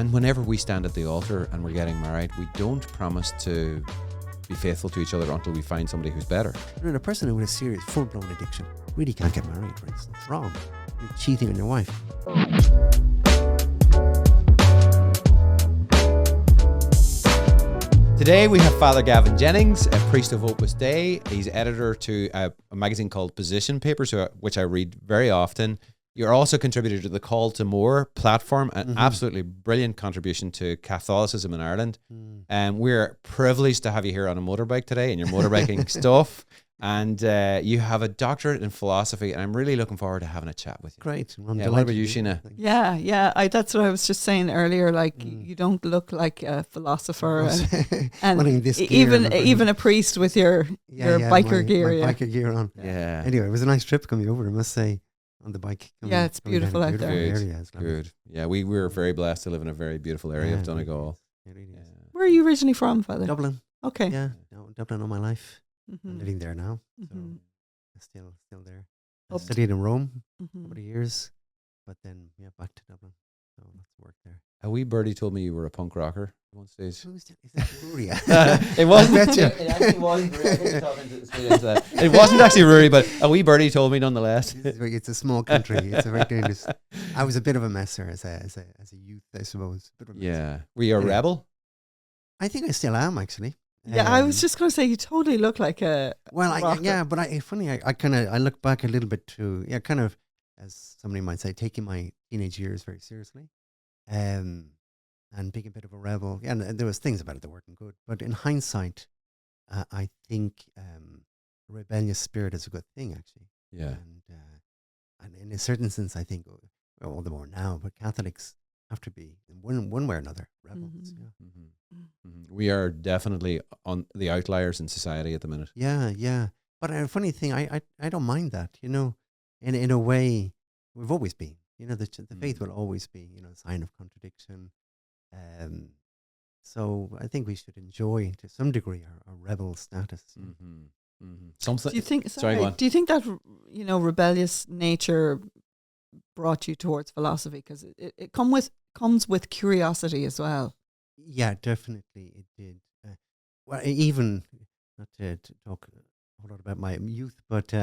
And whenever we stand at the altar and we're getting married, we don't promise to be faithful to each other until we find somebody who's better. And a person with a serious full-blown addiction really can't get married, for instance. It's wrong. You're cheating on your wife. Today we have Father Gavan Jennings, a priest of Opus Dei. He's editor to a magazine called Position Papers, which I read very often. You're also contributor to the Call to More platform, an absolutely brilliant contribution to Catholicism in Ireland. And we're privileged to have you here on a motorbike today and your motorbiking stuff. And you have a doctorate in philosophy, and I'm really looking forward to having a chat with you. Great. What about you, Sheena? Yeah. That's what I was just saying earlier. Like, you don't look like a philosopher, and even a priest with your biker gear. My biker gear on. Yeah. Anyway, it was a nice trip coming over, I must say, on the bike. Yeah, it's beautiful out there. Good. Yeah, we were very blessed to live in a very beautiful area of Donegal. It really is. Where are you originally from, Father? Dublin. Okay. Yeah, Dublin all my life. I'm living there now, so I'm still there. I studied in Rome for a couple of years, but then back to Dublin. So let's work there. A wee birdie told me you were a punk rocker at one stage. Is that Rory? It wasn't. I bet you. It actually wasn't. It wasn't actually Rory, but a wee birdie told me nonetheless. It's a small country. It's a very dangerous. I was a bit of a messer as a youth, I suppose. Were you a rebel? I think I still am, actually. Yeah, I was just going to say you totally look like a rocker. But I look back a little bit to kind of, as somebody might say, taking my teenage years very seriously, and being a bit of a rebel. Yeah, and there was things about it that weren't good, but in hindsight, I think a rebellious spirit is a good thing, actually. Yeah, and in a certain sense, I think all the more now, but Catholics have to be in one way or another rebels. We are definitely on the outliers in society at the minute. Yeah. But a funny thing, I don't mind that. In a way, we've always been. The faith will always be a sign of contradiction. So I think we should enjoy to some degree our rebel status. Something. Do you think? Do you think that rebellious nature brought you towards philosophy? Because it comes with curiosity as well. Yeah, definitely it did. Well, even not to talk a whole lot about my youth, but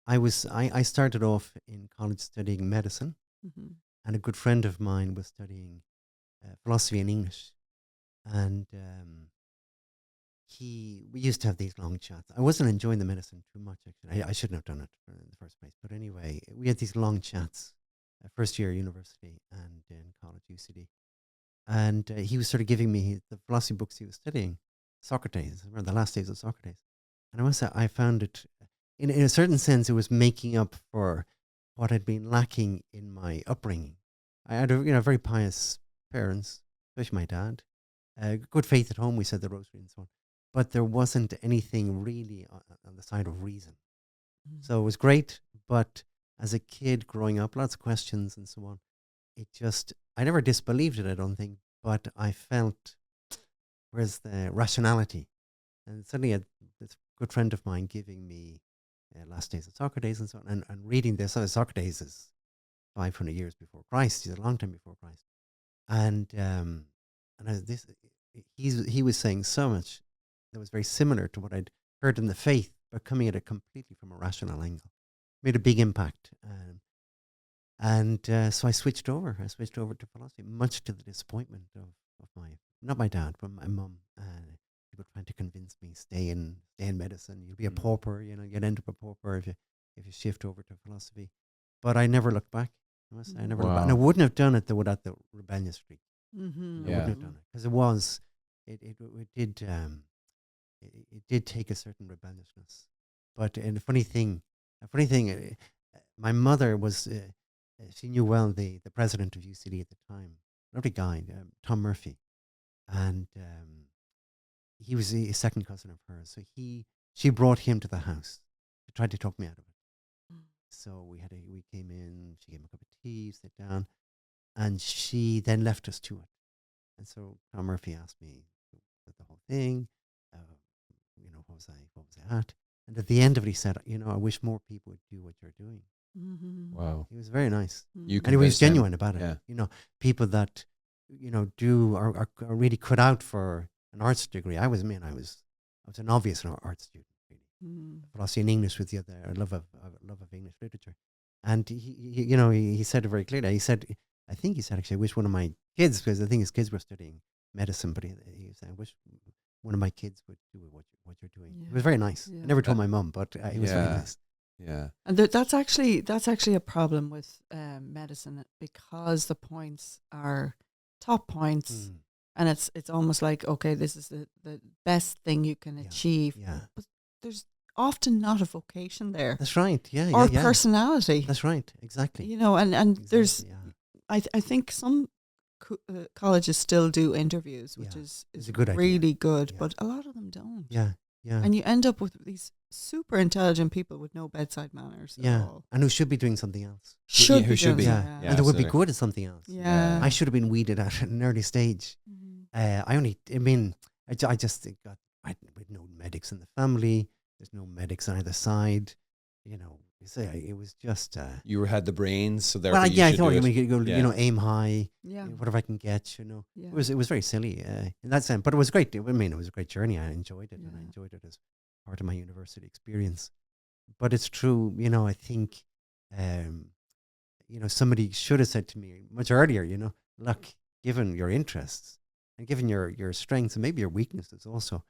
I started off in college studying medicine, and a good friend of mine was studying philosophy and English, and we used to have these long chats. I wasn't enjoying the medicine too much, actually. I shouldn't have done it in the first place, but anyway, we had these long chats, first year university and in college, UCD. And he was sort of giving me the philosophy books he was studying, Socrates, or the last days of Socrates. And I must say, I found it, in a certain sense, it was making up for what had been lacking in my upbringing. I had very pious parents, especially my dad. Good faith at home, we said the rosary and so on. But there wasn't anything really on the side of reason. So it was great, but as a kid growing up, lots of questions and so on. I never disbelieved it, I don't think, but I felt, where's the rationality? And suddenly this good friend of mine giving me Last Days of Socrates and so on, and reading this. Socrates is 500 years before Christ. He's a long time before Christ. And he was saying so much that was very similar to what I'd heard in the faith, but coming at it completely from a rational angle. Made a big impact. So I switched over. I switched over to philosophy, much to the disappointment of not my dad, but my mum. People trying to convince me, stay in medicine. You'll be a pauper. You'll end up a pauper if you shift over to philosophy. But I never looked back. I must say, I never looked back. And I wouldn't have done it without the rebellious streak. I wouldn't have done it because it did take a certain rebelliousness. But a funny thing, my mother was. She knew well the president of UCD at the time, lovely guy, Tom Murphy, and he was a second cousin of hers. So she brought him to the house to try to talk me out of it. So we came in. She gave him a cup of tea, sit down, and she then left us to it. And so Tom Murphy asked me the whole thing. What was I at? And at the end of it, he said, I wish more people would do what you're doing. Wow. He was very nice. And he was genuine about it. Yeah. People that do or are really cut out for an arts degree. I was a novice in arts student, really. Philosophy and English with the other love of English literature, and he said it very clearly. He said, I think he said actually, I wish one of my kids, because I think his kids were studying medicine, but he was saying, I wish one of my kids would do what you're doing. Yeah. It was very nice. Yeah. I never told my mum, but it was very nice. Yeah, and that's actually a problem with medicine, because the points are top points, and it's almost like, okay, this is the best thing you can achieve. Yeah, but there's often not a vocation there. That's right. Yeah, or personality. That's right. Exactly. And exactly, there's, I think some colleges still do interviews, which is a good really idea. good, but a lot of them don't. Yeah. And you end up with these super intelligent people with no bedside manners at all. And who should be doing something else. Who should be. Yeah. And they would be good at something else. Yeah. I should have been weeded out at an early stage. I just got, with no medics in the family. There's no medics on either side. It was just... you had the brains, so therefore I thought you could go, aim high, yeah. Whatever I can get, It was very silly in that sense, but it was great. It was a great journey. I enjoyed it, and I enjoyed it as part of my university experience. But it's true, I think, somebody should have said to me much earlier, look, given your interests and given your strengths and maybe your weaknesses also,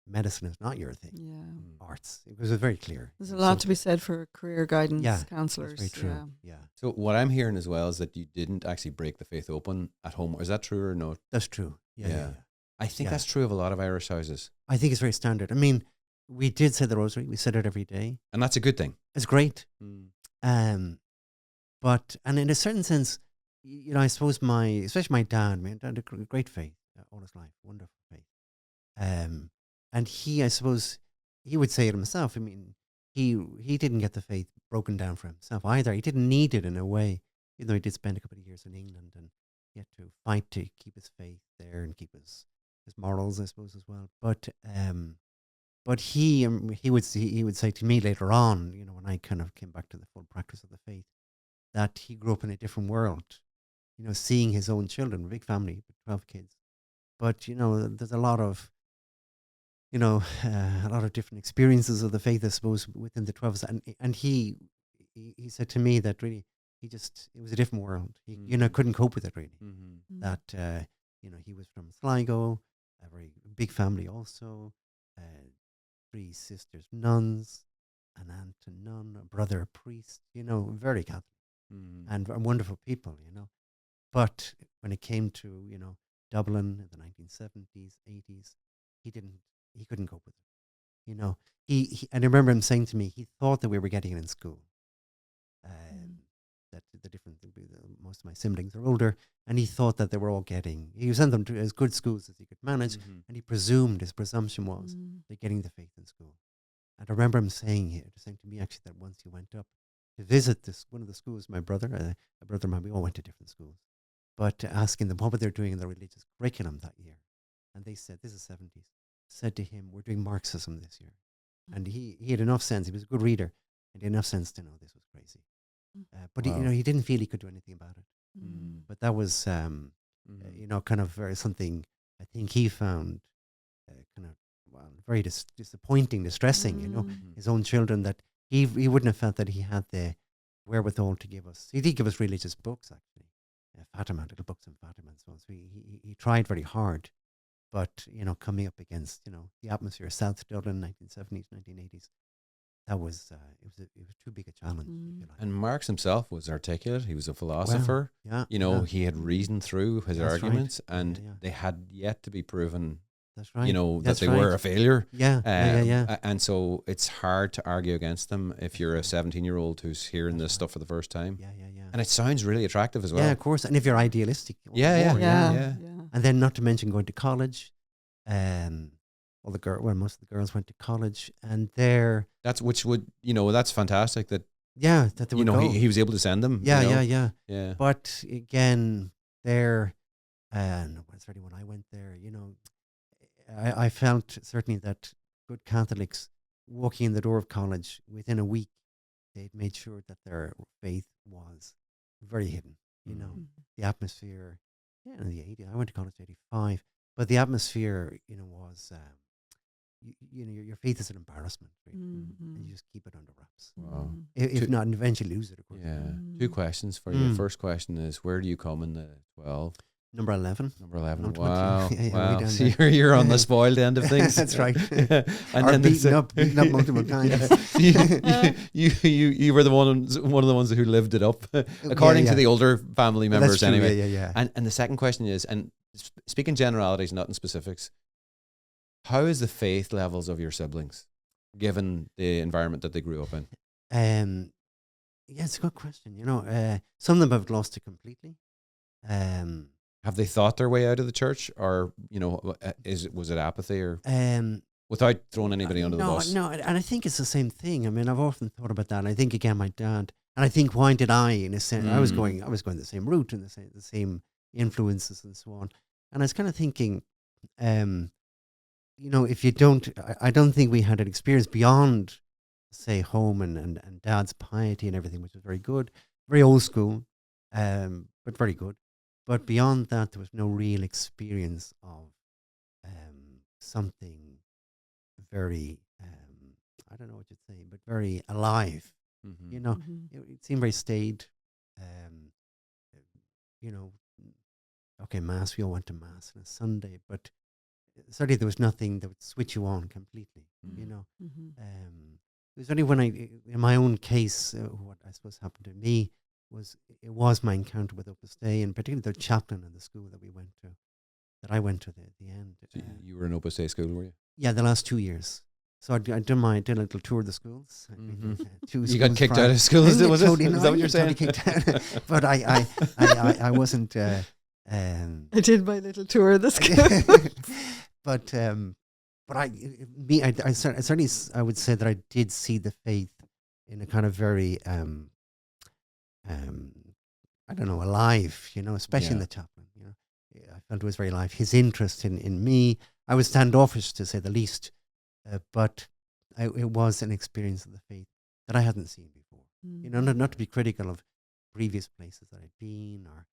medicine is not your thing. Yeah. Arts. It was very clear. There's a lot to be said for career guidance counselors. That's very true. Yeah. So what I'm hearing as well is that you didn't actually break the faith open at home. Is that true or no? That's true. Yeah. I think that's true of a lot of Irish houses. I think it's very standard. I mean, we did say the rosary. We said it every day. And that's a good thing. It's great. But in a certain sense, I suppose especially my dad had a great faith all his life, wonderful faith. And I suppose, he would say it himself. I mean, he didn't get the faith broken down for himself either. He didn't need it in a way, even though he did spend a couple of years in England, and he had to fight to keep his faith there and keep his morals, I suppose, as well. But he would say to me later on, when I kind of came back to the full practice of the faith, that he grew up in a different world, seeing his own children, a big family, 12 kids. But, there's a lot of different experiences of the faith, I suppose, within the 12. And he said to me that really, it was a different world. He, couldn't cope with it really. Mm-hmm. That, he was from Sligo, a very big family also, 3 sisters, nuns, an aunt a nun, a brother a priest, very Catholic, and wonderful people, But when it came to, Dublin in the 1970s, 80s, he couldn't cope with it. And I remember him saying to me, he thought that we were getting it in school. That most of my siblings are older, and he thought that they were all he sent them to as good schools as he could manage, and his presumption was they're getting the faith in school. And I remember him saying to me actually that once he went up to visit one of the schools, my brother, a brother of mine, we all went to different schools, but asking them what they're doing in the religious curriculum that year. And they said, this is 70s, said to him, we're doing Marxism this year. And he had enough sense, he was a good reader, and he had enough sense to know this was crazy. But he didn't feel he could do anything about it. But that was, kind of something I think he found very disappointing, distressing, his own children, that he wouldn't have felt that he had the wherewithal to give us. He did give us religious books, actually, Fatima, little books on Fatima and so on. So he tried very hard. But, coming up against, the atmosphere of South Dublin, 1970s, 1980s, that was, it was too big a challenge. If you like. And Marx himself was articulate. He was a philosopher. He had reasoned through his arguments, and they had yet to be proven. That's right. That they were a failure. Yeah. And so it's hard to argue against them if you're a 17-year-old who's hearing this stuff for the first time. Yeah. And it sounds really attractive as well. Yeah, of course. And if you're idealistic. Yeah. And then not to mention going to college. Most of the girls went to college, and that's fantastic that that they would go. He was able to send them. Yeah. But again, when I went there, I felt certainly that good Catholics walking in the door of college within a week, they'd made sure that their faith was very hidden. The atmosphere, Yeah, in the 80s. I went to college in 85. But the atmosphere, was, your faith is an embarrassment, really. Mm-hmm. And you just keep it under wraps. Wow. If Two- not, and eventually lose it, of course. Yeah. Two questions for you. Mm. First question is, where do you come in the 12? Number 11. Number 11. Ultimately. Wow. Yeah, wow. way down So there. you're on the spoiled end of things. That's right. Yeah. And Or then beaten up multiple times. you were one of the ones who lived it up, according to the older family Well, members, that's true, anyway. Yeah. And the second question is, and speaking generalities, not in specifics, how is the faith levels of your siblings, given the environment that they grew up in? Yeah, it's a good question. Some of them have lost it completely. Have they thought their way out of the church, or was it apathy, or without throwing anybody under the bus? No, and I think it's the same thing. I mean, I've often thought about that. And I think again, my dad, and I think why did I, in a sense, I was going the same route and the same influences and so on. And I was kind of thinking, if you don't, I don't think we had an experience beyond, say, home and dad's piety and everything, which was very good, very old school, but very good. But beyond that, there was no real experience of something very, I don't know what you'd say, but very alive. Mm-hmm. It seemed very staid. Okay, Mass, we all went to Mass on a Sunday, but certainly there was nothing that would switch you on completely, Mm-hmm. It was only when in my own case, what I suppose happened to me was my encounter with Opus Dei, and particularly the chaplain in the school that I went to at the end. So you were in Opus Dei school, were you? Yeah, the last 2 years. So I did a little tour of the schools. You got kicked out of school, was it? Is that what you're saying? But I wasn't. I did my little tour of the school. But I certainly I would say that I did see the faith in a kind of very I don't know, alive, especially in the chaplain. I felt it was very alive. His interest in me, I was standoffish to say the least, but it was an experience of the faith that I hadn't seen before. Not to be critical of previous places that I'd been or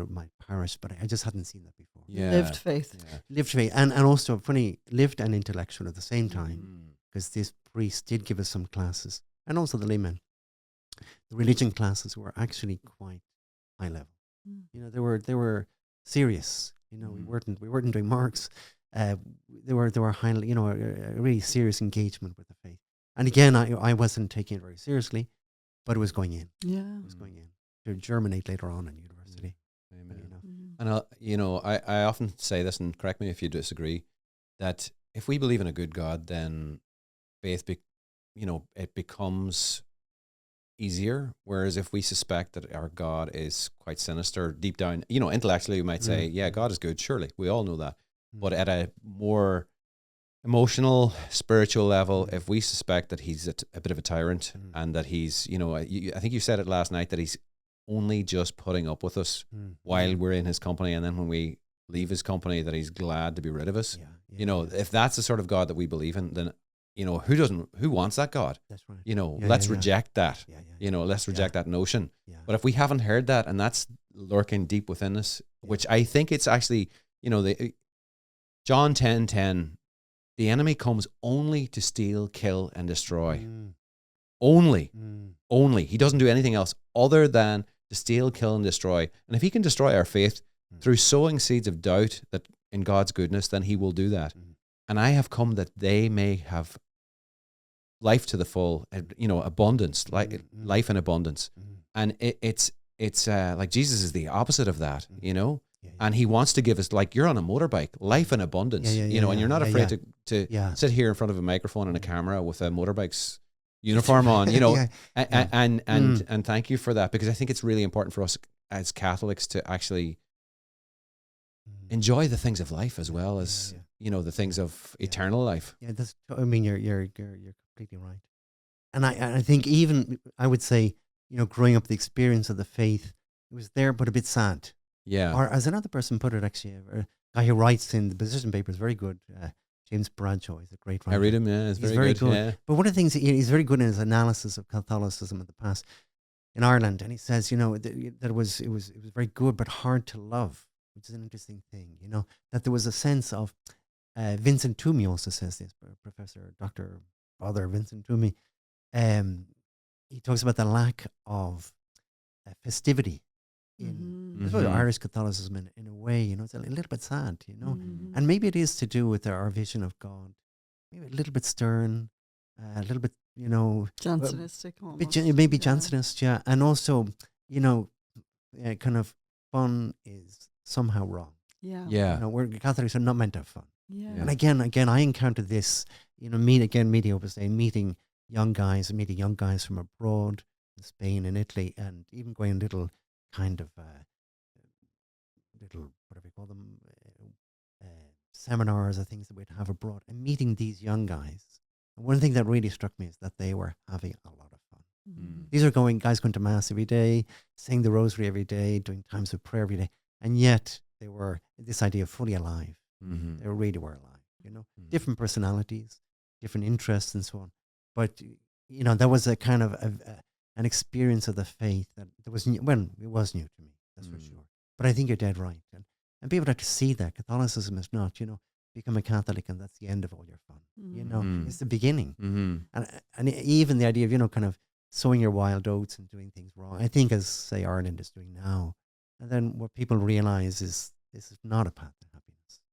my parish, but I just hadn't seen that before. Yeah. Lived faith. Yeah. Lived faith, and also funny, lived and intellectual at the same time, because this priest did give us some classes, and also the laymen. The religion classes were actually quite high level. They were serious. We weren't doing marks. They were highly, a really serious engagement with the faith. And again, I wasn't taking it very seriously, but it was going in. Yeah. It was going in to germinate later on in university. Amen. And I often say this, and correct me if you disagree, that if we believe in a good God, then faith, it becomes easier. Whereas if we suspect that our God is quite sinister, deep down, intellectually we might say, yeah, God is good, surely. We all know that. But at a more emotional, spiritual level, if we suspect that he's a bit of a tyrant and that he's, I think you said it last night, that he's only just putting up with us while we're in his company, and then when we leave his company, that he's glad to be rid of us. If that's the sort of God that we believe in, then who wants that God? That's right. Let's reject that. Let's reject that notion. But if we haven't heard that, and that's lurking deep within us, which I think it's actually, John 10:10, the enemy comes only to steal, kill, and destroy. Only. He doesn't do anything else other than to steal, kill, and destroy. And if he can destroy our faith through sowing seeds of doubt that in God's goodness, then he will do that. And I have come that they may have life to the full, abundance, life in abundance. And it's like Jesus is the opposite of that, and he wants to give us, like you're on a motorbike, life in abundance, and you're not afraid to sit here in front of a microphone and a camera with a Motorbikes uniform on, and thank you for that, because I think it's really important for us as Catholics to actually enjoy the things of life as well as the things of eternal life. Yeah, that's. I mean, you're completely right, and I think even I would say, growing up, the experience of the faith, it was there, but a bit sad. Yeah. Or as another person put it, actually, a guy who writes in the position papers, very good. James Bradshaw is a great writer. I read him. Yeah, he's very good. Yeah. But one of the things he's very good in his analysis of Catholicism in the past in Ireland, and he says, that it was very good but hard to love. which is an interesting thing, you know, that there was a sense of, Vincent Toomey also says this, Professor Dr. Father Vincent Toomey, he talks about the lack of festivity in I suppose Irish Catholicism in a way, you know, it's a little bit sad, you know, and maybe it is to do with our vision of God, maybe a little bit stern, a little bit, you know, Jansenistic almost. maybe Jansenist, yeah, and also, you know, kind of fun is somehow wrong. Yeah. Yeah. You know, we're Catholics are not meant to have fun. Yeah. And again, I encountered this, you know, meeting Opus Dei, meeting young guys from abroad, in Spain and Italy, and even going little kind of little, whatever you call them, seminars or things that we'd have abroad, and meeting these young guys. And one thing that really struck me is that they were having a lot of fun. These are guys going to mass every day, saying the rosary every day, doing times of prayer every day, and yet they were this idea of fully alive. They really were alive, you know, different personalities, different interests, and so on. But you know, there was a kind of an experience of the faith that was new. Well, it was new to me, that's for sure. But I think you're dead right, and people have to see that Catholicism is not, you know, become a Catholic and that's the end of all your fun. You know, it's the beginning, and even the idea of, you know, kind of sowing your wild oats and doing things wrong. I think, as say Ireland is doing now, and then what people realize is this is not a path to happiness.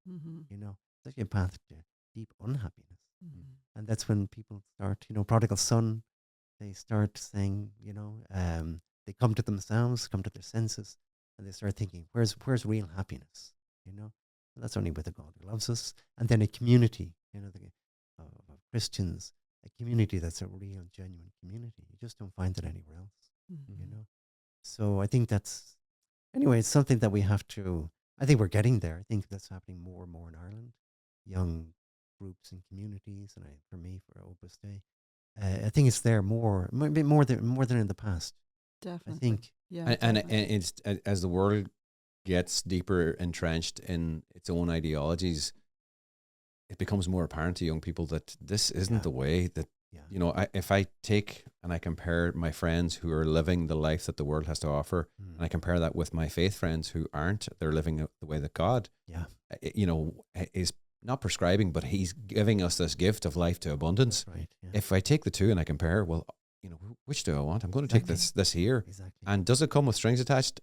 You know, it's actually a path to deep unhappiness. And that's when people start, you know, prodigal son, they start saying, you know, they come to themselves, come to their senses, and they start thinking, where's real happiness? You know, and that's only with a God who loves us. And then a community, you know, of Christians, a community that's a real, genuine community. You just don't find it anywhere else, you know. So I think that's, anyway, it's something that we have to, I think we're getting there. I think that's happening more and more in Ireland. Young groups and communities, and for Opus Dei, I think it's there maybe more than in the past. Definitely. I think, Yeah. And it's as the world gets deeper entrenched in its own ideologies, it becomes more apparent to young people that this isn't the way that, you know, if I take and I compare my friends who are living the life that the world has to offer, and I compare that with my faith friends who aren't, they're living the way that God, you know, is not prescribing, but he's giving us this gift of life to abundance. That's right. Yeah. If I take the two and I compare, well, you know, which do I want? I'm going to take this here. Exactly. And does it come with strings attached?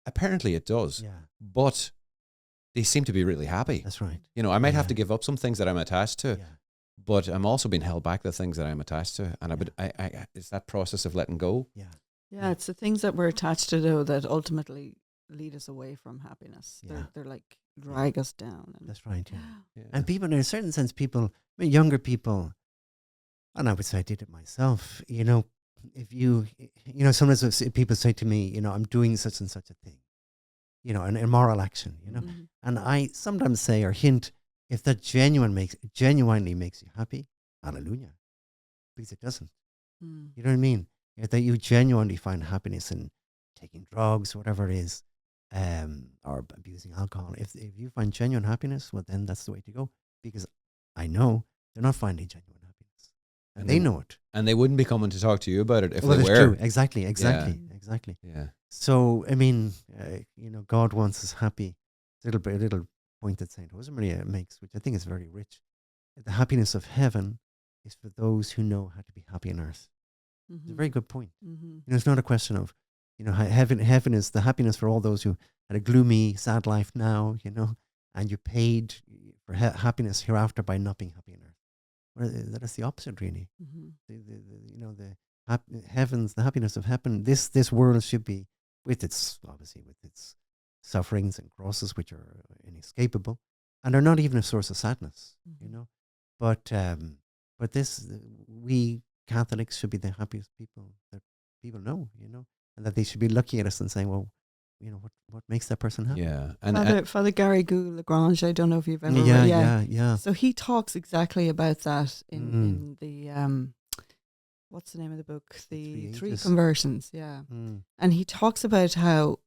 Apparently it does. Yeah. But they seem to be really happy. That's right. You know, I might have to give up some things that I'm attached to, Yeah. but I'm also being held back the things that I'm attached to. And I it's that process of letting go. Yeah. Yeah, it's the things that we're attached to, though, that ultimately lead us away from happiness. Yeah. They're like drag us down. And That's right. Yeah. Yeah. And people, in a certain sense, younger people, and I would say I did it myself, you know, if you know, sometimes people say to me, you know, I'm doing such and such a thing, you know, an immoral action, you know, and I sometimes say or hint, if that genuinely makes you happy, hallelujah, because it doesn't. You know what I mean? If that you genuinely find happiness in taking drugs, whatever it is, or abusing alcohol, if you find genuine happiness, well, then that's the way to go. Because I know they're not finding genuine happiness, and they know it. And they wouldn't be coming to talk to you about it if Well, they that's were. true. Exactly. Yeah. So, I mean, you know, God wants us happy. A little point that Saint Josemaria makes, which I think is very rich. The happiness of heaven is for those who know how to be happy on earth. It's a very good point. You know, it's not a question of, you know, heaven is the happiness for all those who had a gloomy, sad life now, you know, and you paid for happiness hereafter by not being happy on earth. Well, that's the opposite, really. You know, the happiness of heaven. This world should be, with its sufferings and crosses, which are inescapable, and are not even a source of sadness. You know, but we Catholics should be the happiest people that people know. You know, and that they should be looking at us and saying, well, you know, what makes that person happy? Yeah. And Father Gary Lagrange, I don't know if you've ever read. Yeah. So he talks exactly about that in the what's the name of the book? The Three Conversions. Yeah. And he talks about how,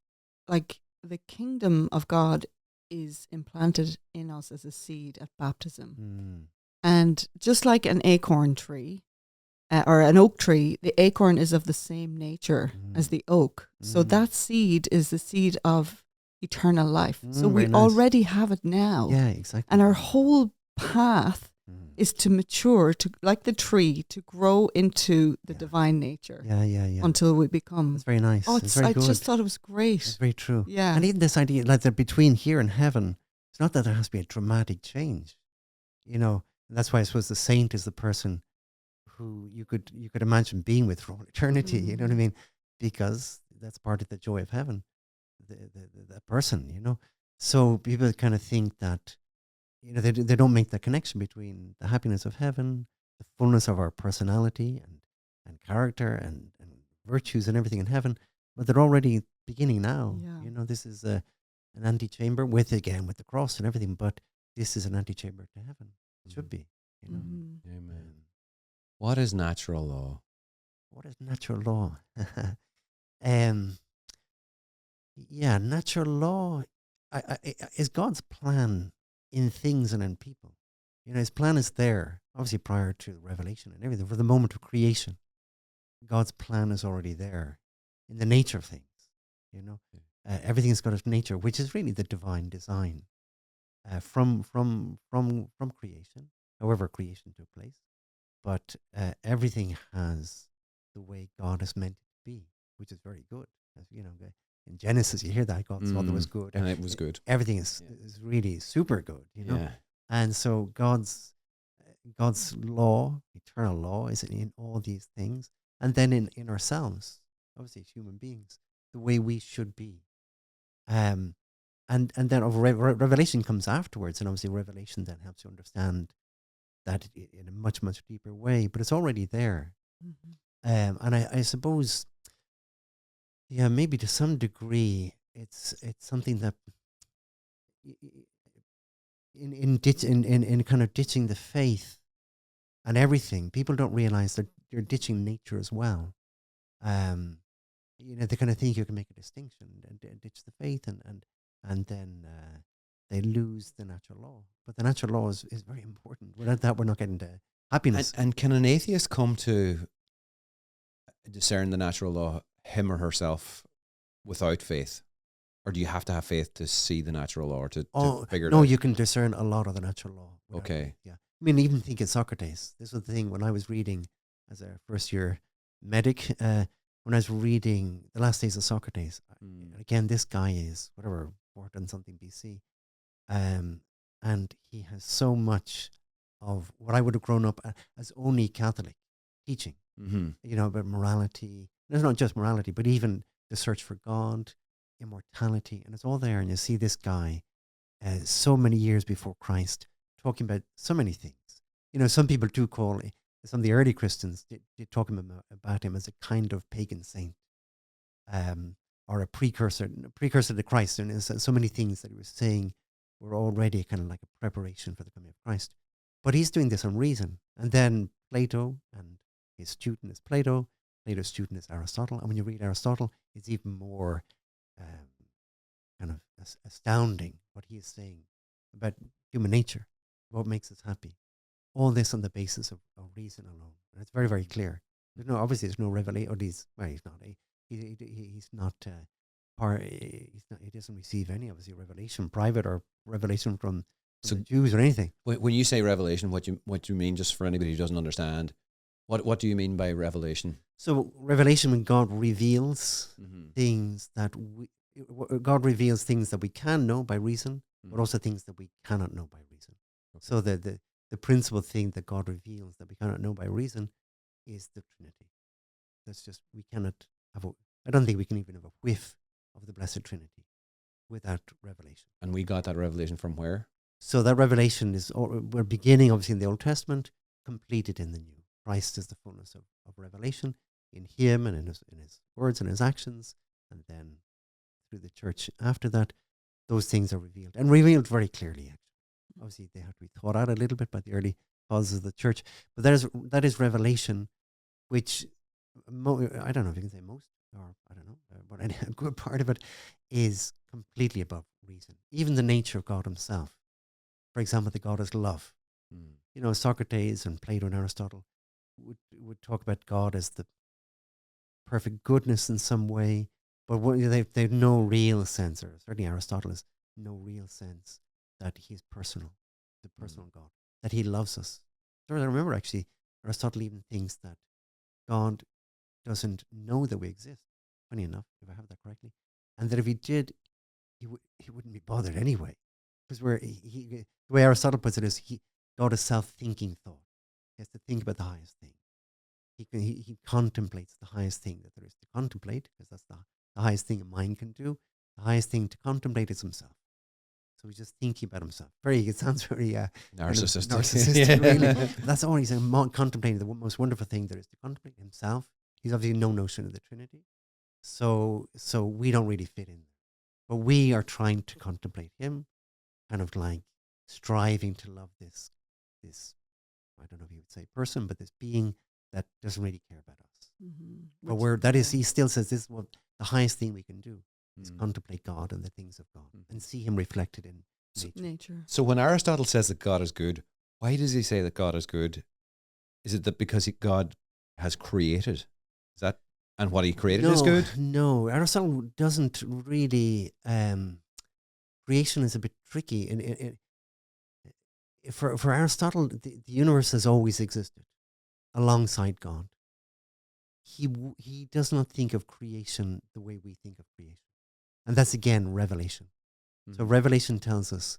like, the kingdom of God is implanted in us as a seed at baptism. And just like an acorn tree, or an oak tree, the acorn is of the same nature as the oak. So that seed is the seed of eternal life. So very we nice. already have it now. Yeah, exactly. And our whole path Mm. is to mature, to like the tree, to grow into the Yeah. divine nature Yeah. until we become. That's very nice. Oh, It's very I good. just thought it was great. It's very true. Yeah. And even this idea, like that between here and heaven, it's not that there has to be a dramatic change, you know. And that's why I suppose the saint is the person who you could imagine being with for all eternity. You know what I mean? Because that's part of the joy of heaven, that person, you know. So people kind of think that, you know, they don't make the connection between the happiness of heaven, the fullness of our personality and character and virtues and everything in heaven, but they're already beginning now. Yeah. You know, this is an antechamber with the cross and everything, but this is an antechamber to heaven. It should be, you know. Mhm. Amen. What is natural law? What is natural law? Yeah, natural law is God's plan in things and in people. You know, his plan is there, obviously prior to revelation and everything. For the moment of creation, God's plan is already there in the nature of things. You know, everything's got its nature, which is really the divine design from creation, however creation took place. But everything has the way God has meant it to be, which is very good. As you know, in Genesis, you hear that God thought it was good, and it was good. Everything is really super good, you know. Yeah. And so God's law, eternal law, is in all these things, and then in ourselves, obviously as human beings, the way we should be. And then revelation comes afterwards, and obviously revelation then helps you understand that in a much, much deeper way, but it's already there. Mhm. And I suppose, yeah, maybe to some degree, it's something that in kind of ditching the faith and everything, people don't realize that you're ditching nature as well. You know, they kind of think you can make a distinction and ditch the faith, and then they lose the natural law. But the natural law is very important. Without that, we're not getting to happiness. And can an atheist come to discern the natural law, him or herself, without faith? Or do you have to have faith to see the natural law or to figure it out? No, you can discern a lot of the natural law. Okay. Faith, yeah. I mean, even think of Socrates. This was the thing when I was reading as a first year medic, when I was reading The Last Days of Socrates. Again, this guy is, whatever, 400 something BC. And he has so much of what I would have grown up as only Catholic teaching, you know, about morality. It's not just morality, but even the search for God, immortality, and it's all there. And you see this guy so many years before Christ talking about so many things. You know, some people do call it, some of the early Christians did talk about him as a kind of pagan saint, or a precursor to Christ. And there's so many things that he was saying were already kind of like a preparation for the coming of Christ. But he's doing this on reason. And then Plato, and his student is Plato, Plato's student is Aristotle. And when you read Aristotle, it's even more kind of astounding what he is saying about human nature, what makes us happy. All this on the basis of reason alone. And it's very, very clear. Obviously there's no revelation, or he's not. He doesn't receive any, obviously, revelation, private or revelation from the Jews or anything. When you say revelation, what do you mean, just for anybody who doesn't understand? What do you mean by revelation? So revelation, when God reveals things that God reveals things that we can know by reason, but also things that we cannot know by reason. Okay. So the principal thing that God reveals that we cannot know by reason is the Trinity. That's just, we cannot have I don't think we can even have a whiff of the Blessed Trinity without revelation. And we got that revelation from where? So that revelation we're beginning obviously in the Old Testament, completed in the New. Christ is the fullness of revelation in him and in his words and his actions, and then through the church after that, those things are revealed, and revealed very clearly, actually. Obviously, they have to be thought out a little bit by the early fathers of the church, but that is revelation, which, I don't know if you can say most, or I don't know, but a good part of it is completely above reason. Even the nature of God himself. For example, that God is love. You know, Socrates and Plato and Aristotle would talk about God as the perfect goodness in some way, But they've no real sense, or certainly Aristotle has no real sense that he's personal, the personal God, that he loves us. So I remember actually Aristotle even thinks that God doesn't know that we exist. Funny enough, if I have that correctly, and that if he did, he wouldn't be bothered anyway, because the way Aristotle puts it is God is self-thinking thought. He has to think about the highest thing. He contemplates the highest thing that there is to contemplate, because that's the highest thing a mind can do. The highest thing to contemplate is himself. So he's just thinking about himself. It sounds very Narcissistic. Narcissistic, really. That's all he's saying, contemplating the most wonderful thing there is to contemplate himself. He's obviously no notion of the Trinity. So we don't really fit in. But we are trying to contemplate him, kind of like striving to love this, I don't know if you would say person, but this being that doesn't really care about us. Mm-hmm. But he still says this is what the highest thing we can do is contemplate God and the things of God and see him reflected in nature. So when Aristotle says that God is good, why does he say that God is good? Is it that because God has created? Is that, and what he created is good? No, Aristotle doesn't really. Creation is a bit tricky. For Aristotle, the universe has always existed alongside God. He does not think of creation the way we think of creation. And that's, again, revelation. So revelation tells us,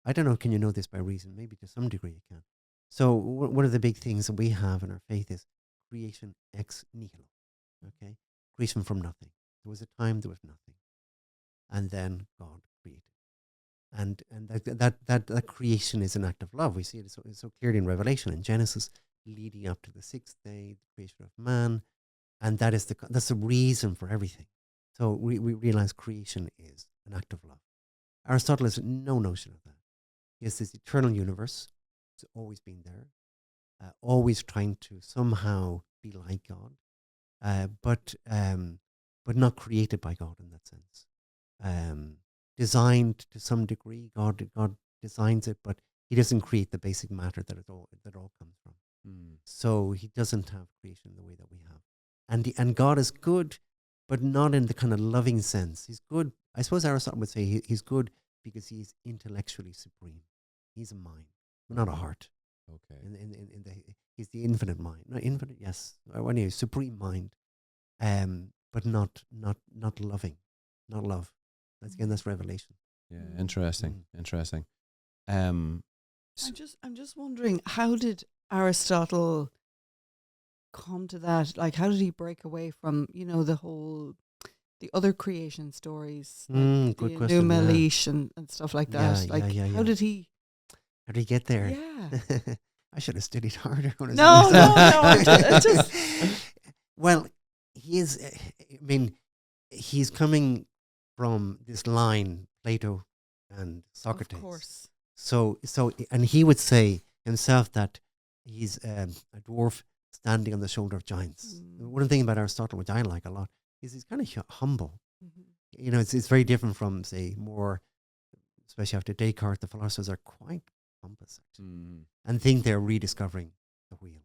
I don't know, can you know this by reason? Maybe to some degree you can. So one of the big things that we have in our faith is creation ex nihilo. Okay? Creation from nothing. There was a time there was nothing. And then God created. And that creation is an act of love. We see it so clearly in Revelation, in Genesis, leading up to the sixth day, the creation of man. And that's the reason for everything. So we realize creation is an act of love. Aristotle has no notion of that. He has this eternal universe. It's always been there, always trying to somehow be like God, but not created by God in that sense. Designed to some degree. God designs it, but he doesn't create the basic matter that it all comes from. So he doesn't have creation the way that we have. And God is good, but not in the kind of loving sense. He's good. I suppose Aristotle would say he's good because he's intellectually supreme. He's a mind, but not a heart. Okay. He's the infinite mind. Not infinite, yes. Anyway, supreme mind, but not loving, not love. That's revelation. Yeah, interesting. I'm just wondering, how did Aristotle come to that? Like, how did he break away from, the other creation stories, like good the question, Melish and stuff like that? How did he? How did he get there? Yeah. I should have studied harder. No. I just. Well, he is. I mean, he's coming from this line, Plato and Socrates. Of course. So, and he would say himself that he's a dwarf standing on the shoulder of giants. One thing about Aristotle, which I like a lot, is he's kind of humble. Mm-hmm. It's very different from, say, more, especially after Descartes, the philosophers are quite pompous, actually, and think they're rediscovering the wheel,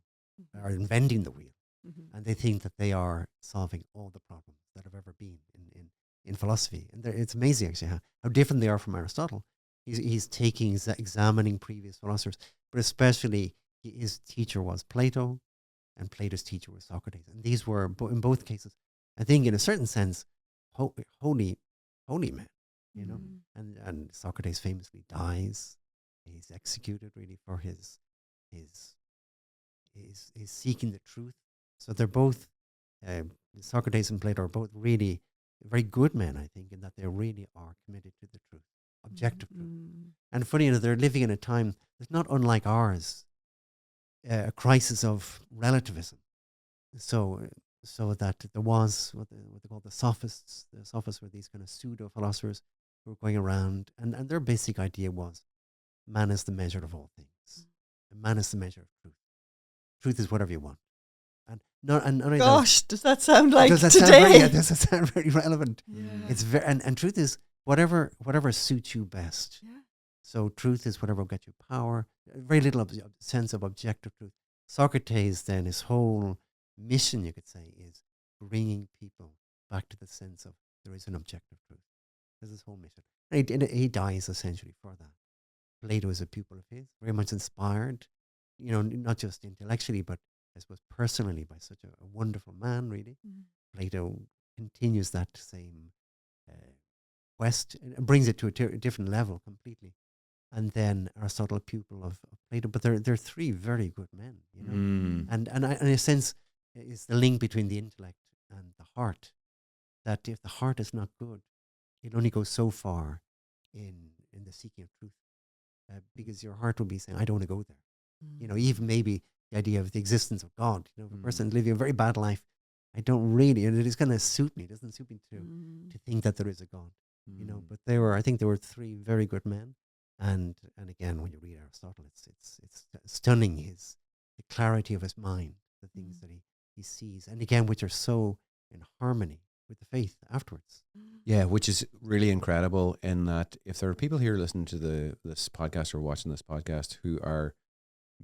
or inventing the wheel, and they think that they are solving all the problems that have ever been in philosophy. And it's amazing, actually, how different they are from Aristotle. He's examining previous philosophers, but especially his teacher was Plato, and Plato's teacher was Socrates. And these were, in both cases, I think in a certain sense, holy men, And Socrates famously dies. He's executed really for his seeking the truth. So they're both, Socrates and Plato are both really very good men, I think, in that they really are committed to the truth, objective truth. And funny enough, they're living in a time that's not unlike ours, a crisis of relativism. So that there was what they call the sophists. The sophists were these kind of pseudo philosophers who were going around, and their basic idea was, man is the measure of all things. And man is the measure of truth. Truth is whatever you want. Gosh, does that sound like does that today? Does that sound very relevant? Yeah. It's very and truth is whatever suits you best. Yeah. So truth is whatever will get you power. Very little sense of objective truth. Socrates, then, his whole mission, you could say, is bringing people back to the sense of there is an objective truth. That's his whole mission. And he dies essentially for that. Plato is a pupil of his, very much inspired, not just intellectually, but I suppose personally by such a wonderful man, really. Plato continues that same quest and brings it to a different level completely. And then Aristotle, pupil of Plato. But they're three very good men, And in a sense, it's the link between the intellect and the heart. That if the heart is not good, it only goes so far in the seeking of truth. Because your heart will be saying, I don't want to go there. Even maybe the idea of the existence of God. If a person living a very bad life, I don't really, and it is going to suit me. It doesn't suit me to think that there is a God. But I think there were three very good men. And again, when you read Aristotle, it's stunning the clarity of his mind, the things that he sees, and again, which are so in harmony with the faith afterwards. Yeah, which is really incredible in that if there are people here listening to this podcast or watching this podcast who are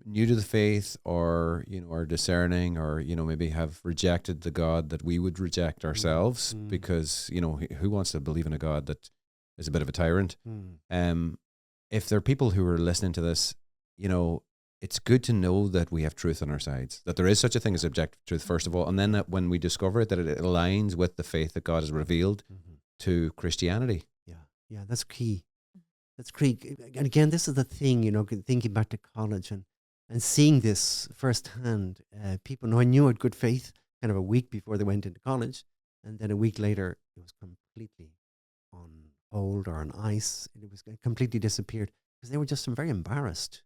new to the faith or, are discerning or, maybe have rejected the God that we would reject ourselves because, who wants to believe in a God that is a bit of a tyrant? If there are people who are listening to this, it's good to know that we have truth on our sides, that there is such a thing as objective truth, first of all, and then that when we discover it, that it aligns with the faith that God has revealed to Christianity. Yeah, that's key. That's key. And again, this is the thing, thinking back to college and seeing this firsthand. People, I knew had good faith kind of a week before they went into college, and then a week later, it was completely on hold or on ice. It was completely disappeared because they were just very embarrassed.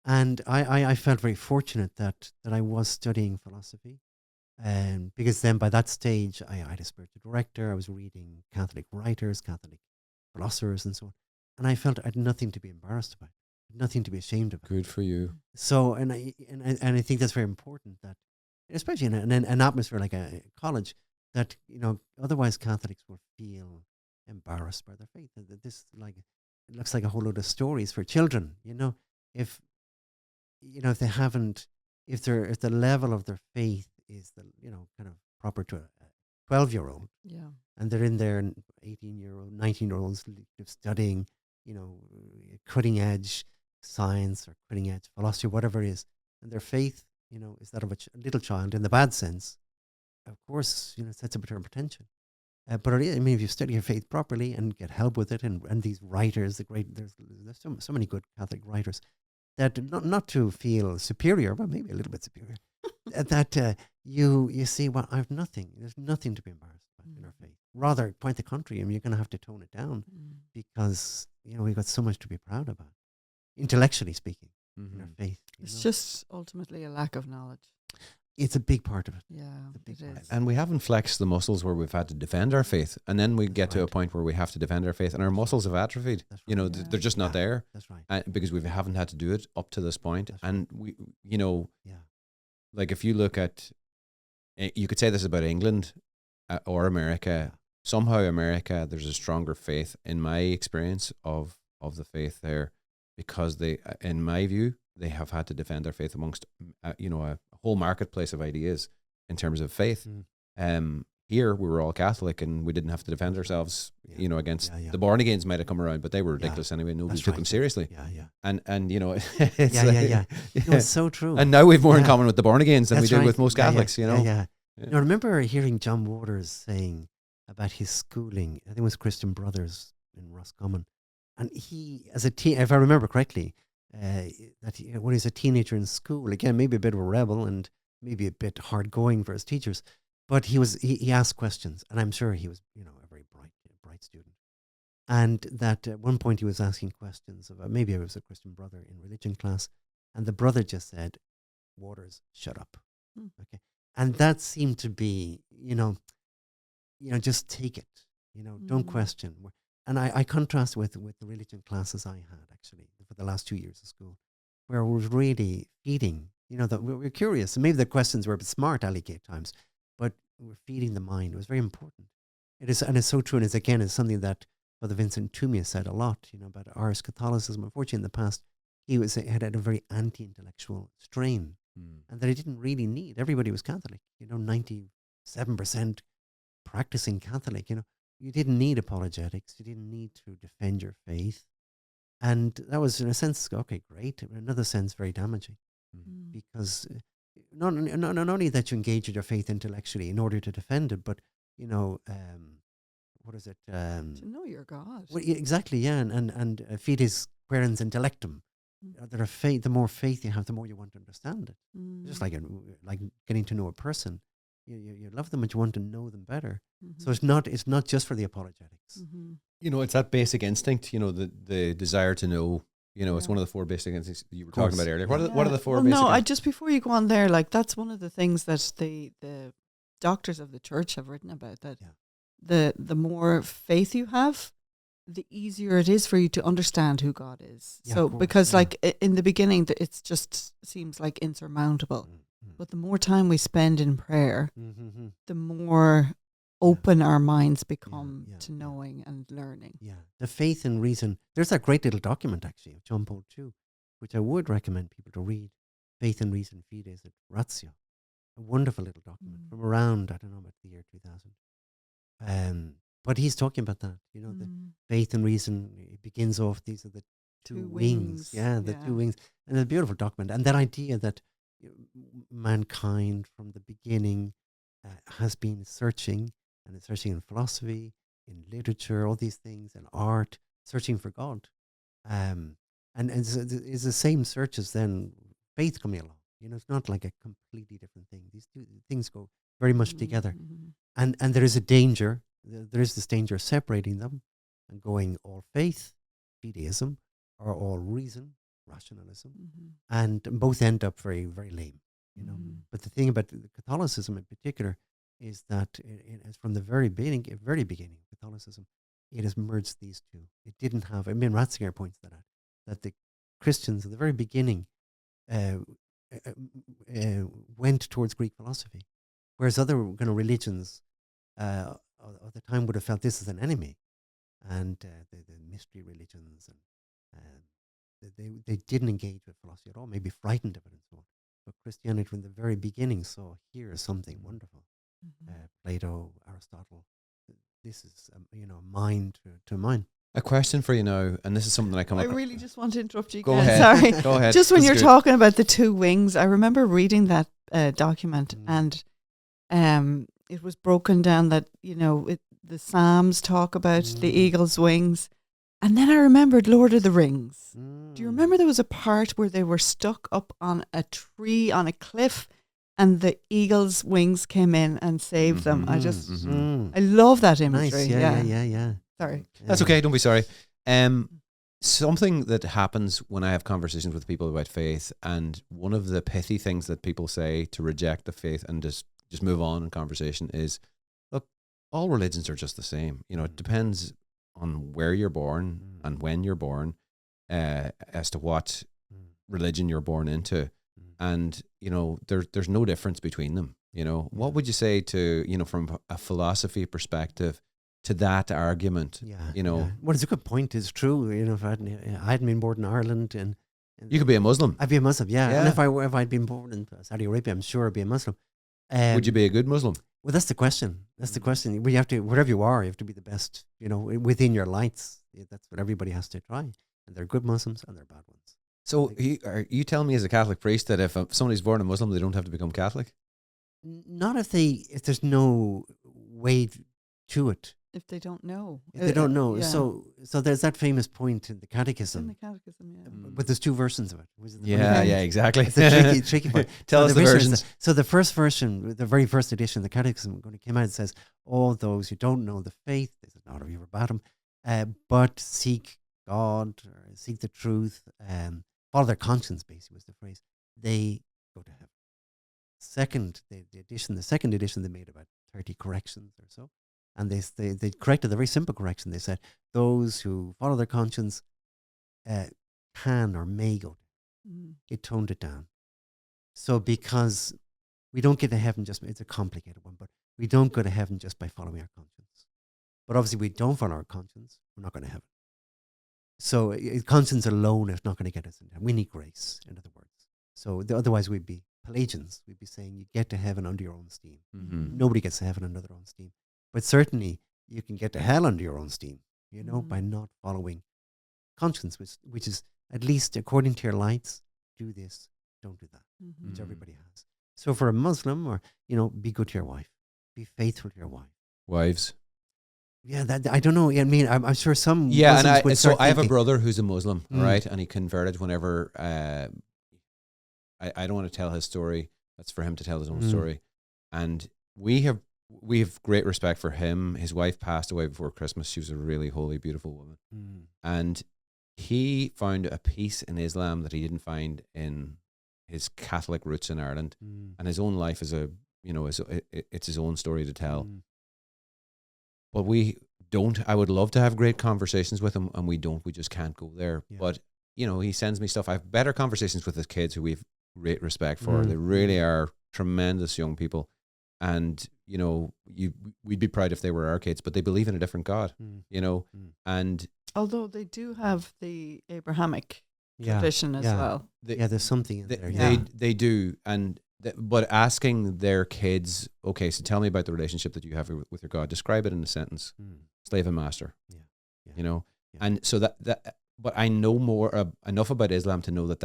And I felt very fortunate that I was studying philosophy, because then by that stage I had a spiritual director. I was reading Catholic writers, Catholic philosophers, and so on, and I felt I had nothing to be embarrassed about, nothing to be ashamed about. Good for you. So, and I think that's very important, that especially in an atmosphere like a college, that otherwise Catholics will feel embarrassed by their faith. That this it looks like a whole load of stories for children. If if they haven't, if the level of their faith is kind of proper to a 12-year-old, and they're in there, 18-year-old, 19-year-olds studying, cutting edge science or cutting edge philosophy, whatever it is, and their faith, is that of a little child in the bad sense, of course, it sets up a term of tension. But if you study your faith properly and get help with it, and these writers, there's so many good Catholic writers, that not to feel superior, but maybe a little bit superior, that you see, well, there's nothing to be embarrassed about in our faith. Rather, quite the contrary, you're going to have to tone it down because, we've got so much to be proud about, intellectually speaking, in our faith. It's just ultimately a lack of knowledge. It's a big part of it. Yeah, it is. And we haven't flexed the muscles where we've had to defend our faith. And then we get to a point where we have to defend our faith and our muscles have atrophied. Right. They're just not there. That's right. Because we haven't had to do it up to this point. That's and we, like if you look at, you could say this about England or America. Somehow America, there's a stronger faith in my experience of the faith there, because they, in my view, they have had to defend their faith amongst, a whole marketplace of ideas in terms of faith. Here we were all Catholic and we didn't have to defend ourselves, against the born agains might have come around, but they were ridiculous anyway. Nobody took them seriously. And it's so true. And now we've more in common with the born agains than we do with most Catholics. I remember hearing John Waters saying about his schooling. I think it was Christian Brothers in Roscommon, and he, as a teen, if I remember correctly, that when he was a teenager in school, again, maybe a bit of a rebel and maybe a bit hard going for his teachers, but he asked questions, and I'm sure he was, a very bright student. And that at one point he was asking questions about, maybe it was a Christian brother in religion class, and the brother just said, "Waters, shut up." Okay. And that seemed to be, just take it, don't question. And I contrast with the religion classes I had, actually, for the last 2 years of school, where we were really feeding, that we were curious. And maybe the questions were a bit smart, alecky at times, but we were feeding the mind. It was very important. It is, and it's so true. And it's something that Father Vincent Toomey said a lot, about Irish Catholicism. Unfortunately, in the past, he had a very anti-intellectual strain, and that he didn't really need. Everybody was Catholic, 97% practicing Catholic, you didn't need apologetics. You didn't need to defend your faith. And that was, in a sense, okay, great. In another sense, very damaging. Because not only that you engage in your faith intellectually in order to defend it, but, what is it? To know your God. Well, exactly, yeah. And fides querens intellectum. The more faith you have, the more you want to understand it. Just like getting to know a person. You love them, but you want to know them better. So it's not just for the apologetics. It's that basic instinct, the desire to know, it's one of the 4 basic instincts you were talking about earlier. What are the 4 basic No, just before you go on there, like that's one of the things that the doctors of the church have written about, that the more faith you have, the easier it is for you to understand who God is. So because like in the beginning, it just seems like insurmountable. But the more time we spend in prayer, the more open our minds become to knowing and learning. Yeah, the faith and reason. There's that great little document, actually, of John Paul II, which I would recommend people to read. Faith and Reason, Fides et Ratio. A wonderful little document from around, I don't know, about the year 2000. But he's talking about that, the faith and reason. It begins off, these are the two wings. Yeah, the 2 wings. And a beautiful document. And that idea that mankind from the beginning has been searching, and it's searching in philosophy, in literature, all these things, and art, searching for God. And it's the same search as then faith coming along. It's not like a completely different thing. These 2 things go very much together. And there is a danger. There is this danger of separating them and going all faith, fideism, or all reason, rationalism, and both end up very, very lame. But the thing about Catholicism in particular is that it's from the very beginning, Catholicism, it has merged these 2. It didn't have. Ratzinger points that the Christians at the very beginning went towards Greek philosophy, whereas other kind of religions of the time would have felt this as an enemy, and the mystery religions, and they didn't engage with philosophy at all, maybe frightened of it and so on. But Christianity from the very beginning saw, here is something wonderful. Plato, Aristotle, this is mind to mind. A question for you now, and this is something that I come I up. really just want to interrupt you. Go again. ahead. Sorry. Go ahead. Just when That's you're good. talking about the 2 wings, I remember reading that document, and it was broken down that the Psalms talk about the eagle's wings, and then I remembered Lord of the Rings. Do you remember there was a part where they were stuck up on a tree on a cliff, and the eagle's wings came in and saved them? I just I love that imagery. Nice. Yeah. Sorry. That's okay. Don't be sorry. Something that happens when I have conversations with people about faith, and one of the pithy things that people say to reject the faith and just move on in conversation is, look, all religions are just the same. It depends on where you're born and when you're born, as to what religion you're born into. And, there's no difference between them. What would you say to, from a philosophy perspective, to that argument? Well, it's a good point. It's true. If I hadn't been born in Ireland, and you could be a Muslim. I'd be a Muslim, yeah. And if I'd been born in Saudi Arabia, I'm sure I'd be a Muslim. Would you be a good Muslim? Well, that's the question. We have to, wherever you are, you have to be the best, within your lights. That's what everybody has to try. And there are good Muslims and there are bad ones. So are you telling me as a Catholic priest that if somebody's born a Muslim, they don't have to become Catholic? Not if there's no way to it. If they don't know. If they don't know. Yeah. So there's that famous point in the Catechism. In the Catechism, yeah. But there's 2 versions of it. Yeah, exactly. It's a tricky part. Tell us the versions. So the first version, the very first edition of the Catechism, when it came out, it says, all those who don't know the faith, this is not a verbatim, but seek God, or seek the truth, follow their conscience, basically was the phrase, they go to heaven. The second edition, they made about 30 corrections or so. And they corrected a very simple correction. They said, those who follow their conscience can or may go. It toned it down. So because we don't get to heaven it's a complicated one, but we don't go to heaven just by following our conscience. But obviously we don't follow our conscience, we're not going to heaven. So conscience alone is not going to get us in heaven. We need grace, in other words. So otherwise we'd be Pelagians. We'd be saying you get to heaven under your own steam. Nobody gets to heaven under their own steam. But certainly you can get to hell under your own steam, by not following conscience, which is, at least according to your lights, do this, don't do that, which everybody has. So for a Muslim, or, be good to your wife, be faithful to your wife. Wives. Yeah, that I don't know. I mean, I'm sure some. Yeah, Muslims would and start I have a thinking, brother who's a Muslim, right? And he converted whenever. I don't want to tell his story. That's for him to tell his own story. And we have great respect for him. His wife passed away before Christmas. She was a really holy, beautiful woman, and he found a peace in Islam that he didn't find in his Catholic roots in Ireland. And his own life is it's his own story to tell. But we don't. I would love to have great conversations with him, and we don't. We just can't go there. Yeah. But, he sends me stuff. I have better conversations with his kids, who we have great respect for. They really are tremendous young people. And, we'd be proud if they were our kids, but they believe in a different God, and... Although they do have the Abrahamic tradition as well. There's something in there. They do. And... But asking their kids, okay, so tell me about the relationship that you have with your God. Describe it in a sentence. Slave and master. Yeah. And so but I know more enough about Islam to know that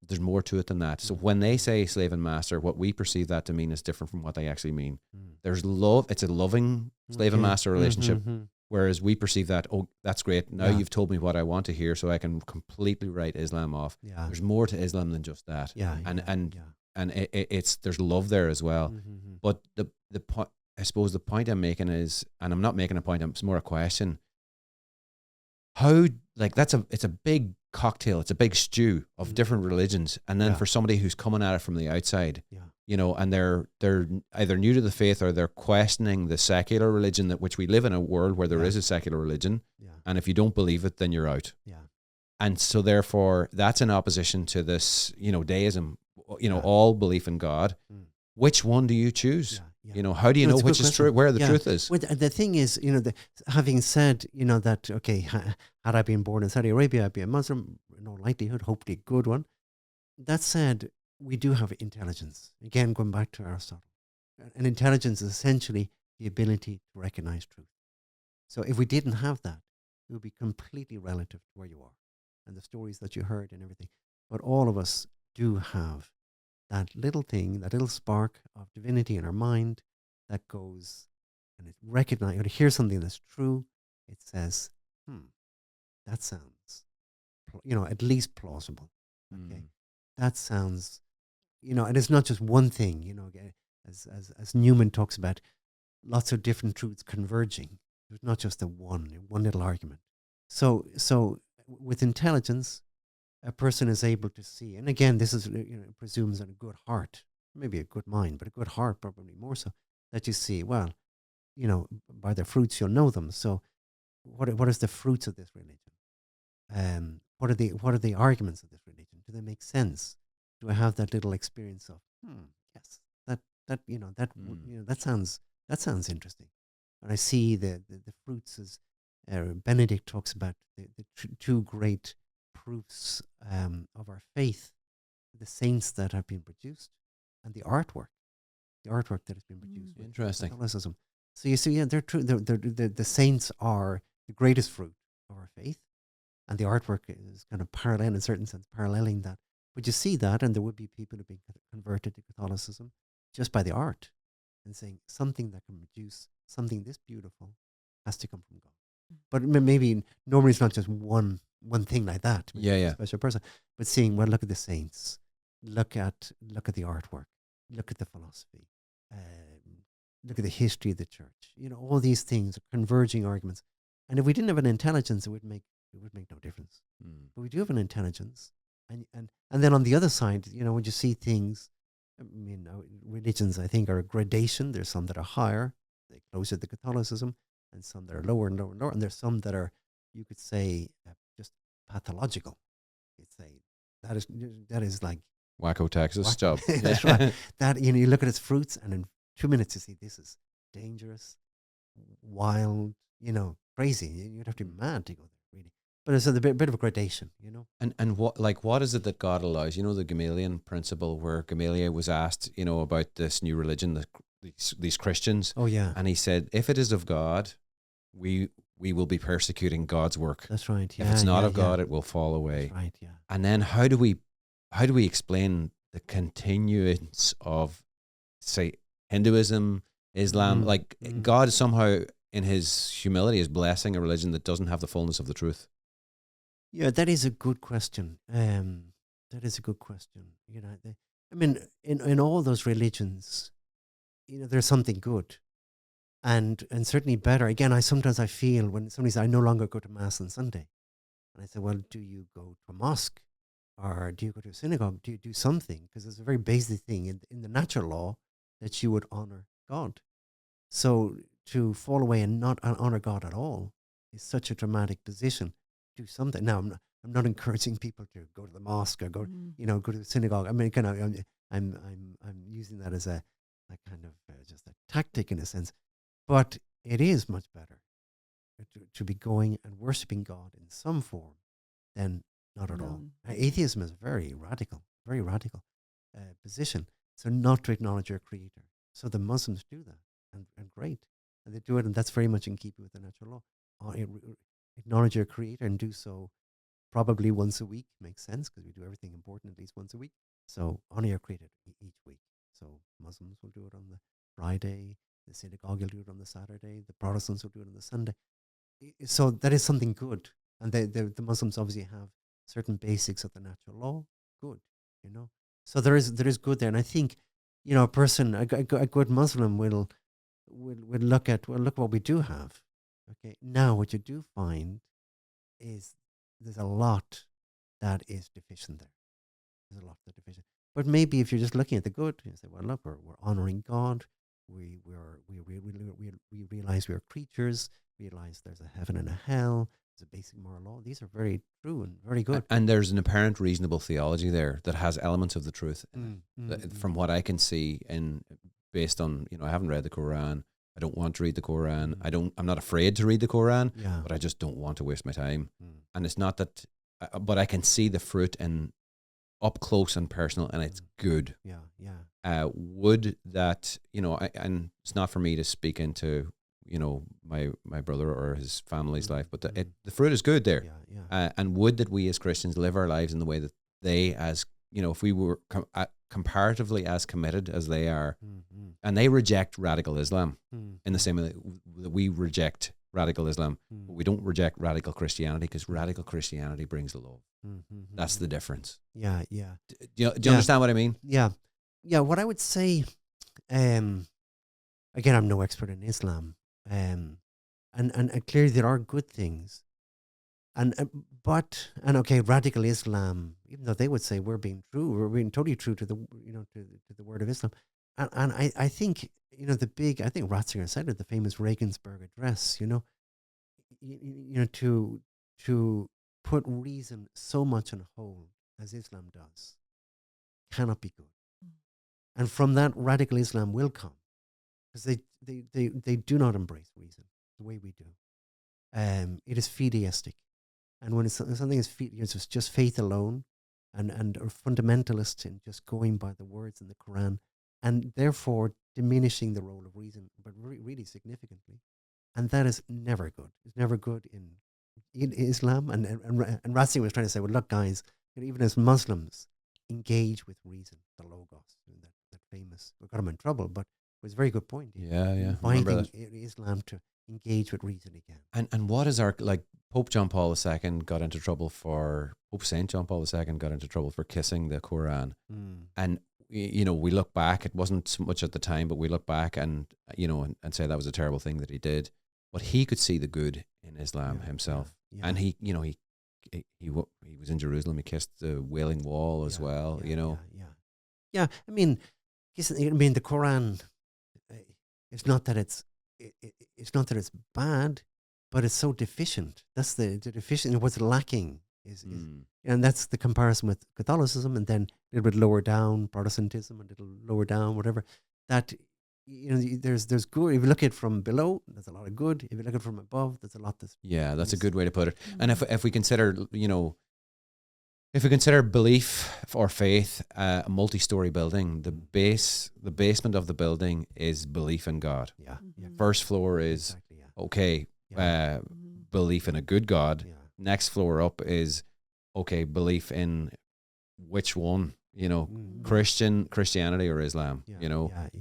there's more to it than that. So when they say slave and master, what we perceive that to mean is different from what they actually mean. There's love. It's a loving slave and master relationship. Whereas we perceive that, oh, that's great. Now you've told me what I want to hear, so I can completely write Islam off. Yeah. There's more to Islam than just that. And it's there's love there as well. But the point, I suppose the point I'm making is, and I'm not making a point, it's more a question. How, it's a big cocktail, it's a big stew of different religions, and then for somebody who's coming at it from the outside, and they're either new to the faith, or they're questioning the secular religion, which we live in a world where there is a secular religion, and if you don't believe it, then you're out. And so therefore that's in opposition to this, deism. All belief in God. Which one do you choose? How do you know which is true, where the truth is? Well, the thing is, having said, that, okay, had I been born in Saudi Arabia, I'd be a Muslim, no likelihood, hopefully a good one. That said, we do have intelligence. Again, going back to Aristotle. And intelligence is essentially the ability to recognize truth. So if we didn't have that, it would be completely relative to where you are and the stories that you heard and everything. But all of us do have that little thing, that little spark of divinity in our mind that goes and it recognizes, or to hear something that's true, it says, that sounds, at least plausible. Okay, that sounds, and it's not just one thing. As Newman talks about, lots of different truths converging. There's not just the one little argument. So with intelligence, a person is able to see, and again, this is presumes on a good heart, maybe a good mind, but a good heart probably more so, that you see, well, by their fruits you'll know them. So, what is the fruits of this religion? What are the arguments of this religion? Do they make sense? Do I have that little experience of, yes, that sounds interesting, and I see the fruits as Benedict talks about the two great proofs of our faith, the saints that have been produced, and the artwork that has been produced. Interesting. Catholicism. So you see, they're true. The saints are the greatest fruit of our faith, and the artwork is kind of parallel, in a certain sense, paralleling that. But you see that, and there would be people who have been converted to Catholicism just by the art, and saying something that can produce something this beautiful has to come from God. But maybe normally it's not just one thing like that. A special person, but seeing, well, look at the saints, look at the artwork, look at the philosophy, look at the history of the church. All these things are converging arguments. And if we didn't have an intelligence, it would make no difference. But we do have an intelligence, and then on the other side, when you see things, religions, I think, are a gradation. There's some that are higher, they closer to Catholicism, and some that are lower and lower and lower, and there's some that are, you could say, just pathological. You'd say that is like Wacko Texas job. That's right. That you look at its fruits, and in 2 minutes you see this is dangerous, wild, crazy. You'd have to be mad to go there, really. But it's a bit of a gradation, And what is it that God allows? The Gamaliel principle, where Gamaliel was asked, about this new religion, these Christians. Oh yeah. And he said, if it is of God, we will be persecuting God's work. That's right. If it's not of God, it will fall away. That's right. Yeah. And then how do we explain the continuance of, say, Hinduism, Islam? God somehow in his humility is blessing a religion that doesn't have the fullness of the truth. Yeah, that is a good question. That is a good question. You know, I mean, in all those religions, you know, there's something good, and certainly better. Again, sometimes I feel when somebody says, "I no longer go to mass on Sunday," and I say, "Well, do you go to a mosque, or do you go to a synagogue? Do you do something?" Because it's a very basic thing in the natural law that you would honor God. So to fall away and not honor God at all is such a dramatic position. Do something. Now, I'm not encouraging people to go to the mosque or go to the synagogue. I mean, kind of, I'm using that as a kind of just a tactic in a sense, but it is much better to be going and worshiping God in some form than not at all. Atheism is very radical position. So not to acknowledge your creator. So the Muslims do that, and great, and they do it, and that's very much in keeping with the natural law. Acknowledge your creator and do so probably once a week. Makes sense because we do everything important at least once a week. So honor your creator each week. So Muslims will do it on the Friday, the synagogue will do it on the Saturday, the Protestants will do it on the Sunday. So that is something good. And the Muslims obviously have certain basics of the natural law. Good, you know. So there is good there. And I think, you know, a good Muslim will look at, well, look what we do have. Okay, now what you do find is there's a lot that is deficient there. There's a lot that is deficient. But maybe if you're just looking at the good, you say, well, look, we're honoring God. We realize we are creatures. Realize there's a heaven and a hell. There's a basic moral law. These are very true and very good. And there's an apparent reasonable theology there that has elements of the truth. From what I can see, and based on, you know, I haven't read the Quran. I don't want to read the Quran. I'm not afraid to read the Quran, but I just don't want to waste my time. And it's not that, but I can see the fruit in up close and personal, and it's good. Would that, you know, and it's not for me to speak into, you know, my brother or his family's life, but the fruit is good there. And would that we as Christians live our lives in the way that they, as, you know, if we were comparatively as committed as they are, and they reject radical Islam in the same way that we reject radical Islam, but we don't reject radical Christianity, because radical Christianity brings love. That's the difference. Do you understand what I mean? What I would say, again, I'm no expert in Islam, and clearly there are good things, but radical Islam, even though they would say we're being totally true to the, you know, to the word of Islam, and I think, you know, I think Ratzinger said it, the famous Regensburg Address, you know, to put reason so much on hold as Islam does cannot be good. And from that, radical Islam will come, because they do not embrace reason the way we do. It is fideistic. And when something is it's just faith alone, and are fundamentalist in just going by the words in the Quran, and therefore diminishing the role of reason, but really significantly. And that is never good. It's never good in Islam. And Ratzinger was trying to say, well, look, guys, even as Muslims, engage with reason, the logos, that famous, we got him in trouble, but it was a very good point. Inviting Islam to engage with reason again. And what is our, like, Pope John Paul II got into trouble for, Pope St. John Paul II got into trouble for kissing the Quran. And, you know, we look back, it wasn't so much at the time, but we look back and, you know, and say that was a terrible thing that he did. But he could see the good in Islam himself. And he, you know, he was in Jerusalem, he kissed the Wailing Wall as well, you know. I mean, the Quran, it's not that it's not that it's bad, but it's so deficient. That's the deficient. What's lacking is and that's the comparison with Catholicism, and then a little bit lower down Protestantism, a little lower down whatever. That, you know, there's good. If you look at it from below, there's a lot of good. If you look at it from above, there's a lot that's that's a good way to put it. And if we consider, you know, if we consider belief or faith a multi-story building, the basement of the building is belief in God. First floor is okay. belief in a good God. Yeah. Next floor up is, okay, belief in which one, Christianity or Islam,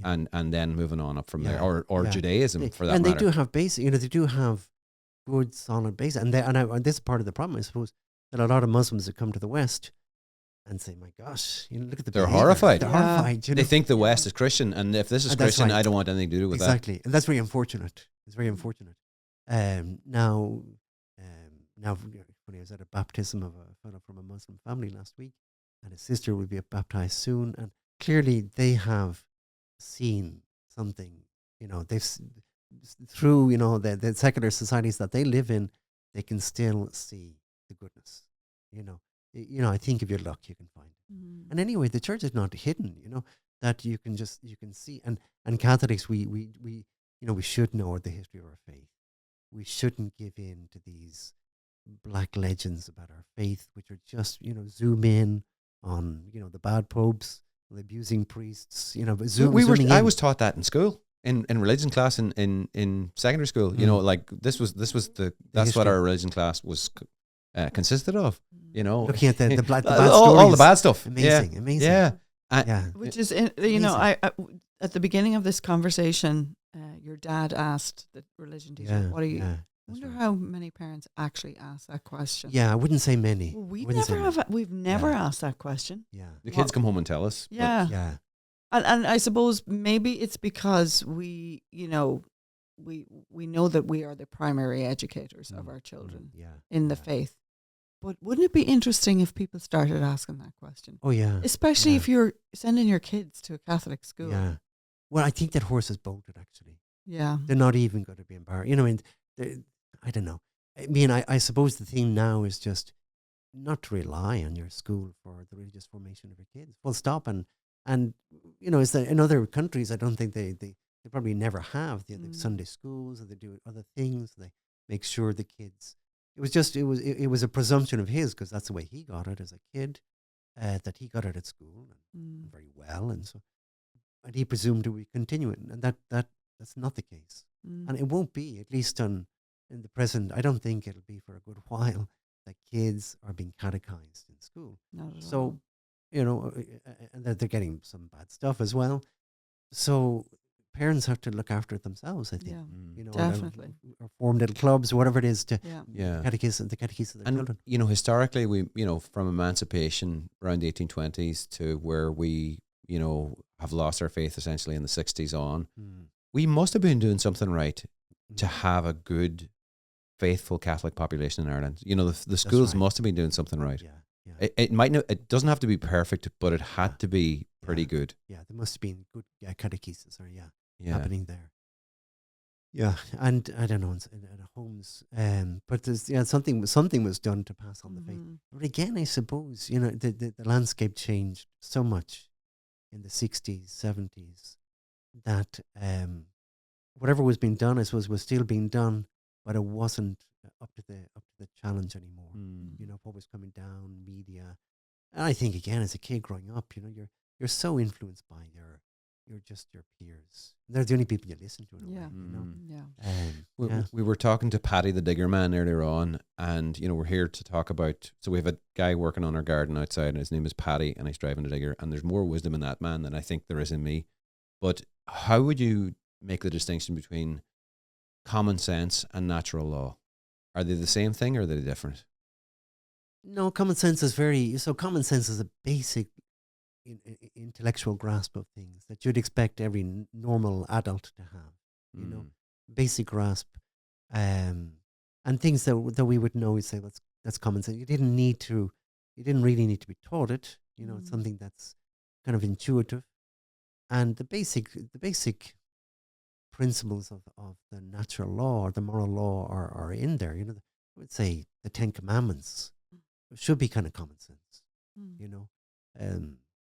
and then moving on up from there, or Judaism for that and matter. And they do have basic, they do have good, solid base. And this is part of the problem, I suppose, that a lot of Muslims that come to the West and say, my gosh, look at the They're behavior. horrified. They're horrified. They think the West is Christian, and if this is Christian, I don't want anything to do with that. Exactly. And that's very unfortunate. It's very unfortunate. Now, when I was at a baptism of a fellow from a Muslim family last week, and his sister will be baptized soon, and clearly they have seen something, they've through, the secular societies that they live in, they can still see the goodness. I think if you're lucky, you can find it. And anyway, the church is not hidden, that you can see. And Catholics, we should know the history of our faith. We shouldn't give in to these black legends about our faith, which are just, zoom in on, the bad popes, the abusing priests, I was taught that in school. In religion class in secondary school, like that's what our religion class was consisted of. Looking at the bad stories, all the bad stuff. Amazing. Which is, I at the beginning of this conversation, your dad asked the religion teacher, "What are you?" I wonder how many parents actually ask that question. Yeah, I wouldn't say many. Well, we've never asked that question. Yeah, the kids come home and tell us. Yeah. And I suppose maybe it's because we know that we are the primary educators of our children in the faith. But wouldn't it be interesting if people started asking that question? Oh, yeah. Especially if you're sending your kids to a Catholic school. Yeah. Well, I think that horse is bolted, actually. Yeah. They're not even going to be embarrassed. I don't know. I mean, I suppose the thing now is just not to rely on your school for the religious formation of your kids. Full stop. And is that in other countries, I don't think they probably never have the Sunday schools, or they do other things. They make sure the kids. It was a presumption of his, because that's the way he got it as a kid, that he got it at school and very well, and he presumed it would continue it, and that's not the case, and it won't be, at least in the present. I don't think it'll be for a good while that kids are being catechized in school. Not at all. So, and they're getting some bad stuff as well. So parents have to look after it themselves, I think. Yeah, definitely. Or form little clubs, or whatever it is, to catechise the children. And historically, we, from emancipation around the 1820s to where we, have lost our faith essentially in the 60s on, we must have been doing something right to have a good, faithful Catholic population in Ireland. The schools must have been doing something right. Yeah. It might not. It doesn't have to be perfect, but it had to be pretty good. Yeah, there must have been good catechesis, happening there. Yeah, and I don't know, in homes, but there's something was done to pass on the faith. But again, I suppose the landscape changed so much in the 60s, 70s, that whatever was being done, I suppose, was still being done, but it wasn't up to the challenge anymore. What was coming down, media, and I think again, as a kid growing up, you're so influenced by your peers. They're the only people you listen to. We were talking to Paddy the Digger Man earlier on, and we're here to talk about. So we have a guy working on our garden outside, and his name is Paddy, and he's driving a digger. And there's more wisdom in that man than I think there is in me. But how would you make the distinction between common sense and natural law? Are they the same thing, or are they different? No, common sense is common sense is a basic intellectual grasp of things that you'd expect every normal adult to have. Basic grasp, and things that we would know. We'd say that's common sense. You didn't really need to be taught it. It's something that's kind of intuitive, and the basic principles of the natural law or the moral law are in there. I would say the 10 Commandments should be kind of common sense.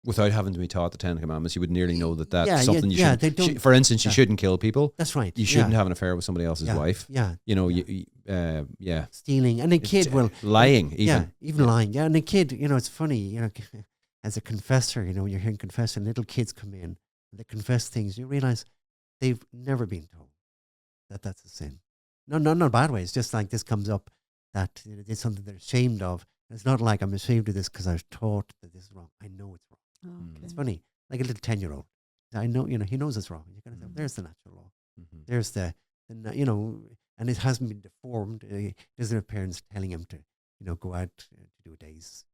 Without having to be taught the 10 Commandments, you would nearly know that that's something you shouldn't. For instance, you shouldn't kill people. That's right. You shouldn't have an affair with somebody else's wife. Yeah. Stealing, and a kid will lying. Even lying. Yeah, and a kid, it's funny. As a confessor, when you're hearing confession, little kids come in and they confess things. You realize they've never been told that that's a sin. not in a bad way. It's just like this comes up that it's something they're ashamed of. It's not like I'm ashamed of this because I was taught that this is wrong. I know it's wrong. Okay. It's funny, like a little 10-year-old. I know, he knows it's wrong. You're gonna say, there's the natural law. Mhm. There's and it hasn't been deformed. He doesn't have parents telling him to, go out to do a day's,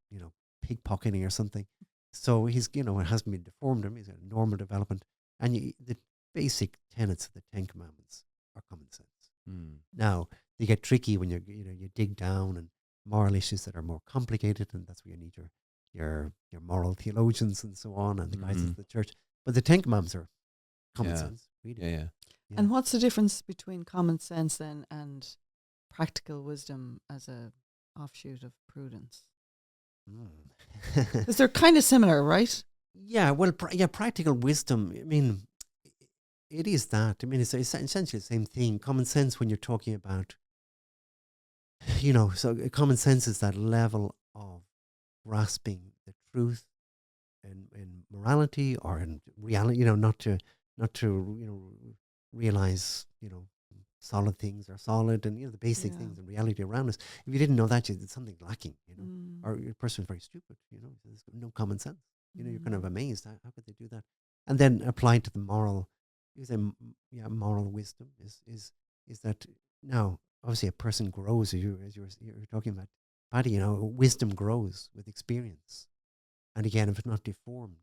pickpocketing or something. So he's, it hasn't been deformed him. He's got a normal development. And the basic tenets of the 10 Commandments are common sense. Mm. Now, they get tricky when you dig down and moral issues that are more complicated, and that's where you need your moral theologians and so on, and the guys of the church. But the 10 Commandments are common sense, really. Yeah. And what's the difference between common sense then and practical wisdom as a offshoot of prudence? Because they're kind of similar, right? Yeah, well, practical wisdom, I mean, it is that. I mean, it's essentially the same thing. Common sense, when you're talking about, so common sense is that level of grasping the truth in morality or in reality, not to realize, solid things are solid, and the basic things in reality around us. If you didn't know that, there's something lacking, or your person is very stupid, there's no common sense. You're kind of amazed. How could they do that? And then applied to the moral, you say, moral wisdom is that now obviously a person grows as you're talking about, Paddy. Wisdom grows with experience, and again, if it's not deformed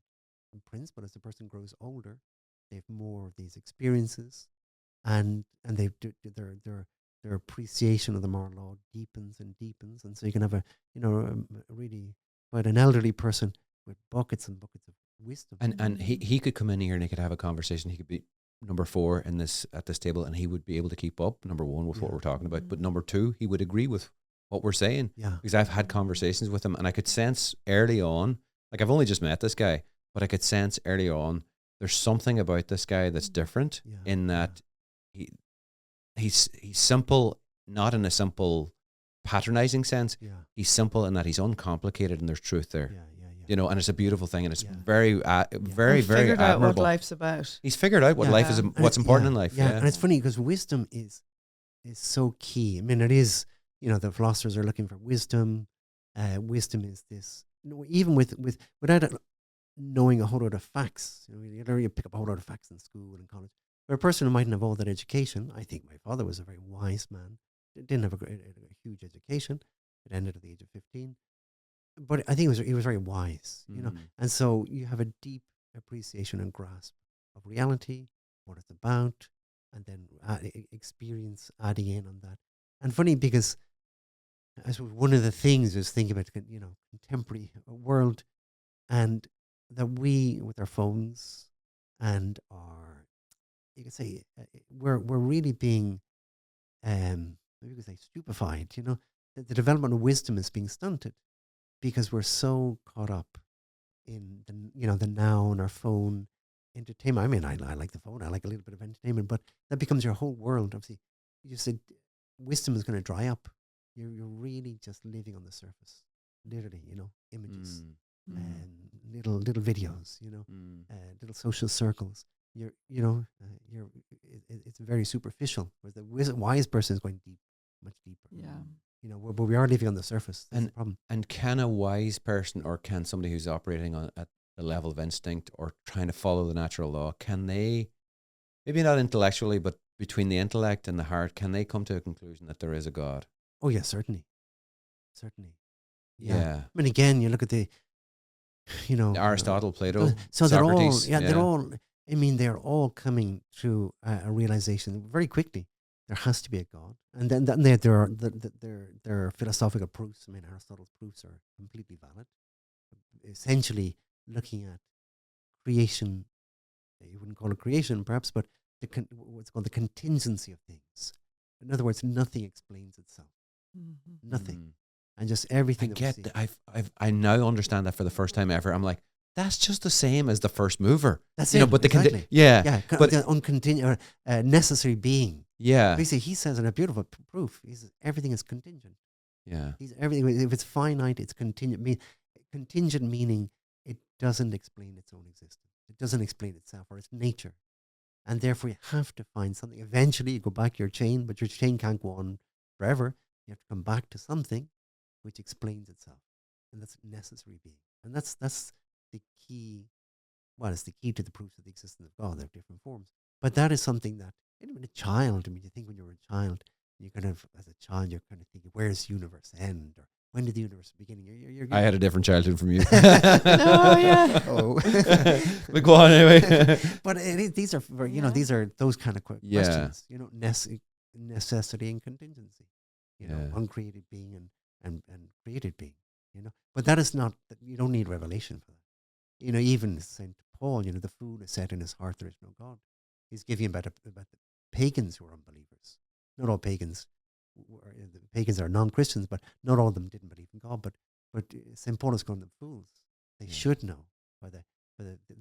in principle, as the person grows older, they have more of these experiences, and their appreciation of the moral law deepens and deepens, and so you can have a really quite an elderly person with buckets and buckets of wisdom. And he could come in here and he could have a conversation. He could be number 4 at this table, and he would be able to keep up, number 1, with what we're talking about. But number 2, he would agree with what we're saying. Yeah. Because I've had conversations with him, and I could sense early on, like I've only just met this guy, but I could sense early on there's something about this guy that's different in that he's simple, not in a simple patronizing sense. Yeah. He's simple in that he's uncomplicated and there's truth there. And it's a beautiful thing, and it's very, very figured out admirable. what life's about. He's figured out what life is, what's important in life. Yeah, and it's funny because wisdom is so key. I mean, it is. The philosophers are looking for wisdom. Wisdom is this. Even without knowing a whole lot of facts, you pick up a whole lot of facts in school and college. For a person who mightn't have all that education, I think my father was a very wise man. Didn't have a huge education. It ended at the age of 15. But I think he was very wise, and so you have a deep appreciation and grasp of reality, what it's about, and then experience adding in on that. And funny because I suppose one of the things is thinking about contemporary world, and that we with our phones and our, you could say, we're really being maybe you could say stupefied. The development of wisdom is being stunted, because we're so caught up in the now on our phone entertainment. I mean, I like the phone. I like a little bit of entertainment, but that becomes your whole world. Obviously, you said wisdom is going to dry up. You're really just living on the surface, literally. Images and little videos. Little social circles. It's very superficial. Whereas the wise person is going deep, much deeper. Yeah. But we are living on the surface. That's the problem. And can a wise person, or can somebody who's operating at the level of instinct or trying to follow the natural law, can they, maybe not intellectually, but between the intellect and the heart, can they come to a conclusion that there is a God? Oh, yeah, certainly. Yeah. I mean, again, you look at Aristotle, Plato, so Socrates. They're all coming to a realization very quickly. There has to be a God, and then there are philosophical proofs. I mean, Aristotle's proofs are completely valid. Essentially, looking at creation, you wouldn't call it creation, perhaps, but what's called the contingency of things. In other words, nothing explains itself. Mm-hmm. Nothing, and just everything. I now understand that for the first time ever. I'm like, that's just the same as the first mover. That's it. But exactly. but the necessary being. Yeah. Basically, he says in a beautiful proof, he says everything is contingent. Yeah. Everything. If it's finite, it's contingent. Contingent meaning it doesn't explain its own existence. It doesn't explain itself or its nature. And therefore you have to find something. Eventually you go back to your chain, but your chain can't go on forever. You have to come back to something which explains itself. And that's necessary being. And that's the key. Well, it's the key to the proofs of the existence of God. There are different forms. But that is something that, even a child, I mean, you think when you were a child, you kind of, as a child, you're kind of thinking, where's the universe end? Or when did the universe begin? I had a different childhood from you. Oh, yeah. Oh. But go on anyway. But these are, these are those kind of questions, necessity and contingency, uncreated being and created being, But that is not, you don't need revelation for that. Even St. Paul, the fool is said in his heart, there is no God. He's giving about the pagans who are unbelievers. Not all pagans, the pagans are non-Christians, but not all of them didn't believe in God. But St. Paul is calling them fools. They should know by the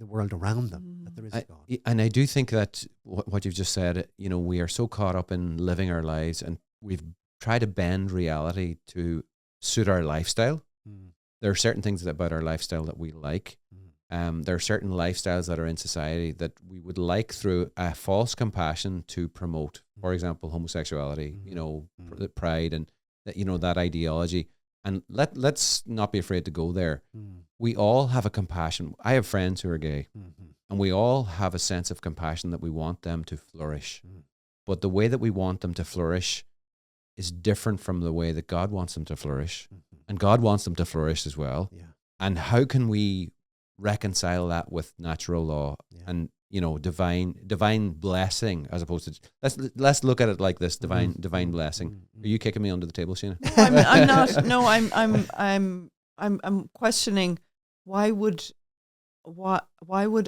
world around them that there is a God. And I do think that what you've just said, we are so caught up in living our lives, and we've tried to bend reality to suit our lifestyle. There are certain things about our lifestyle that we like. There are certain lifestyles that are in society that we would like, through a false compassion, to promote. For example, homosexuality, the pride and that ideology. And let's not be afraid to go there. We all have a compassion. I have friends who are gay, and we all have a sense of compassion that we want them to flourish. But the way that we want them to flourish is different from the way that God wants them to flourish. And God wants them to flourish as well. Yeah. And how can we reconcile that with natural law and divine blessing, as opposed to let's look at it like this: divine blessing. Are you kicking me under the table, Sheena? I'm not. No, I'm questioning why would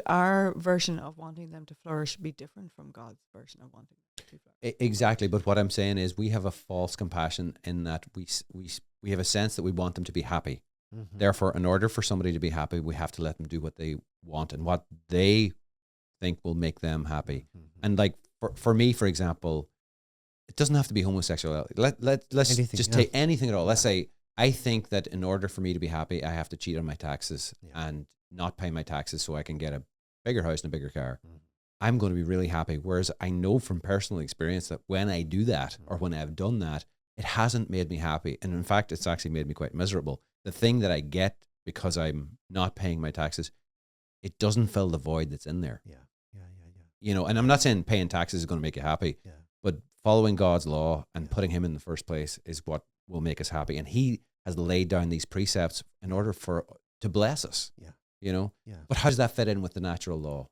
our version of wanting them to flourish be different from God's version of wanting them to flourish? Exactly. But what I'm saying is, we have a false compassion in that we have a sense that we want them to be happy. Therefore, in order for somebody to be happy, we have to let them do what they want and what they think will make them happy. And like for me, for example, it doesn't have to be homosexuality. Let's just take anything at all. Let's say I think that in order for me to be happy, I have to cheat on my taxes and not pay my taxes so I can get a bigger house and a bigger car. I'm going to be really happy. Whereas I know from personal experience that when I do that, or when I've done that, it hasn't made me happy. And in fact, it's actually made me quite miserable. The thing that I get because I'm not paying my taxes, it doesn't fill the void that's in there. And I'm not saying paying taxes is going to make you happy, but following God's law and putting him in the first place is what will make us happy. And he has laid down these precepts in order to bless us. But how does that fit in with the natural law?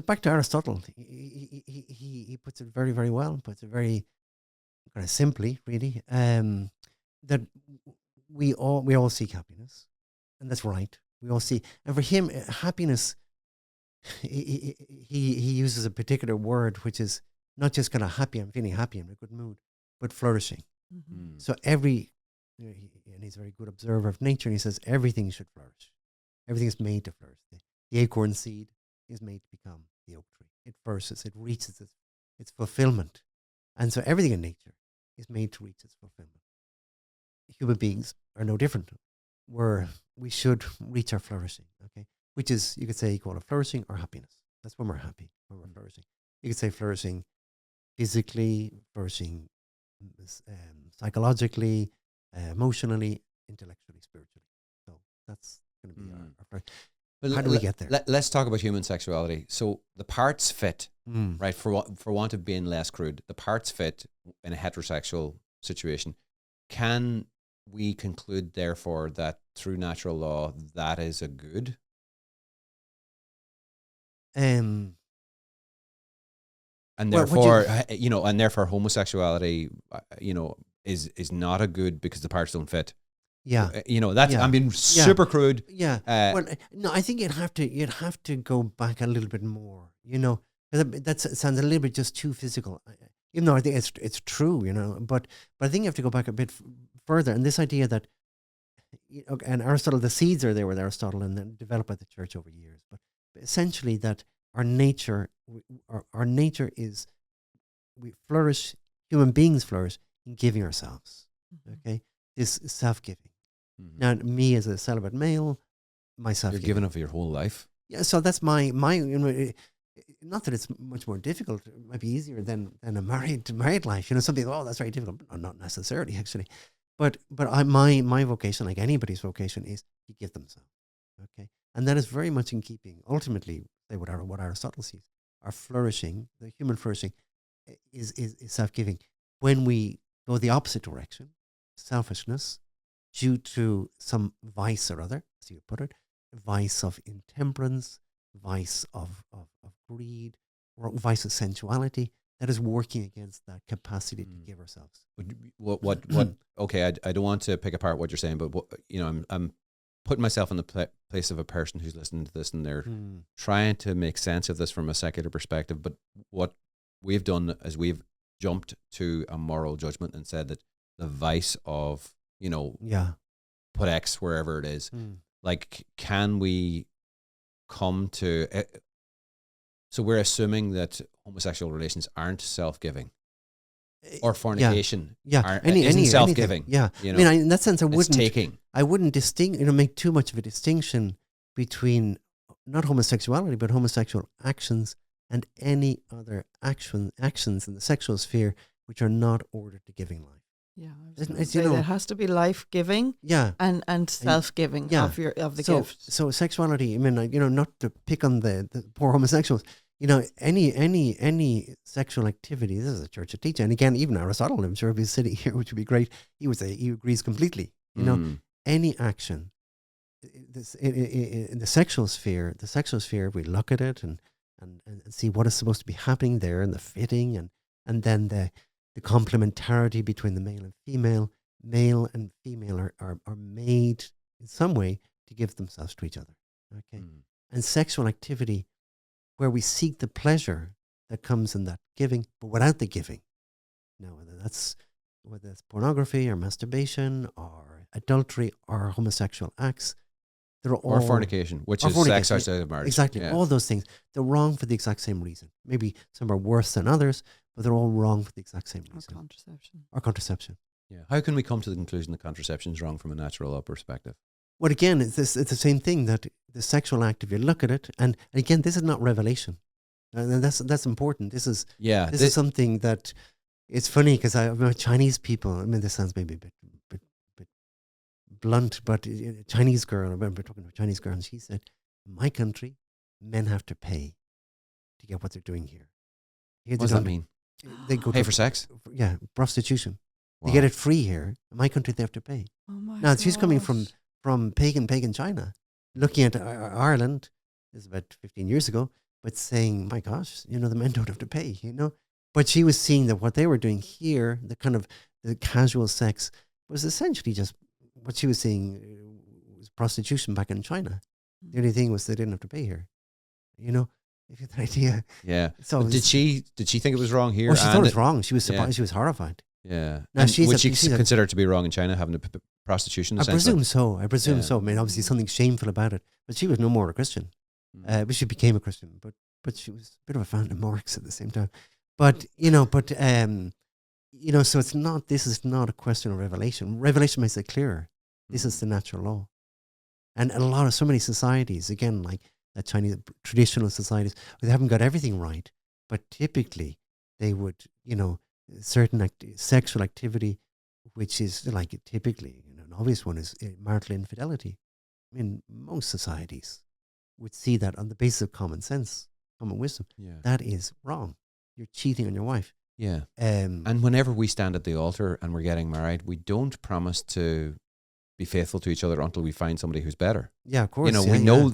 Back to Aristotle, he puts it very, very well. Puts it very kind of simply, really, that we all seek happiness, and that's right. We all see, and for him, happiness. He uses a particular word, which is not just kind of happy. I'm feeling happy, I'm in a good mood, but flourishing. So and he's a very good observer of nature, and he says everything should flourish. Everything is made to flourish. The acorn seed is made to become the oak tree. It flourishes. It reaches its fulfillment, and so everything in nature is made to reach its fulfillment. Human beings are no different. We should reach our flourishing, okay? Which is, you could say, equal to flourishing or happiness. That's when we're happy, when we're flourishing. You could say flourishing physically, flourishing psychologically, emotionally, intellectually, spiritually. So that's going to be our But how do we get there? Let's talk about human sexuality. So the parts fit, right? For want of being less crude, the parts fit in a heterosexual situation. Can we conclude, therefore, that through natural law, that is a good? And therefore, and therefore homosexuality, is not a good because the parts don't fit. I'm being super crude. No, I think you'd have to go back a little bit more. That sounds a little bit just too physical. Even though I think it's true, but I think you have to go back a bit further. And this idea that, and Aristotle, the seeds are there with Aristotle and then developed by the church over years. But essentially, that our nature is, we flourish. Human beings flourish in giving ourselves. Okay, this self-giving. Now, me as a celibate male, myself. You're giving up your whole life. Yeah, so that's my not that it's much more difficult. It might be easier than a married life. You know, some people, oh, that's very difficult. No, not necessarily, actually. But my vocation, like anybody's vocation, is to give themselves. Okay, and that is very much in keeping. Ultimately, say what Aristotle sees, our flourishing, the human flourishing, is self-giving. When we go the opposite direction, selfishness, due to some vice or other, as you put it, vice of intemperance, vice of greed, or vice of sensuality, that is working against that capacity to give ourselves. What okay, I don't want to pick apart what you're saying, but I'm putting myself in the place of a person who's listening to this, and they're trying to make sense of this from a secular perspective. But what we've done is we've jumped to a moral judgment and said that the vice of, put X wherever it is, like, can we come to so we're assuming that homosexual relations aren't self-giving, or fornication isn't self-giving. Yeah, you know, I mean, in that sense, I wouldn't make too much of a distinction between not homosexuality but homosexual actions and any other actions in the sexual sphere which are not ordered to giving life. Yeah, there has to be life-giving, and self-giving of the gift. So sexuality, I mean, not to pick on the poor homosexuals, any sexual activity. This is a church of teaching, and again, even Aristotle, I'm sure, if he's sitting here, which would be great, he agrees completely. Any action, in the sexual sphere, if we look at it and see what is supposed to be happening there, and the fitting, and then the complementarity between the male and female are made in some way to give themselves to each other. Okay. And sexual activity where we seek the pleasure that comes in that giving, but without the giving. Now, whether that's pornography or masturbation or adultery or homosexual acts, they're all... Or fornication, which is sex outside of marriage. Exactly. Yeah. All those things. They're wrong for the exact same reason. Maybe some are worse than others, but they're all wrong for the exact same reason. Or contraception. Yeah. How can we come to the conclusion that contraception is wrong from a natural law perspective? Well, again, it's the same thing, that the sexual act, if you look at it, and again, this is not revelation. And that's important. This is something that, it's funny because Chinese people, I mean, this sounds maybe a bit blunt, but a Chinese girl, I remember talking to a Chinese girl, and she said, in my country, men have to pay to get what they're doing here. What does that mean? They go pay for sex? Yeah, prostitution. Wow. They get it free here. In my country, they have to pay. Oh my Now, she's coming from pagan China, looking at Ireland, this is about 15 years ago, but saying, my gosh, the men don't have to pay, But she was seeing that what they were doing here, the kind of the casual sex, was essentially just what she was seeing was prostitution back in China. The only thing was they didn't have to pay here. If you have an idea. Yeah. So did she think it was wrong here? Well, she thought it was wrong. She was surprised. Yeah. She was horrified. Yeah. Now, would she consider it to be wrong in China, having prostitution? I presume so. I mean, obviously something shameful about it. But she was no more a Christian. But she became a Christian. But she was a bit of a fan of Marx at the same time. But so it's not. This is not a question of revelation. Revelation makes it clearer. This is the natural law. And so many societies, again, like the Chinese traditional societies, they haven't got everything right. But typically, they would, certain sexual activity, which is like typically, an obvious one is marital infidelity. I mean, most societies would see that on the basis of common sense, common wisdom. Yeah. That is wrong. You're cheating on your wife. Yeah. And whenever we stand at the altar and we're getting married, we don't promise to be faithful to each other until we find somebody who's better. Yeah, of course. We know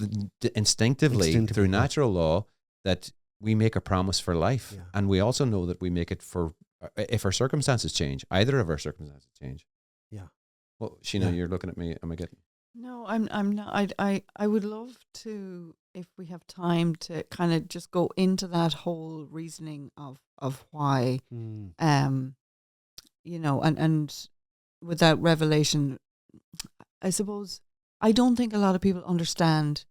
instinctively through natural law that we make a promise for life. Yeah. And we also know that we make it for, if our circumstances change, either of our circumstances change. Yeah. Well, Sheena, you're looking at me. Am I getting... No, I'm not. I would love to, if we have time, to kind of just go into that whole reasoning of why, and without revelation, I suppose, I don't think a lot of people understand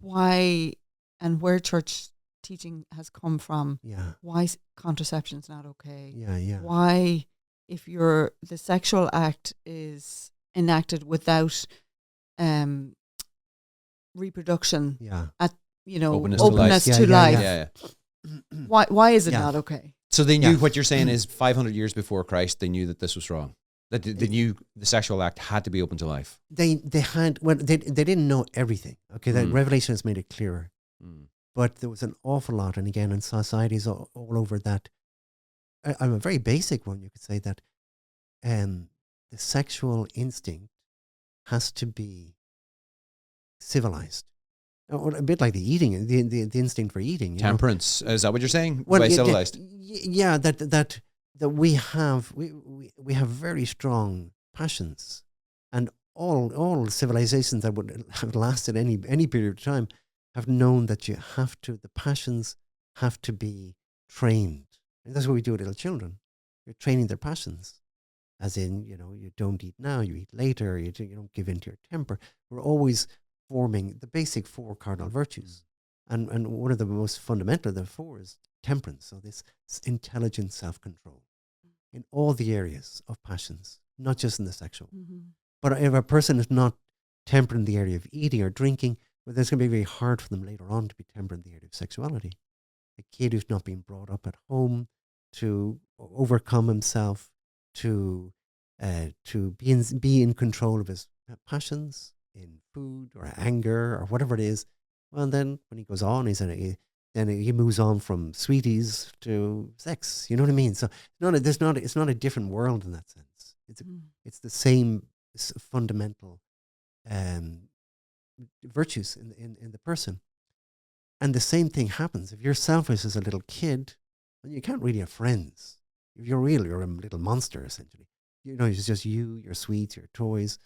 why and where church teaching has come from. Yeah. Why contraception's not okay. Yeah. Why, if the sexual act is enacted without reproduction Openness openness to life. to Yeah, life. Yeah. Why is it Yeah. not okay? So they knew Yeah. what you're saying is 500 years before Christ, they knew that this was wrong. That they knew the sexual act had to be open to life. They didn't know everything. Okay, that Mm. Revelation has made it clearer. Mm. But there was an awful lot, and again, in societies all over that. I'm a very basic one. You could say that the sexual instinct has to be civilized, or a bit like the eating, the instinct for eating. You know? Temperance. Is that what you're saying? Well, By civilized? Yeah, that we have very strong passions, and all civilizations that would have lasted any period of time have known that the passions have to be trained. And that's what we do with little children. You're training their passions, as in, you don't eat now, you eat later, you don't give in to your temper. We're always forming the basic 4 cardinal virtues. And one of the most fundamental of the 4 is temperance. So this intelligent self-control in all the areas of passions, not just in the sexual. Mm-hmm. But if a person is not temperate in the area of eating or drinking, well, that's going to be very hard for them later on to be temperate in the area of sexuality. A kid who's not being brought up at home to overcome himself, to be in control of his passions in food or anger or whatever it is. Well, then when he goes on, then he moves on from sweeties to sex. You know what I mean? So it's not a different world in that sense. It's the same fundamental virtues in the person. And the same thing happens if you're selfish as a little kid. Well, you can't really have friends. If you're real, you're a little monster essentially. It's just you, your sweets, your toys.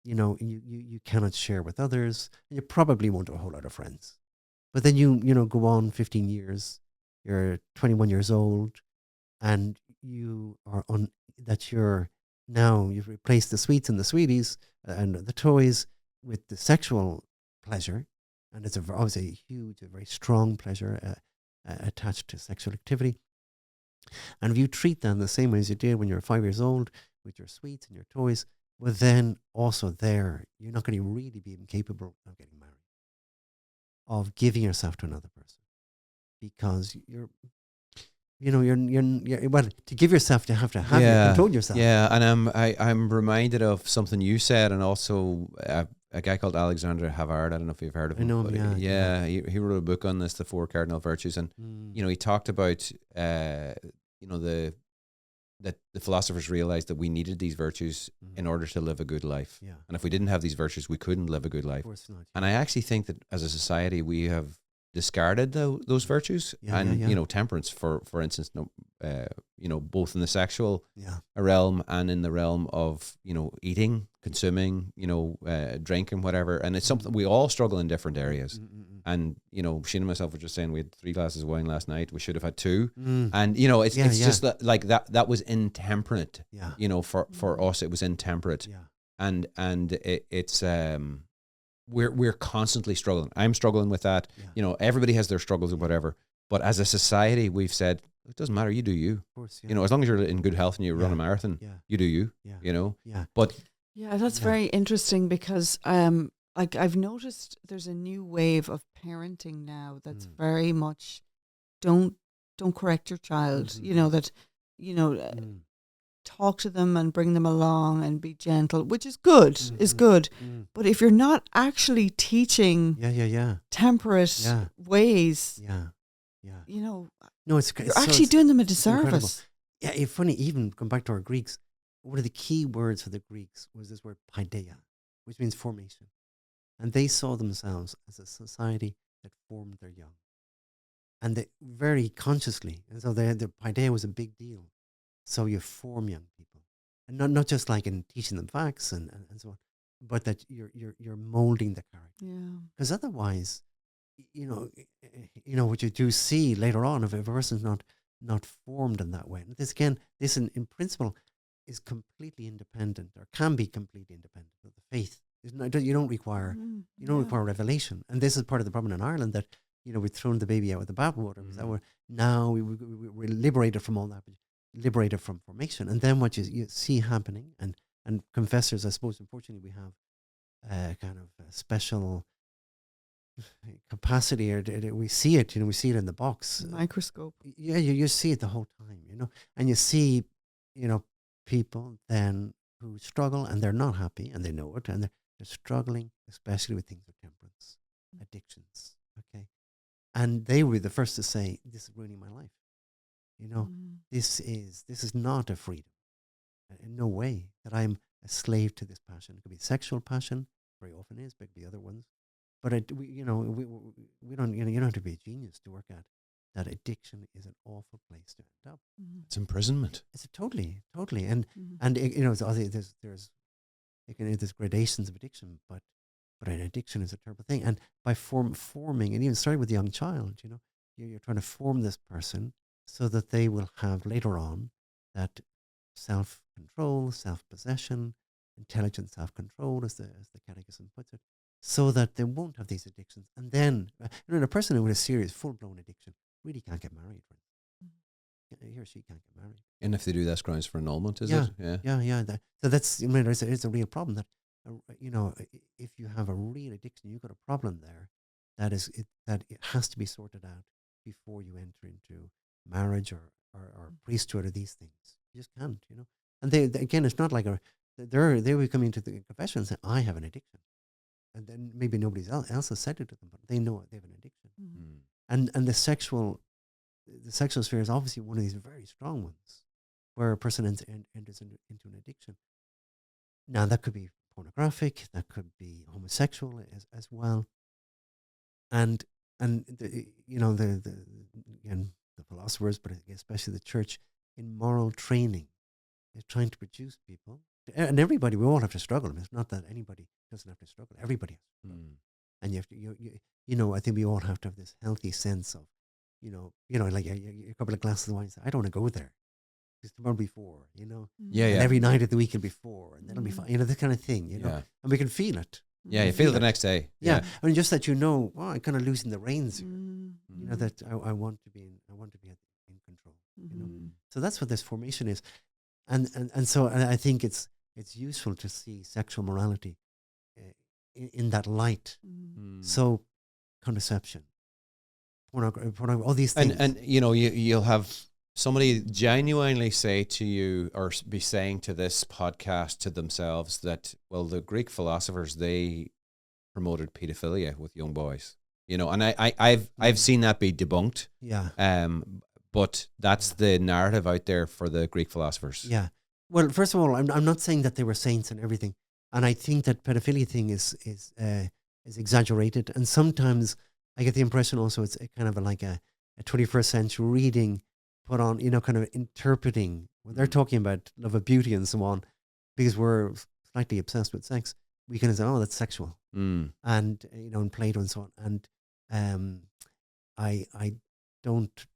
You cannot share with others, and you probably won't have a whole lot of friends. But then you go on 15 years, you're 21 years old, and you've replaced the sweets and the sweeties and the toys with the sexual pleasure, and it's obviously a huge, a very strong pleasure attached to sexual activity. And if you treat them the same way as you did when you were 5 years old with your sweets and your toys, well, then also there, you're not going to really be capable of getting married, of giving yourself to another person, because to give yourself, you have to control yourself. Yeah, and I'm reminded of something you said, and also a guy called Alexander Havard. I don't know if you've heard of him. I know him, yeah. He wrote a book on this, The 4 Cardinal Virtues, and he talked about that the philosophers realized that we needed these virtues in order to live a good life. Yeah. And if we didn't have these virtues, we couldn't live a good life. Of course not. And I actually think that as a society, we have discarded those virtues. Temperance, for instance, both in the sexual realm and in the realm of, eating, consuming, drinking, whatever. And it's something we all struggle in different areas. And, Sheena and myself were just saying we had 3 glasses of wine last night. We should have had 2. And, it's just like that was intemperate. Yeah. For us, it was intemperate. Yeah. And it's we're constantly struggling. I'm struggling with that. Yeah. Everybody has their struggles or whatever. But as a society, we've said, it doesn't matter, you do you. Of course, yeah. As long as you're in good health and you run a marathon, you do you. Yeah. Yeah. But yeah, that's very interesting, because I've noticed there's a new wave of parenting now that's very much don't correct your child. Talk to them and bring them along and be gentle, which is good, But if you're not actually teaching temperate ways, no, you're actually doing them a disservice. Incredible. Yeah, it's funny, even going back to our Greeks, one of the key words for the Greeks was this word paideia, which means formation. And they saw themselves as a society that formed their young. And they very consciously, and so the paideia was a big deal. So you form young people, and not just like in teaching them facts and so on, but that you're molding the character. Yeah. Because otherwise, what you do see later on, if a person's not formed in that way, and this in principle is completely independent, or can be completely independent of the faith. You don't require require revelation, and this is part of the problem in Ireland, that we've thrown the baby out with the bathwater. Because we're liberated from all that. Liberated from formation, and then what you see happening, and confessors, I suppose, unfortunately, we have kind of a special capacity, or we see it, we see it in the box. Microscope. Yeah, you see it the whole time, and you see, people then who struggle and they're not happy and they know it, and they're struggling, especially with things like temperance, addictions. Okay. And they were the first to say, this is ruining my life. This is not a freedom. In no way that I'm a slave to this passion. It could be sexual passion, very often is, but it could be other ones. But we don't, you don't have to be a genius to work out that addiction is an awful place to end up. It's imprisonment. It's totally, and there's gradations of addiction, but an addiction is a terrible thing. And by forming, and even starting with a young child, you're trying to form this person so that they will have later on that self-control, self-possession, intelligent self-control, as the Catechism puts it, so that they won't have these addictions. And then, a person who has a serious, full-blown addiction really can't get married. He or she can't get married. And if they do, that's grounds for annulment, is Yeah, it? Yeah. So that's, it's a real problem that, if you have a real addiction, you've got a problem there that it has to be sorted out before you enter into marriage or priesthood or these things. You just can't, And they again, it's not like they will come into the confession and say, I have an addiction. And then maybe nobody else has said it to them, but they know they have an addiction. And the sexual sphere is obviously one of these very strong ones, where a person enters into an addiction. Now that could be pornographic, that could be homosexual as well, and the philosophers, but especially the church, in moral training, is trying to produce people, and everybody. We all have to struggle. I mean, it's not that anybody doesn't have to struggle. Everybody has to struggle. And you have to. I think we all have to have this healthy sense of, like a couple of glasses of wine. I don't want to go there. Just tomorrow before, Yeah, and yeah. every night of the weekend before, and then it'll be fine. This kind of thing, Yeah. And we can feel it. Yeah, you feel it the next day. Yeah. I mean, just that I'm kind of losing the reins here. That I want to be in control. So that's what this formation is, and so I think it's useful to see sexual morality in that light. So contraception, pornography, all these things, and you'll have somebody genuinely say to you, or be saying to this podcast to themselves, that, well, the Greek philosophers, they promoted pedophilia with young boys, and I've seen that be debunked. Yeah. But that's the narrative out there for the Greek philosophers. Yeah. Well, first of all, I'm not saying that they were saints and everything, and I think that pedophilia thing is exaggerated, and sometimes I get the impression also it's kind of like a 21st century reading put on, kind of interpreting when they're talking about love of beauty and so on, because we're slightly obsessed with sex. We can say, oh, that's sexual, and in Plato and so on. And I don't.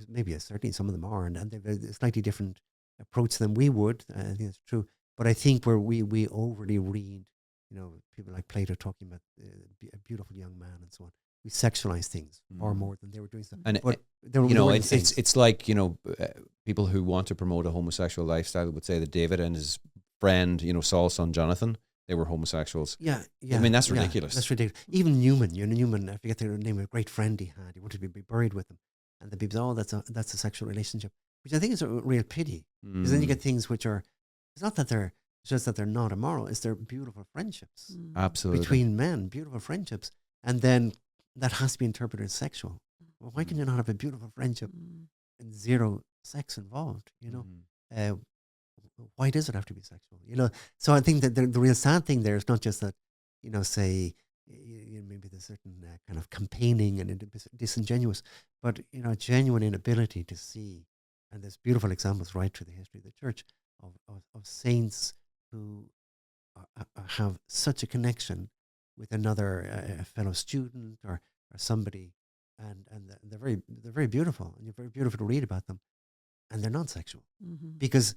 Maybe certainly some of them are, and they've a slightly different approach than we would. I think that's true. But I think where we overly read, people like Plato talking about a beautiful young man and so on. We sexualize things far more than they were doing. And but it's like people who want to promote a homosexual lifestyle would say that David and his friend, Saul's son Jonathan, they were homosexuals. Yeah. I mean, that's ridiculous. That's ridiculous. Even Newman, I forget the name of a great friend he had. He wanted to be buried with him, and the people say, "Oh, that's a sexual relationship," which I think is a real pity, because then you get things which are. It's not that they're just that they're not immoral. It's they're beautiful friendships. Absolutely. Between men, beautiful friendships, and then that has to be interpreted as sexual. Well, why can you not have a beautiful friendship and zero sex involved? Why does it have to be sexual? So I think that the real sad thing there is not just that, say, maybe there's certain kind of campaigning and disingenuous, but a genuine inability to see, and there's beautiful examples right through the history of the church of saints who have such a connection with another fellow student or somebody, and they're very beautiful, and you're very beautiful to read about them, and they're non-sexual, because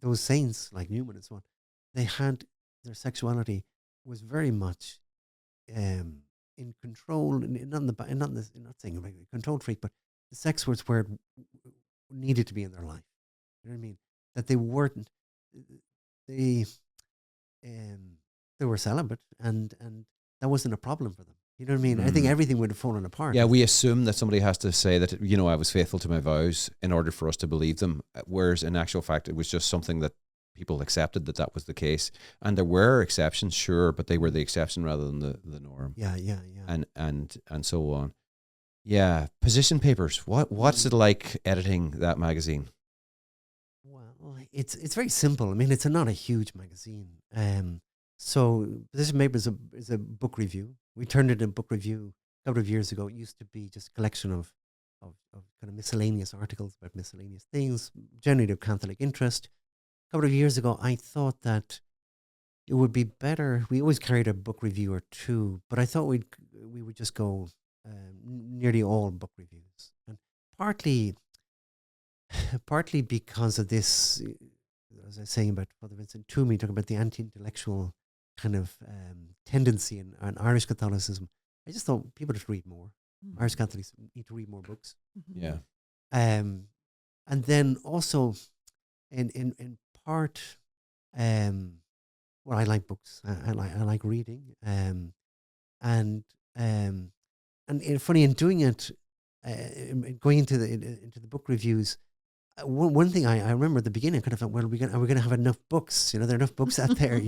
those saints like Newman and so on, they had their sexuality was very much in control, not saying like a control freak, but the sex was where it needed to be in their life. You know what I mean? That they weren't, they were celibate, and that wasn't a problem for them. You know what I mean? I think everything would have fallen apart. Yeah, we assume that somebody has to say that, I was faithful to my vows in order for us to believe them. Whereas in actual fact, it was just something that people accepted that was the case. And there were exceptions, sure, but they were the exception rather than the norm. Yeah. And so on. Yeah. Position papers. What's it like editing that magazine? Well, it's very simple. I mean, it's not a huge magazine. So Position Papers is a book review. We turned it into a book review a couple of years ago. It used to be just a collection of kind of miscellaneous articles about miscellaneous things, generally of Catholic interest. A couple of years ago, I thought that it would be better. We always carried a book review or two, but I thought we would just go nearly all book reviews, and partly because of this, as I was saying about Father Vincent Toomey, talking about the anti-intellectual kind of tendency in Irish Catholicism. I just thought people just read more. Irish Catholics need to read more books. Yeah. And then also, in part, well, I like books. I like reading. And funny, in doing it, going into the book reviews, one thing I remember at the beginning, I kind of thought, well, are we going to have enough books? There are enough books out there,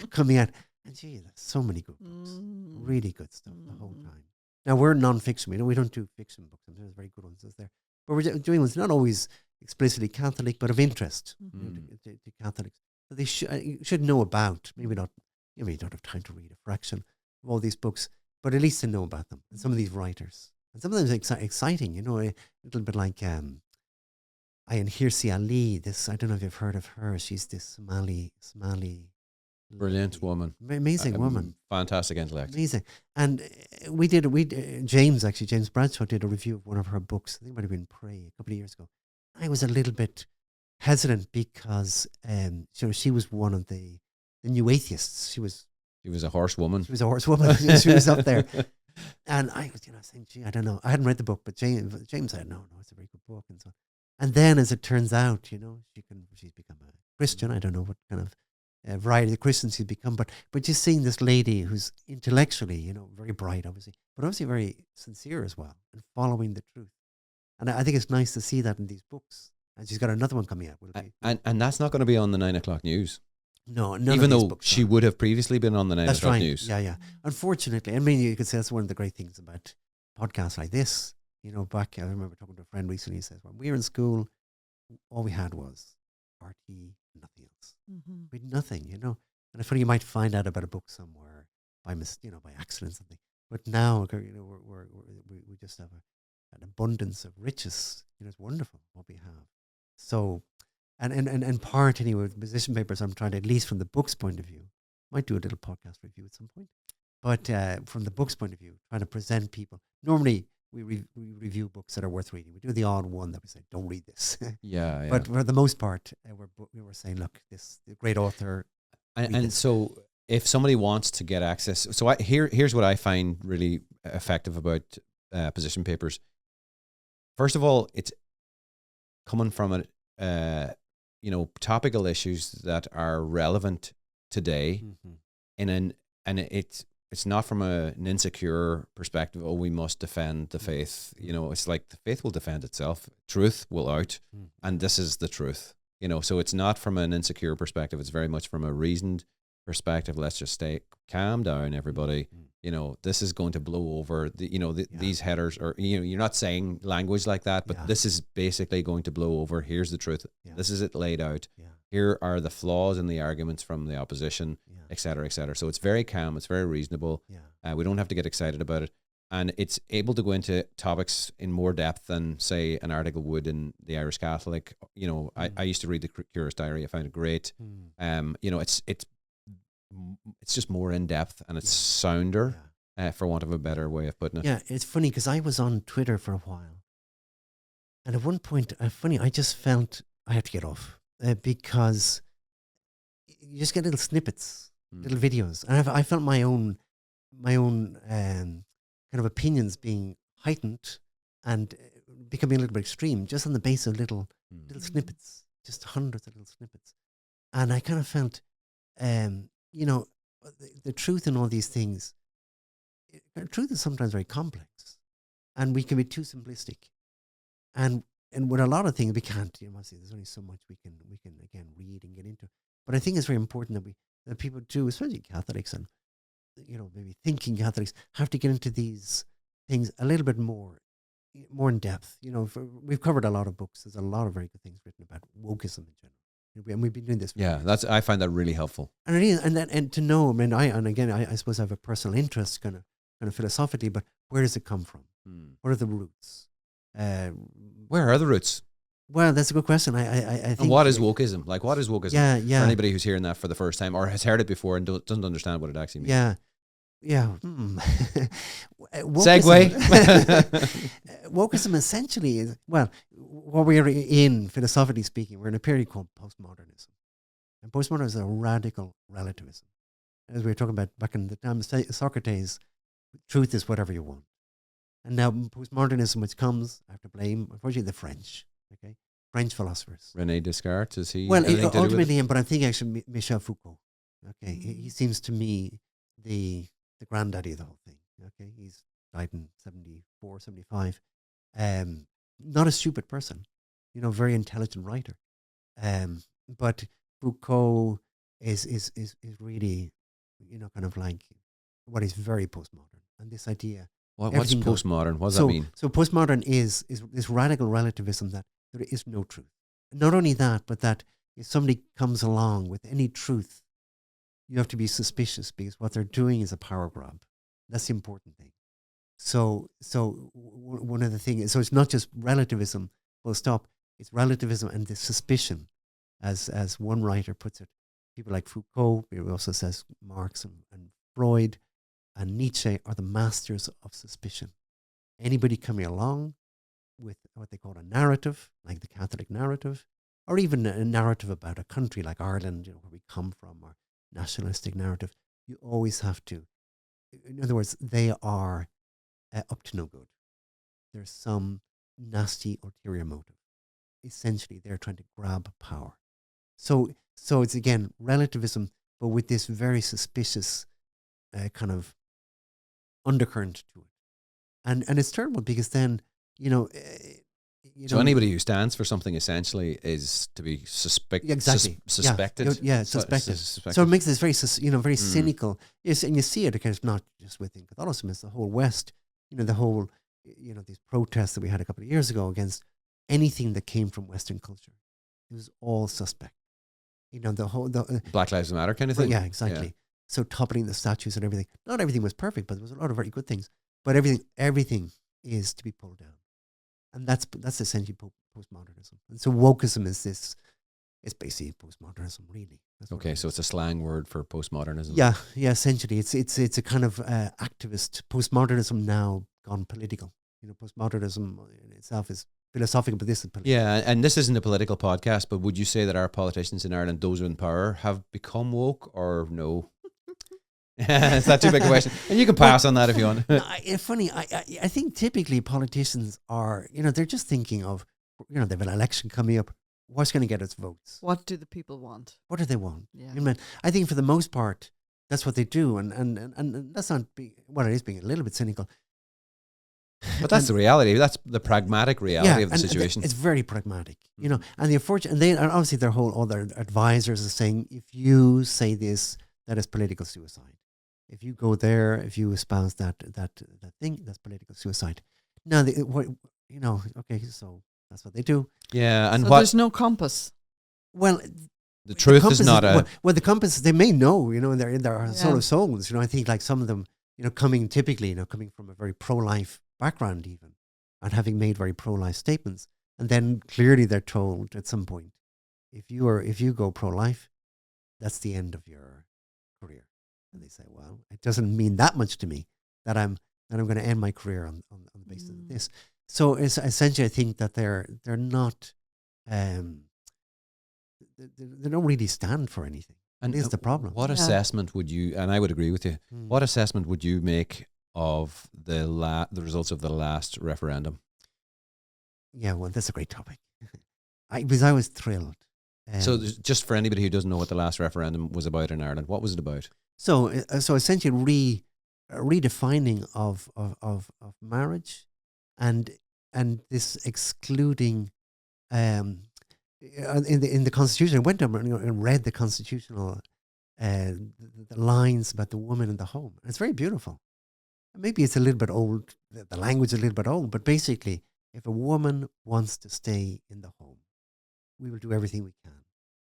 coming out. And gee, there's so many good books, really good stuff the whole time. Now we're non-fiction. We don't do fiction books. There's very good ones there, but we're doing ones not always explicitly Catholic, but of interest to Catholics. So they should know about. Maybe not. You don't have time to read a fraction of all these books, but at least to know about them and some of these writers. And sometimes exciting. A little bit like Ayan Hirsi Ali. I don't know if you've heard of her. She's this Somali. Brilliant woman. Amazing woman. Fantastic intellect. Amazing. And James Bradshaw did a review of one of her books. I think it might have been Pray a couple of years ago. I was a little bit hesitant because she was one of the new atheists. She was a horsewoman. She was a horsewoman. She was up there. And I was, saying, gee, I don't know. I hadn't read the book, but James said, no, it's a very good book. And so, and then as it turns out, she's become a Christian. I don't know what kind of variety of Christians she's become, but just seeing this lady who's intellectually, very bright, obviously, but obviously very sincere as well, and following the truth. And I think it's nice to see that in these books. And she's got another one coming out. And that's not going to be on the 9 o'clock news. No, even though she would have previously been on the 9 o'clock news. Yeah. Unfortunately, I mean, you could say that's one of the great things about podcasts like this. Back, I remember talking to a friend recently. He says, when we were in school, all we had was RT, nothing else. We had nothing, And I thought you might find out about a book somewhere by accident, something. But now, we just have an abundance of riches. It's wonderful what we have. So, and part anyway with Position Papers, I'm trying to, at least from the book's point of view, might do a little podcast review at some point. But from the book's point of view, trying to present people. Normally, we review books that are worth reading. We do the odd one that we say, don't read this. Yeah. But for the most part, we were saying, look, this great author. And so if somebody wants to get access, so here's what I find really effective about Position Papers. First of all, it's coming from topical issues that are relevant today, and it's not from an insecure perspective. Oh, we must defend the faith. It's like the faith will defend itself. Truth will out, and this is the truth. So it's not from an insecure perspective. It's very much from a reasoned perspective. Let's just stay calm down, everybody. This is going to blow over. These headers are. You're not saying language like that, but this is basically going to blow over. Here's the truth. This is it laid out. Here are the flaws in the arguments from the opposition, et cetera, et cetera. So it's very calm. It's very reasonable. We don't have to get excited about it. And it's able to go into topics in more depth than, say, an article would in the Irish Catholic. I used to read the Curious Diary. I found it great. It's just more in depth, and it's sounder, for want of a better way of putting it. Yeah, it's funny because I was on Twitter for a while. And at one point, I just felt I had to get off. Because you just get little snippets, little videos, and I felt my own kind of opinions being heightened and becoming a little bit extreme, just on the basis of little snippets, just hundreds of little snippets, and I kind of felt, the truth in all these things truth is sometimes very complex, and we can be too simplistic. And with a lot of things, we can't. There's only so much we can again read and get into. But I think it's very important that people do, especially Catholics and maybe thinking Catholics, have to get into these things a little bit more in depth. We've covered a lot of books. There's a lot of very good things written about wokeism in general, and we've been doing this. Yeah, I find that really helpful. And it is, and to know. I mean, I suppose I have a personal interest, kind of philosophically, but where does it come from? What are the roots? Where are the roots? Well, that's a good question. I think. And what is wokeism? Like, what is wokeism? Yeah. For anybody who's hearing that for the first time or has heard it before and doesn't understand what it actually means. Yeah. Segue. Wokeism essentially is, well, what we're in, philosophically speaking, we're in a period called postmodernism. And postmodernism is a radical relativism. As we were talking about back in the time of Socrates, truth is whatever you want. And now postmodernism, which comes, I have to blame, unfortunately, the French. Okay, French philosophers. René Descartes, is he? Well, ultimately him, but I'm thinking actually Michel Foucault. Okay, he seems to me the granddaddy of the whole thing. Okay, he's died in 74, 75. Not a stupid person, very intelligent writer. But Foucault is really, kind of like what is very postmodern, and this idea. What's postmodern? What does that mean? So postmodern is this radical relativism that there is no truth. Not only that, but that if somebody comes along with any truth, you have to be suspicious because what they're doing is a power grab. That's the important thing. So one of the things is, so it's not just relativism, full stop. It's relativism and the suspicion, as one writer puts it. People like Foucault, he also says Marx and Freud, and Nietzsche are the masters of suspicion. Anybody coming along with what they call a narrative, like the Catholic narrative, or even a narrative about a country like Ireland, where we come from, or nationalistic narrative, you always have to. In other words, they are up to no good. There's some nasty ulterior motive. Essentially, they're trying to grab power. So it's again relativism, but with this very suspicious kind of undercurrent to it, and it's terrible because then so anybody who stands for something essentially is to be suspected. Suspected. So it makes this very very cynical. Yes, and you see it because not just within Catholicism, it's the whole West. The whole these protests that we had a couple of years ago against anything that came from Western culture. It was all suspect. The whole Black Lives Matter kind of thing. Yeah, exactly. Yeah. So toppling the statues and everything. Not everything was perfect, but there was a lot of very good things. But everything is to be pulled down, and that's essentially postmodernism. And so wokeism is this. It's basically postmodernism, really. Okay, so it's a slang word for postmodernism. Yeah. Essentially, it's a kind of activist postmodernism now gone political. Postmodernism in itself is philosophical, but this is political. Yeah, and this isn't a political podcast, but would you say that our politicians in Ireland, those in power, have become woke or no? Is that too big a question? And you can pass on that if you want. It's funny. I think typically politicians are, they're just thinking of, they have an election coming up. What's going to get us votes? What do the people want? What do they want? Yeah. I think for the most part, that's what they do. And that's not, it is being a little bit cynical. But that's the reality. That's the pragmatic reality of the situation. It's very pragmatic, and the unfortunate, and obviously their all their advisors are saying, if you say this, that is political suicide. If you go there, if you espouse that thing, that's political suicide. Now, okay, so that's what they do. Yeah, and so there's no compass. Well, the truth is not the compass. They may know, in their sort of souls. I think like some of them, coming from a very pro-life background even, and having made very pro-life statements, and then clearly they're told at some point, if you go pro-life, that's the end of your career. And they say, well, it doesn't mean that much to me that I'm going to end my career on the basis of this. So it's essentially, I think that they're not they don't really stand for anything. And is the problem. What assessment would you, and I would agree with you, what assessment would you make of the results of the last referendum? Yeah, well, that's a great topic. Because I was thrilled. So just for anybody who doesn't know what the last referendum was about in Ireland, what was it about? So essentially redefining of marriage, and this excluding in the Constitution. I went up and read the constitutional the lines about the woman in the home. It's very beautiful. Maybe it's a little bit old. The language is a little bit old, but basically, if a woman wants to stay in the home, we will do everything we can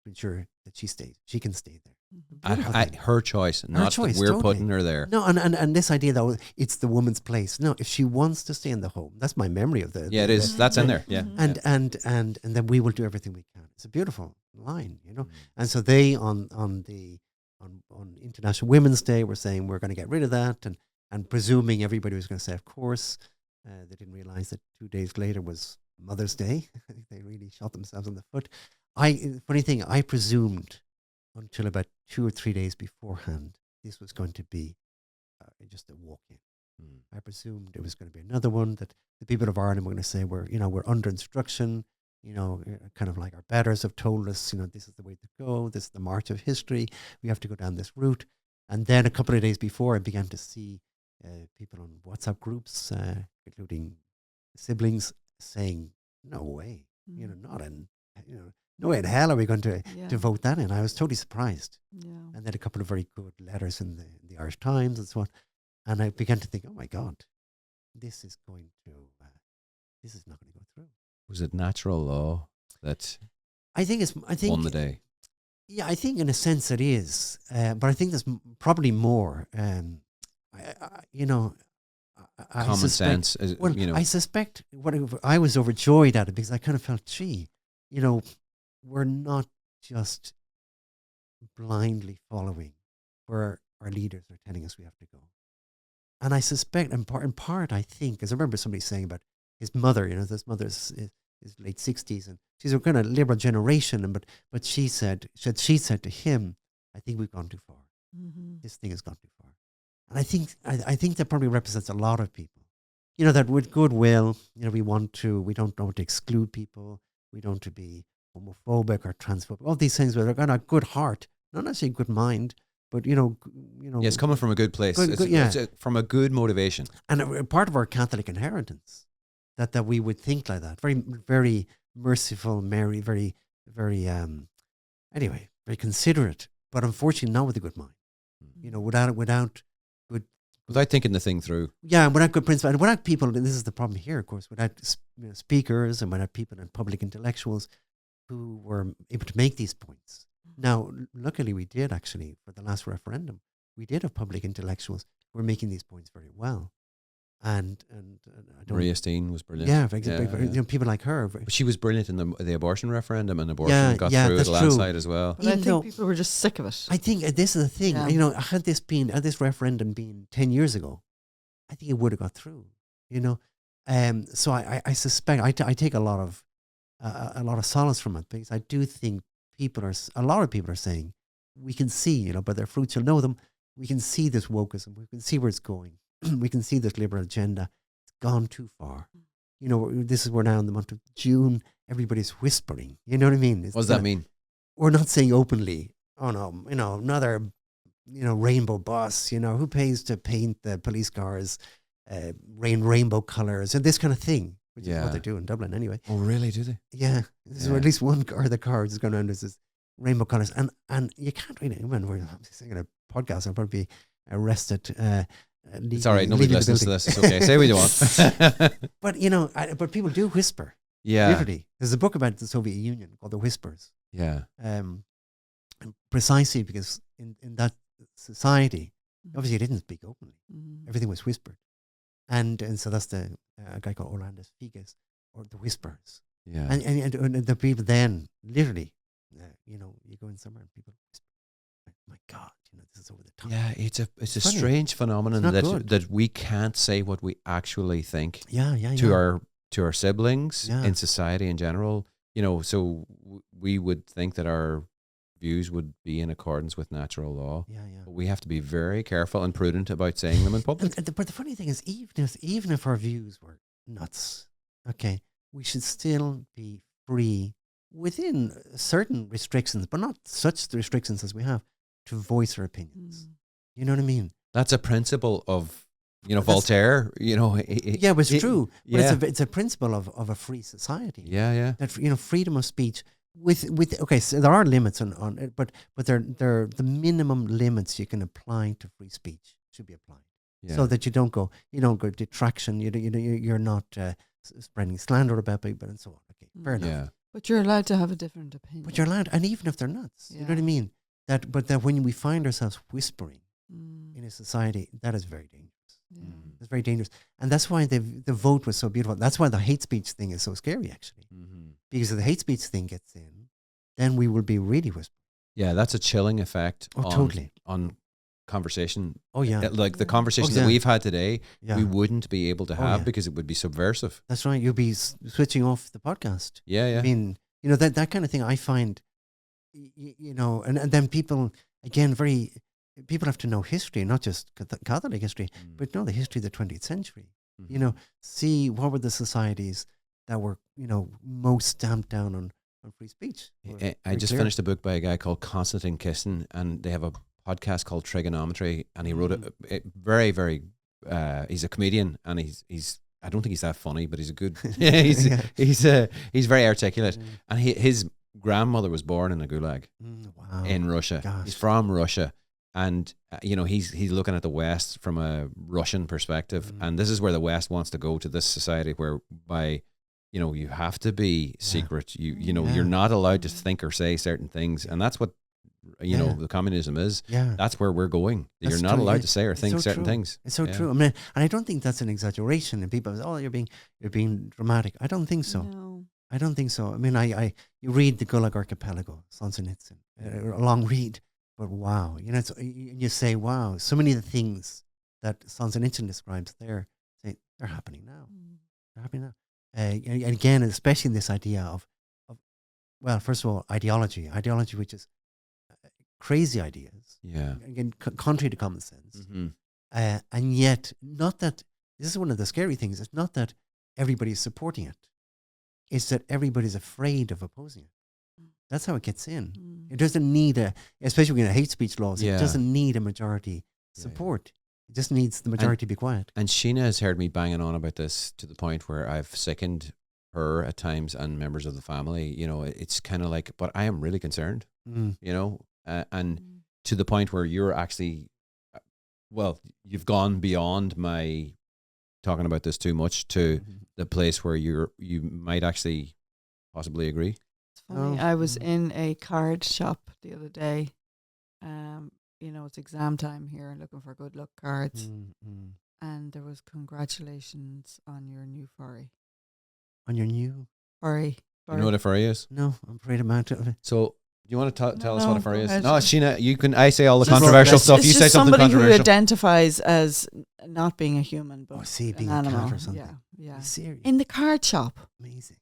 to ensure that she can stay there. At her choice, not choice, that we're totally. putting her there. No, and this idea that it's the woman's place. No, if she wants to stay in the home, that's my memory of the. Yeah, it is. That's in there. Yeah. And then we will do everything we can. It's a beautiful line, you know. And so they on International Women's Day were saying we're going to get rid of that, and presuming everybody was going to say, of course. They didn't realize that 2 days later was Mother's Day. I think they really shot themselves in the foot. Funny thing, I presumed until about 2 or 3 days beforehand this was going to be just a walk-in. I presumed it was going to be another one that the people of Ireland were going to say we're under instruction. Kind of like our betters have told us, this is the way to go. This is the march of history. We have to go down this route. And then a couple of days before, I began to see people on WhatsApp groups, including siblings, saying, "No way, not in, no way in hell are we going to vote that in." I was totally surprised. Yeah. And then a couple of very good letters in the Irish Times and so on. And I began to think, oh my God, this is not going to go through. Was it natural law that I think won the day? Yeah, I think in a sense it is. But I think there's probably more. Common sense. I suspect I was overjoyed at it because I kind of felt, gee, we're not just blindly following where our leaders are telling us we have to go. And I suspect, in part, I think, because I remember somebody saying about his mother, his mother's is late 60s, and she's a kind of liberal generation, but she said to him, I think we've gone too far. Mm-hmm. This thing has gone too far. And I think that probably represents a lot of people. That with goodwill, we don't want to exclude people. We don't want to be homophobic or transphobic. All these things, where they're got a good heart, not necessarily a good mind, but Yeah, it's coming from a good place. It's from a good motivation. And part of our Catholic inheritance, that we would think like that. Very, very merciful, Mary, very, very, very considerate, but unfortunately not with a good mind. Without thinking the thing through. Yeah, without good principles, and without people, and this is the problem here, of course, without speakers and without people and public intellectuals who were able to make these points. Now, luckily we did actually, for the last referendum, we did have public intellectuals who were making these points very well. And Maria Steen was brilliant. Yeah, for example, people like her. But she was brilliant in the abortion referendum, and abortion got through at a landslide as well. But I think people were just sick of it. I think this is the thing. Yeah. Had this referendum been 10 years ago, I think it would have got through. So I suspect I take a lot of solace from it, because I do think a lot of people are saying, we can see, by their fruits you'll know them. We can see this wokeism. We can see where it's going. We can see this liberal agenda. It's gone too far. We're now in the month of June. Everybody's whispering. You know what I mean? What does that mean? We're not saying openly, oh no, another, rainbow bus, who pays to paint the police cars, rainbow colors and this kind of thing, which is what they do in Dublin anyway. Oh, really? Do they? Yeah. So at least one car, the car is going around as this rainbow colors. And you can't really, when we're singing a podcast, I'll probably be arrested. It's all right. Nobody listens to this. It's okay. Say what you want. But but people do whisper. Yeah. Literally. There's a book about the Soviet Union called The Whispers. Yeah. Precisely because in that society, obviously they didn't speak openly. Mm-hmm. Everything was whispered. And so that's the guy called Orlandus Figes, or The Whispers. Yeah. And the people then, literally, you go in somewhere and people whisper, my God, this is over the top. Yeah, it's a strange phenomenon that we can't say what we actually think. To our siblings in society in general. So we would think that our views would be in accordance with natural law. But we have to be very careful and prudent about saying them in public. But the funny thing is, even if our views were nuts, okay, we should still be free within certain restrictions, but not such restrictions as we have, to voice our opinions. You know what I mean? That's a principle of, Voltaire, Yeah, but it's true. But yeah. it's a principle of a free society. Yeah. That freedom of speech with okay, so there are limits on it, but they're the minimum limits you can apply to free speech should be applied, so that you don't go detraction. You're not spreading slander about people and so on. Okay, fair enough. Yeah. But you're allowed to have a different opinion. But you're allowed, and even if they're nuts, you know what I mean. That when we find ourselves whispering in a society, that is very dangerous. Yeah. It's very dangerous, and that's why the vote was so beautiful. That's why the hate speech thing is so scary, actually. Because if the hate speech thing gets in, then we will be really whispering. Yeah, that's a chilling effect totally. on conversation. Oh, yeah. Like the conversation that we've had today, we wouldn't be able to have because it would be subversive. That's right. You'll be switching off the podcast. Yeah. I mean, that kind of thing I find, and then people, again, people have to know history, not just Catholic history, but know the history of the 20th century. See what were the societies that were, most stamped down on free speech. I just finished a book by a guy called Konstantin Kisin, and they have a podcast called Trigonometry, and he wrote it very, very, he's a comedian, and he's I don't think he's that funny, but he's a good, he's very articulate, and his grandmother was born in a gulag in Russia. Gosh. He's from Russia. And, he's looking at the West from a Russian perspective. And this is where the West wants to go, to this society whereby, you have to be secret. You're not allowed to think or say certain things. And that's what, the communism is. Yeah. That's where we're going. You're not allowed to say or think certain things. It's so true. I mean, and I don't think that's an exaggeration. And people say, "Oh, you're being dramatic." I don't think so. No. I don't think so. I mean, you read the Gulag Archipelago, Solzhenitsyn, a long read. But wow, you say, wow, so many of the things that Solzhenitsyn describes there, they're happening now. They're happening now. And again, especially this idea of, well, first of all, ideology, which is crazy ideas. Yeah. Again, contrary to common sense. And yet, not that, this is one of the scary things, it's not that everybody's supporting it. It's that everybody's afraid of opposing it. That's how it gets in. It doesn't need especially in hate speech laws, it doesn't need a majority support. It just needs the majority to be quiet. And Sheena has heard me banging on about this to the point where I've sickened her at times and members of the family. It's kind of like, but I am really concerned, and to the point where you're actually, you've gone beyond my talking about this too much to the place where you might actually possibly agree. Funny, I was in a card shop the other day. It's exam time here and looking for good luck cards. And there was congratulations on your new furry. On your new furry? You know what a furry is? No, I'm afraid I'm out of it. So, do you want to tell us what a furry is? ahead. No, Sheena, you can. I say all the controversial stuff. It's You just say something somebody controversial. who identifies as not being a human, but being an a animal. cat or something. Yeah. Serious. In the card shop. Amazing.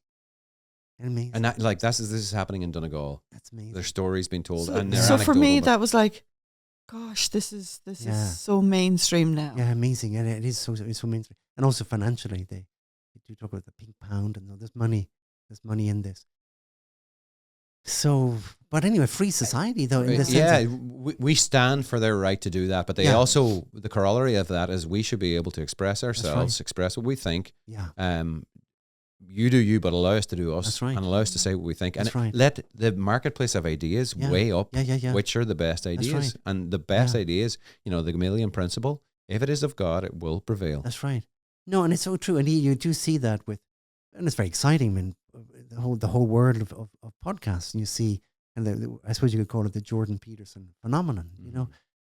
And that, this is happening in Donegal. That's amazing. There's stories being told, So, and they're so for me, anecdotal, that was like, gosh, this is so mainstream now. Yeah, amazing, and it's so mainstream, and also financially, they do talk about the pink pound, and there's money in this. So, but anyway, free society though. In the sense we stand for their right to do that, but they also, the corollary of that is we should be able to express ourselves, express what we think. Yeah. You do you, but allow us to do us. That's right. And allow us to say what we think. That's and right. let the marketplace of ideas weigh up which are the best ideas. Right. And the best ideas, the Gamaliel principle, if it is of God, it will prevail. That's right. No, and it's so true. And you do see that and it's very exciting. I mean, the whole world of podcasts. And you see, and I suppose you could call it the Jordan Peterson phenomenon,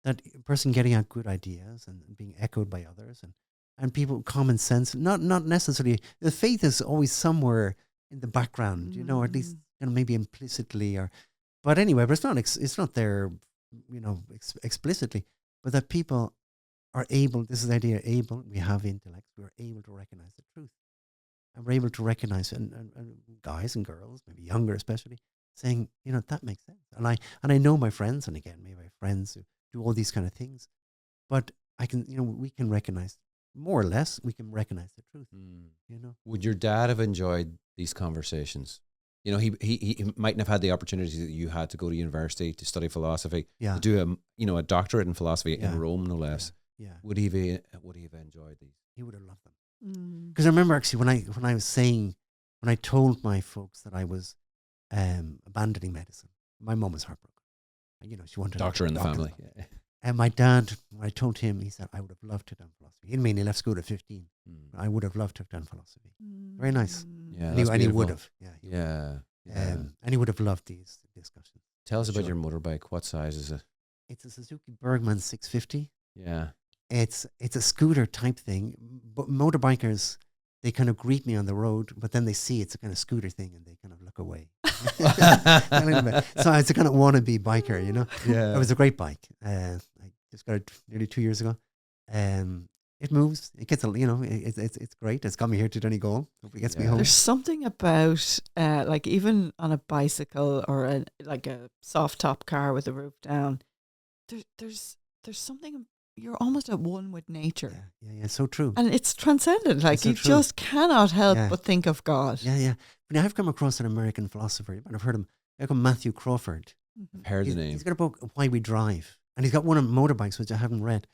that person getting out good ideas and being echoed by others and people, common sense, not necessarily, the faith is always somewhere in the background, or at least maybe implicitly, but anyway, but it's not there, explicitly, but that people are able, this is the idea, we have intellect, we're able to recognize the truth. And we're able to recognize, and guys and girls, maybe younger especially, saying, that makes sense. And I know my friends, and again, maybe my friends who do all these kind of things, but I can, we can recognize, more or less, we can recognize the truth. Would your dad have enjoyed these conversations? He mightn't have had the opportunity that you had to go to university to study philosophy, to do a doctorate in philosophy in Rome, no less. Yeah. Would he have enjoyed these? He would have loved them. Mm. Because I remember actually when I told my folks that I was abandoning medicine, my mum was heartbroken. You know, she wanted Doctor in the doctor. family. Yeah. And my dad, when I told him, he said, I would have loved to have done philosophy. He didn't mean he left school at 15. I would have loved to have done philosophy. Very nice. Yeah, And he that's would beautiful. have. Yeah. He would. Yeah. Yeah. And he would have loved these discussions. Tell us for about sure. your motorbike. What size is it? It's a Suzuki Bergman 650. Yeah. It's a scooter type thing, but motorbikers, they kind of greet me on the road, but then they see it's a kind of scooter thing and they kind of look away. A little bit. So it's a kind of wannabe biker, you know. Yeah. It was a great bike. I just got it nearly 2 years ago. It moves. It gets it's great. It's got me here to Donegal. Hope it gets me home. There's something about like even on a bicycle or like a soft top car with the roof down. There's something. You're almost at one with nature. Yeah. So true. And it's transcendent. Like so you true. just cannot help Yeah. but think of God. Yeah. But I've come across an American philosopher. You might have heard him. I call Matthew Crawford. Mhm. Heard the He's name. got a book, Why We Drive. And he's got one on motorbikes, which I haven't read.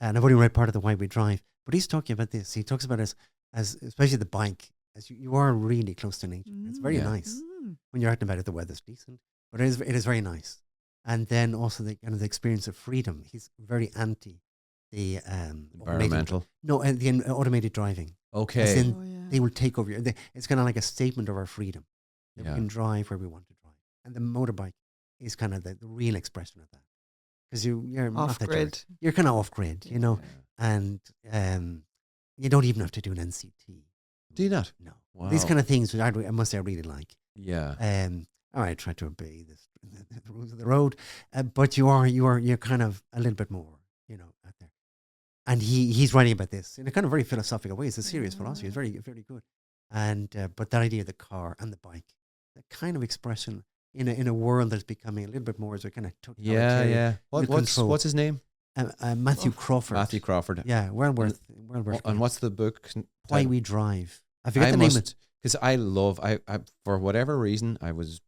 And I've only read part of the Why We Drive. But he's talking about this. He talks about it as especially the bike, as you are really close to nature. It's very Yeah. nice. Mm. When you're out and about it, the weather's decent. But it is very nice. And then also the kind of the experience of freedom. He's very anti the Environmental. automated driving. As Okay. in, Oh, yeah. they will take over. It's kind of like a statement of our freedom. That Yeah. we can drive where we want to drive. And the motorbike is kind of the real expression of that. Because you're not Off that grid. you're kind of off grid, you know, Yeah. and you don't even have to do an NCT. Do you not? No. Wow. These kind of things, which I must say I really like. Yeah. All right, try to obey the rules of the road, but you're kind of a little bit more, you know, out there. And he's writing about this in a kind of very philosophical way. It's a serious philosophy. It's very, very good. And but that idea of the car and the bike, that kind of expression in a world that's becoming a little bit more as a kind of totalitarian. Yeah. control. What's his name? Matthew Crawford. Matthew Crawford. Yeah, well worth. And what's the book? Why We Drive. I forget the name of it. Because I love, I for whatever reason, I was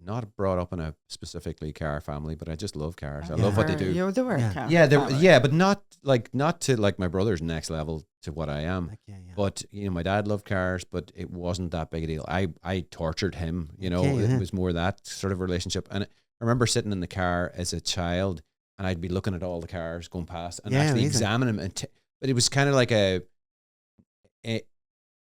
not brought up in a specifically car family, but I just love cars. I love what they do. They were Yeah. car Yeah, family. but not to like my brother's next level to what I am. Like, yeah. But you know, my dad loved cars, but it wasn't that big a deal. I tortured him. You know, Okay, yeah. it was more that sort of relationship. And I remember sitting in the car as a child, and I'd be looking at all the cars going past and Yeah, actually amazing. examining them. But it was kind of like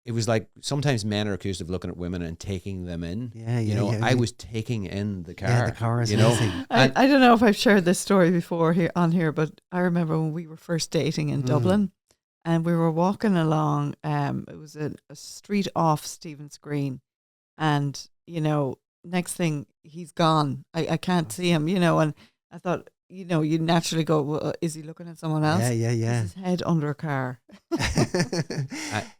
it was like sometimes men are accused of looking at women and taking them in. Yeah, You know, yeah. I was taking in the car. Yeah, the car is you know, amazing. I don't know if I've shared this story before here, but I remember when we were first dating in Dublin, and we were walking along. It was a street off Stephen's Green, and you know, next thing he's gone. I can't see him. You know, and I thought, you know, you naturally go, well, is he looking at someone else? Yeah. Is his head under a car?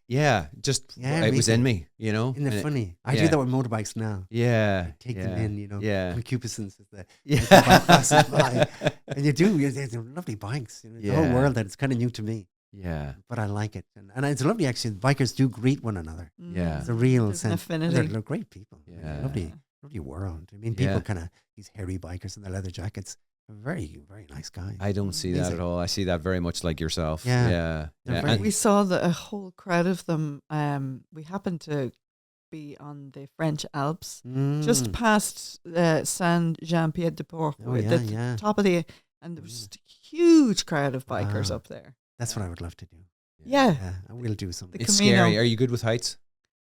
it was in me. You know, Isn't it And funny? I do yeah. that with motorbikes now. Yeah, Take them in, you know. Yeah. Concupiscence is the Yeah. passes by. And they're lovely bikes. You know, the whole Yeah. world, that it's kind of new to me, Yeah. but I like it. And it's lovely, actually. Bikers do greet one another. Yeah. It's a real There's an sense. affinity. They're great people. Yeah. Lovely world. I mean, people Yeah. kind of, these hairy bikers in their leather jackets, very, very nice guys. I don't see that Amazing. at all. I see that very much like yourself. Yeah. Yeah. They're Yeah. very- And- We saw a whole crowd of them. We happened to be on the French Alps, just past Saint Jean Pied de Port, Oh, at yeah, the yeah. top of and there was just a huge crowd of bikers Wow. up there. That's what I would love to do. Yeah, Yeah, I will do something. It's Camino. scary. Are you good with heights?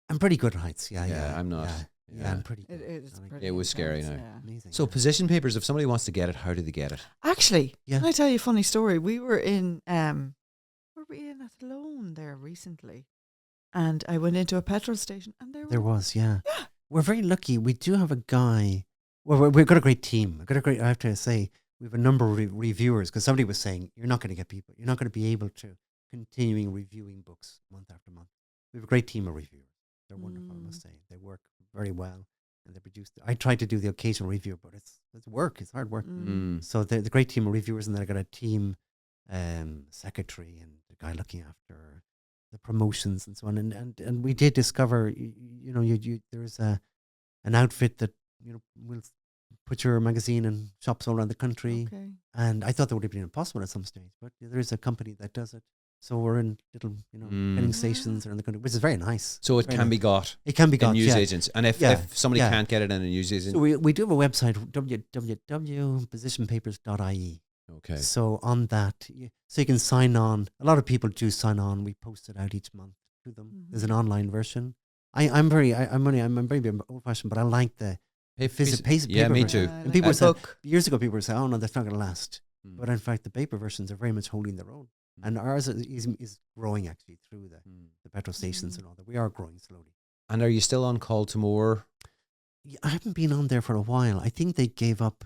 I'm pretty good at heights. Yeah, Yeah, I'm not. Yeah, Yeah. I'm pretty it good. is. I like Pretty It was scary intense, now. yeah. Amazing. So position papers, if somebody wants to get it, how do they get it? Actually, Yeah. can I tell you a funny story? We were in Athlone there recently, and I went into a petrol station, and There was, yeah. We're very lucky. We do have a guy. Well, we've got a great team. I have to say, we have a number of reviewers, because somebody was saying, you're not going to get people. You're not going to be able to continuing reviewing books month after month. We have a great team of reviewers. They're wonderful, I must say. They work very well, and they produce. I try to do the occasional review, but it's work. It's hard work. So the great team of reviewers, and then I got a team secretary and the guy looking after the promotions and so on. And we did discover, you know, there's an outfit that, you know, will put your magazine in shops all around the country. Okay. And I thought that would have been impossible at some stage, but there is a company that does it. So we're in little, filling stations around the country, which is very nice. So it Very can nice. be got It can be in got, news agents. And if somebody yeah. can't get it in a news agent, So we do have a website, www.positionpapers.ie. okay. So on that, so you can sign on. A lot of people do sign on. We post it out each month to them. Mhm. There's an online version. I'm very old fashioned, but I like the physical paper. Yeah, me too. And people like a said book. years ago, people were saying, "Oh no, that's not going to last." Mm. But in fact, the paper versions are very much holding their own, and ours is growing actually through the petrol stations and all that. We are growing slowly. And are you still on Call to More? Yeah, I haven't been on there for a while. I think they gave up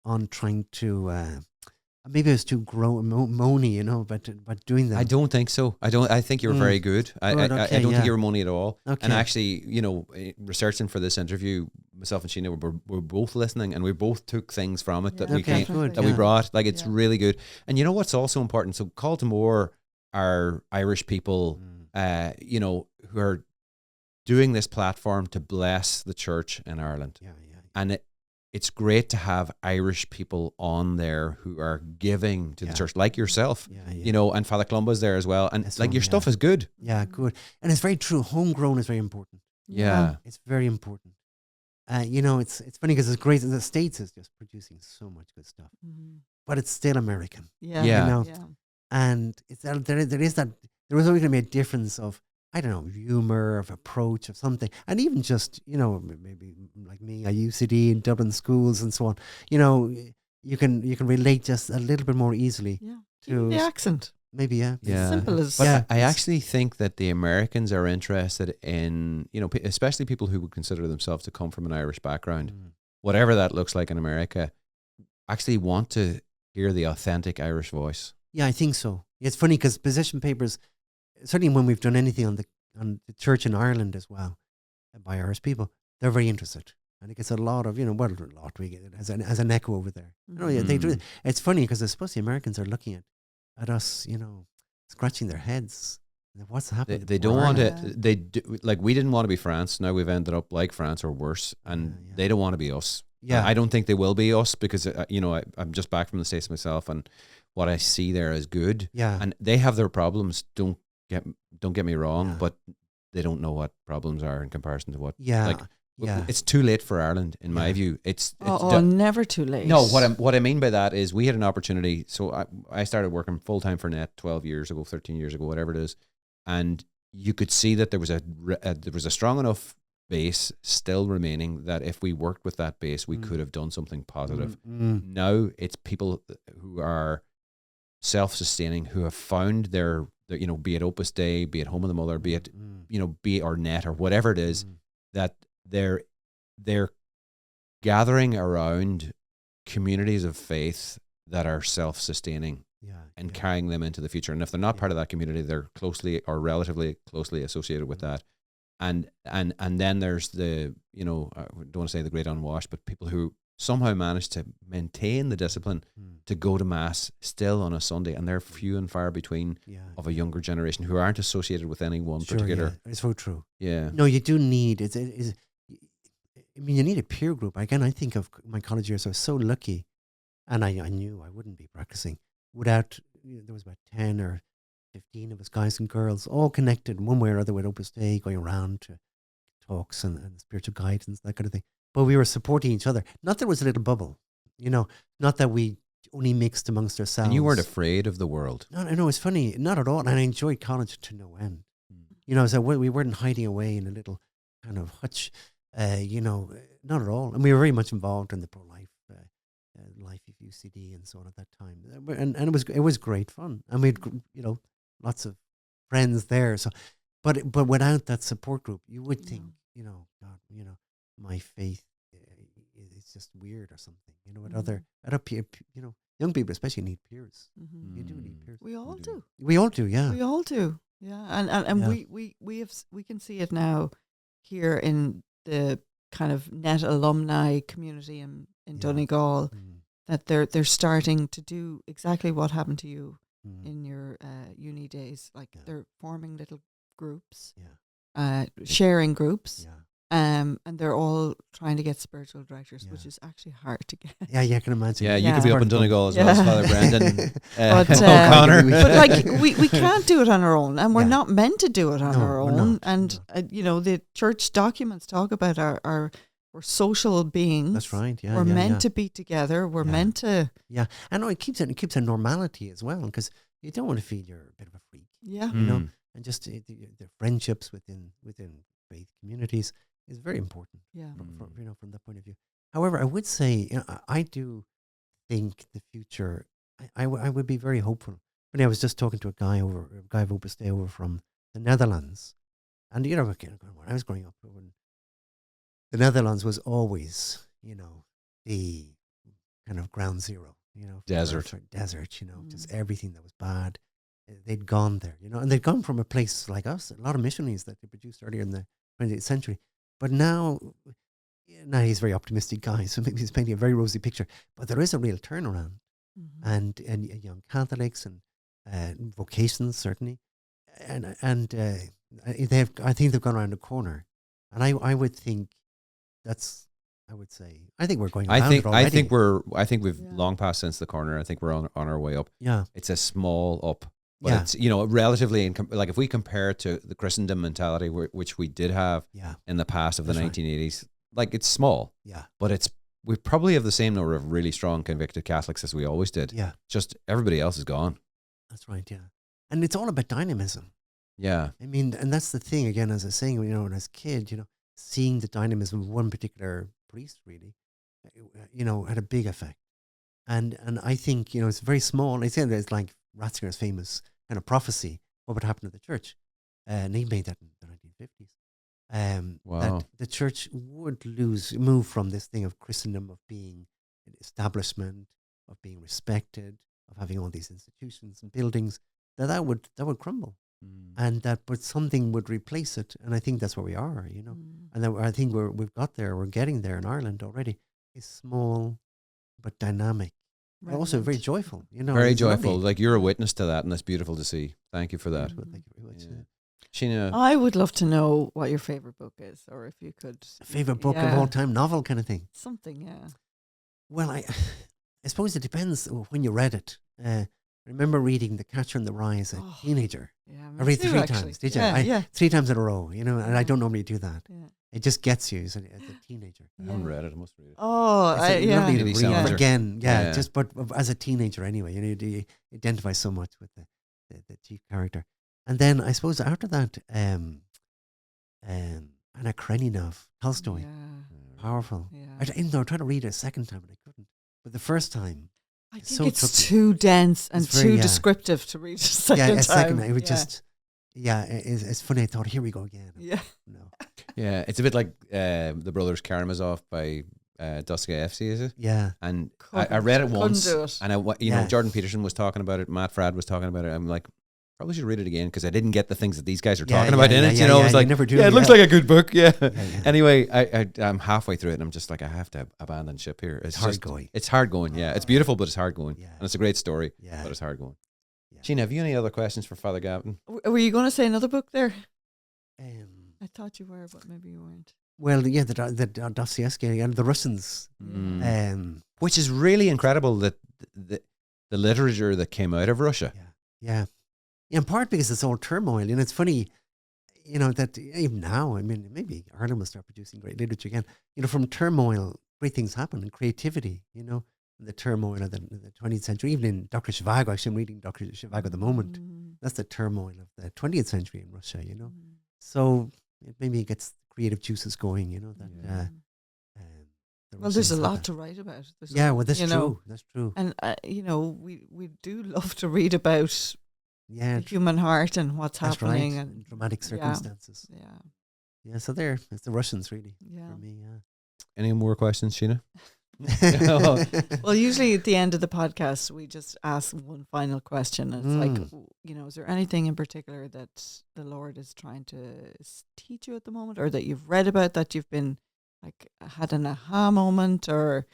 on trying to. Maybe I was too moany, but doing that. I don't think so. I think you're very good. I Good, don't okay, think you were money at all. Okay. And actually, researching for this interview, myself and Sheena were both listening, and we both took things from it that we Okay, came, good, that we yeah. brought. Like, it's Yeah. really good. And you know what's also important? So Call to More are Irish people, who are doing this platform to bless the church in Ireland. Yeah. And it's great to have Irish people on there who are giving to the church, like yourself, Yeah. and Father Columba's there as well. And That's like, one, your stuff is good. Yeah, good. And it's very true. Homegrown is very important. Yeah. It's very important. It's funny because it's great. The States is just producing so much good stuff, Mhm. but it's still American. Yeah. Yeah. You know? Yeah. And it's there is that. There was always going to be a difference of, I don't know, humor, of approach, of something. And even just, maybe like me, I UCD in Dublin schools and so on. You can relate just a little bit more easily Yeah. to Even the accent. maybe, yeah. Yeah. Simple as. But I actually think that the Americans are interested in, especially people who would consider themselves to come from an Irish background, whatever that looks like in America, actually want to hear the authentic Irish voice. Yeah, I think so. It's funny because position papers, certainly when we've done anything on the church in Ireland as well, by Irish people, they're very interested. And it gets a lot of, we get it as an echo over there. They do. It's funny because I suppose the Americans are looking at us, scratching their heads. What's happening? They don't want it. They do, like, we didn't want to be France. Now we've ended up like France or worse, and they don't want to be us. Yeah. I don't think they will be us because I'm just back from the States myself, and what I see there is good. Yeah. And they have their problems. Don't get me wrong, Yeah. but they don't know what problems are in comparison to what. Yeah. Like, yeah. it's too late for Ireland, in my view. It's Never too late. no. What I mean by that is we had an opportunity. So I started working full time for Net 13 years ago, whatever it is, and you could see that there was a strong enough base still remaining that if we worked with that base, we could have done something positive. Now it's people who are self-sustaining, who have found their be it Opus Dei, be it Home of the Mother, be it or Net or whatever it is, that they're gathering around communities of faith that are self-sustaining and carrying them into the future. And if they're not part of that community, they're closely or relatively closely associated with that. And then there's the, I don't want to say the great unwashed, but people who somehow manage to maintain the discipline to go to mass still on a Sunday, and they're few and far between of a younger generation who aren't associated with any one particular. It's so true. Yeah. No, you do need you need a peer group. Again, I think of my college years. I was so lucky, and I knew I wouldn't be practicing without. There was about 10 or 15 of us, guys and girls, all connected in one way or other with Opus Dei, going around to talks and spiritual guidance, that kind of thing. But we were supporting each other. Not that it was a little bubble, not that we only mixed amongst ourselves. And you weren't afraid of the world. No, it's funny. Not at all. And I enjoyed college to no end. So we weren't hiding away in a little kind of hutch, not at all. And we were very much involved in the pro-life life of UCD and so on at that time. And it was great fun. And we had, lots of friends there. So, but without that support group, you would think, God, my faith is just weird or something. With other peer, young people especially need peers. You do need peers. We all do. We all do. Yeah. We all do. Yeah. And Yeah. we can see it now here in the kind of Net alumni community in Donegal, that they're starting to do exactly what happened to you in your uni days. Like they're forming little groups, sharing groups, and they're all trying to get spiritual directors, Yeah. which is actually hard to get. Yeah, I can imagine. Yeah, you Yeah. could be up in Donegal as well as Yeah. Father Brendan. But, O'Connor. But like we can't do it on our own, and we're Yeah. not meant to do it on No, our we're own. not, And you know, the church documents talk about we're social beings. That's right. Yeah, we're yeah, meant yeah. to be together. We're Yeah. meant to. Yeah, I know it keeps a normality as well, because you don't want to feel you're a bit of a freak, Yeah. you know, Mm. and just the friendships within faith communities is very important. Yeah. From that point of view. However, I would say, I do think the future. I would be very hopeful. But I was just talking to a guy of Opus Dei over from the Netherlands, and you know, when I was growing up, when the Netherlands was always, the kind of ground zero, Desert. desert, just everything that was bad. They'd gone there, and they'd gone from a place like us, a lot of missionaries that they produced earlier in the 20th century. But now he's a very optimistic guy, so maybe he's painting a very rosy picture. But there is a real turnaround, and young Catholics and vocations certainly, and I think they've gone around the corner, and I would think I think we're going. I think already. I think we've Yeah. long passed since the corner. I think we're on our way up. Yeah, It's a small up, but Yeah. it's relatively like if we compare it to the Christendom mentality which we did have yeah, in the past of the That's right. 1980s, like it's small, yeah, but we probably have the same number of really strong convicted Catholics as we always did. yeah. Just everybody else is gone. That's right. Yeah, and it's all about dynamism. Yeah. I mean, and that's the thing again. As I was saying, when as a kid, seeing the dynamism of one particular priest really, had a big effect. And I think it's very small. I say that it's like Ratzinger's famous kind of prophecy: what would happen to the church? And he made that in the 1950s. Wow. That the church would move from this thing of Christendom, of being an establishment, of being respected, of having all these institutions and buildings, that would crumble. But something would replace it, and I think that's where we are, And I think we've got there. We're getting there in Ireland already. It's small, but dynamic, but also very joyful. Very it's joyful. lovely. Like you're a witness to that, and that's beautiful to see. Thank you for that. Well, thank you very much. Yeah. Sheena, I would love to know what your favorite book is, or if you could. Favorite book of Yeah. all time, novel kind of thing. Something, yeah. Well, I suppose it depends when you read it. I remember reading The Catcher in the Rye as a Oh. teenager. Yeah, I read 3 actually. times. Did you? Yeah, 3 times in a row. And I don't normally do that. yeah. It just gets you as a teenager. I haven't read it. I must read it. Oh, It's yeah. lovely to Maybe read Salinger. again. Yeah, Yeah. just but as a teenager anyway. You identify so much with the chief character, and then I suppose after that, Anna Karenina, Tolstoy, Yeah, powerful. yeah. Even though I tried to read it a second time and I couldn't, but the first time, I It's think so it's tricky. too dense and It's very, too yeah. descriptive to read a second time. a second, it would Yeah. just, it's funny. I thought, here we go again. Yeah. No, Yeah, it's a bit like The Brothers Karamazov by Dostoevsky, is it? yeah, And I read it Couldn't once, do it. and Yeah. Jordan Peterson was talking about it, Matt Fradd was talking about it. I'm like, probably should read it again because I didn't get the things that these guys are Yeah, talking about in yeah, it. yeah, It was you like, never do, yeah, it looks yeah. like a good book. Yeah. yeah, yeah. Anyway, I'm halfway through it, and I'm just like, I have to abandon ship here. It's hard just going. It's hard going. Yeah, it's beautiful, but it's hard going, Yeah. and it's a great story, Yeah. but it's hard going. Yeah. Sheena, have you any other questions for Father Gavin? Were you going to say another book there? Um, I thought you were, but maybe you weren't. well, yeah, the Dostoevsky and the Russians. Mm. Which is really incredible that the literature that came out of Russia. Yeah. In part because it's all turmoil. And it's funny, that even now, I mean, maybe Ireland will start producing great literature again. From turmoil, great things happen, and creativity, the turmoil of the 20th century. Even in Dr. Zhivago, actually, I'm reading Dr. Zhivago at the moment. That's the turmoil of the 20th century in Russia, So maybe it gets creative juices going, that... Yeah. the Well, there's a Russians lot have to write about. There's a Yeah, lot, well, that's you true. know. That's true. And, we do love to read about Yeah, the human heart and what's that's happening. right. And Dramatic yeah. circumstances. Yeah. Yeah, so it's the Russians, really, Yeah. for me, Any more questions, Sheena? yeah. Well, usually at the end of the podcast, we just ask one final question. And it's like, is there anything in particular that the Lord is trying to teach you at the moment, or that you've read about, that you've been like had an aha moment, or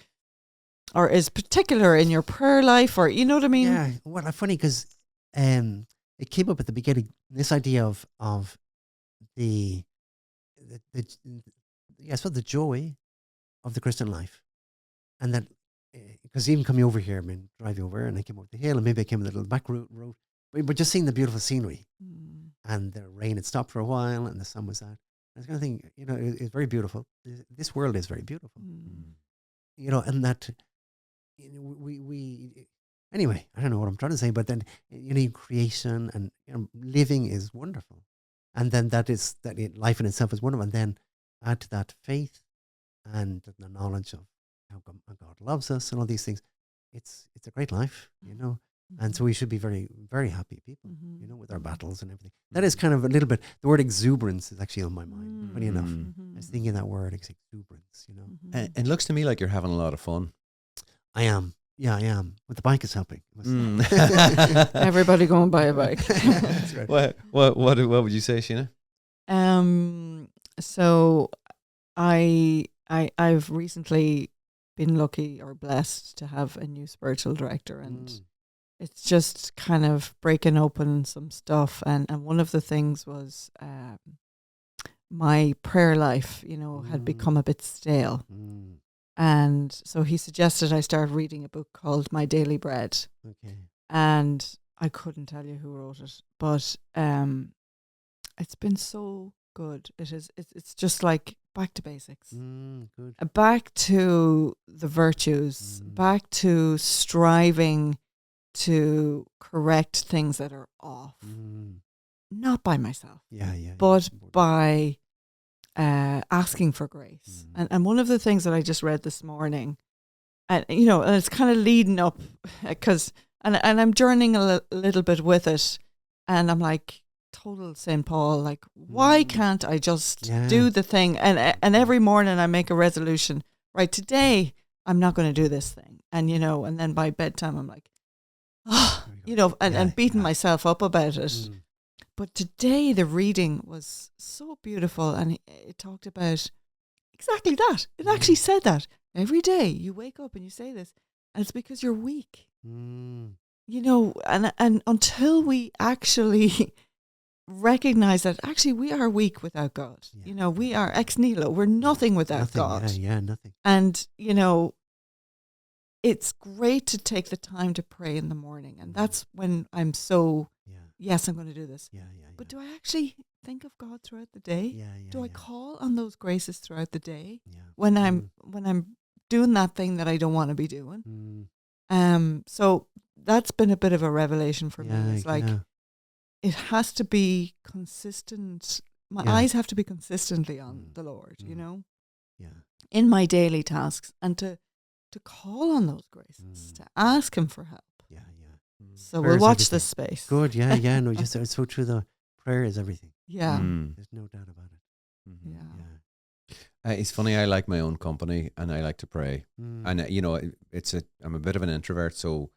is particular in your prayer life, or you know what I mean? Yeah, well, funny because it came up at the beginning. This idea of the the joy of the Christian life, and that because even coming over here, I mean, driving over, and I came over the hill, and maybe I came a little back road, but just seeing the beautiful scenery, and the rain had stopped for a while, and the sun was out. I was kind of thinking, it's very beautiful. This world is very beautiful, and that we anyway. I don't know what I'm trying to say, but then creation and living is wonderful, and then life in itself is wonderful, and then add to that faith and the knowledge of how God loves us and all these things. It's a great life, and so we should be very, very happy people, with our battles and everything. That is kind of a little bit, the word exuberance is actually on my mind, funny enough. I was thinking that word, exuberance, And it looks to me like you're having a lot of fun. I am. Yeah, I am. But the bike is helping. Everybody go and buy a bike. That's right. What would you say, Sheena? So I've recently been lucky or blessed to have a new spiritual director, and it's just kind of breaking open some stuff. And one of the things was my prayer life, had become a bit stale. And so he suggested I start reading a book called My Daily Bread. Okay. And I couldn't tell you who wrote it, but it's been so good. It's just like back to basics. Good. Back to the virtues, back to striving to correct things that are off. Not by myself. But by asking for grace. And one of the things that I just read this morning, and and it's kind of leading up, because and I'm journeying a little bit with it, and I'm like, total St. Paul, like, why can't I just do the thing? And every morning I make a resolution, right, today I'm not going to do this thing. And and then by bedtime I'm like, and beating myself up about it. But today the reading was so beautiful, and it talked about exactly that. It actually said that every day you wake up and you say this, and it's because you're weak. And until we actually recognize that actually we are weak without God. We are ex nihilo. We're nothing without God. Nothing. And it's great to take the time to pray in the morning, and that's when I'm so yes, I'm going to do this. But do I actually think of God throughout the day? Do I call on those graces throughout the day when I'm doing that thing that I don't want to be doing? So that's been a bit of a revelation for me. It's like it has to be consistent. My eyes have to be consistently on the Lord, in my daily tasks, and to call on those graces, to ask Him for help. So Prayer we'll watch everything. this space. Good, no, just it's so true though. Prayer is everything. There's no doubt about it. It's funny, I like my own company and I like to pray. And I'm a bit of an introvert, so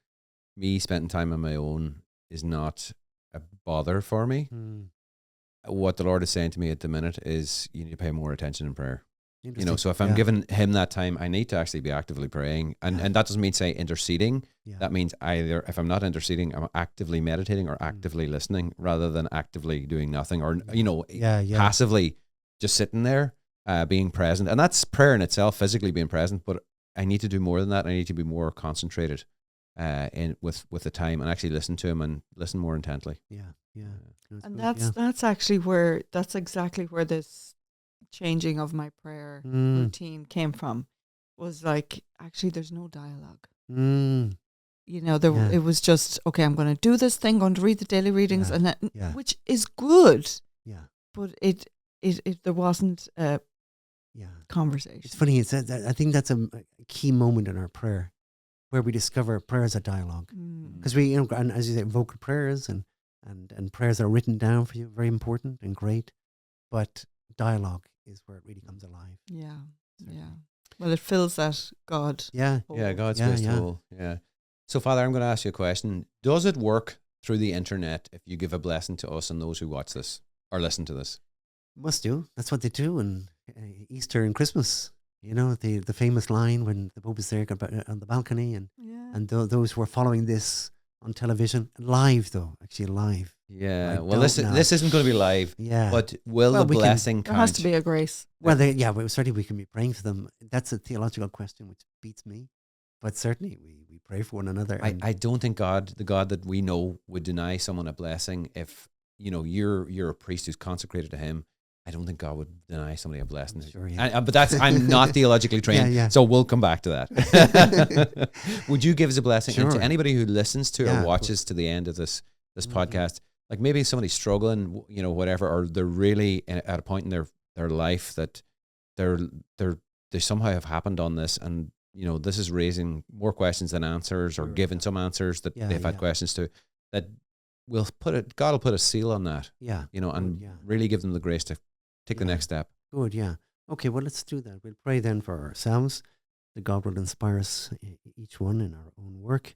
me spending time on my own is not a bother for me. What the Lord is saying to me at the minute is you need to pay more attention in prayer. So if I'm giving Him that time, I need to actually be actively praying. And that doesn't mean, say, interceding. That means either if I'm not interceding, I'm actively meditating or actively listening rather than actively doing nothing or, passively just sitting there, being present. And that's prayer in itself, physically being present. But I need to do more than that. I need to be more concentrated with the time and actually listen to Him and listen more intently. And that's exactly where this changing of my prayer routine came from. Was like, actually there's no dialogue. It was just, okay, I'm going to do this thing, going to read the daily readings, and that, which is good. But it there wasn't a conversation. It's funny. I think that's a key moment in our prayer, where we discover prayer as a dialogue, because we, and as you say, vocal prayers and prayers that are written down for you, very important and great, but dialogue is where it really comes alive. Well, it fills that God. God's space hole. So, Father, I'm going to ask you a question. Does it work through the internet if you give a blessing to us and those who watch this or listen to this? Must do. That's what they do on Easter and Christmas. The famous line when the Pope is there on the balcony, and those who are following this on television, live though, actually live. Yeah. I Well, this don't know. this isn't going to be live, Yeah. but will Well, the we can- blessing There has count? to be a grace. Well, but certainly we can be praying for them. That's a theological question which beats me, but certainly we pray for one another. I don't think the God that we know, would deny someone a blessing if, you know, you're a priest who's consecrated to him. I don't think God would deny somebody a blessing. Sure, yeah. But I'm not theologically trained, Yeah. so we'll come back to that. Would you give us a blessing? And to Sure. anybody who listens to Yeah, or watches to the end of this Mhm. podcast, like maybe somebody's struggling, you know, whatever, or they're really at a point in their life that they somehow have happened on this, and you know, this is raising more questions than answers, or Sure. giving some answers that Yeah, they've had yeah. questions to. That God will put a seal on that, Yeah. you know, and yeah. really give them the grace to take the Yeah. next step. Good, yeah. Okay, well, let's do that. We'll pray then for ourselves, that God will inspire us, each one in our own work,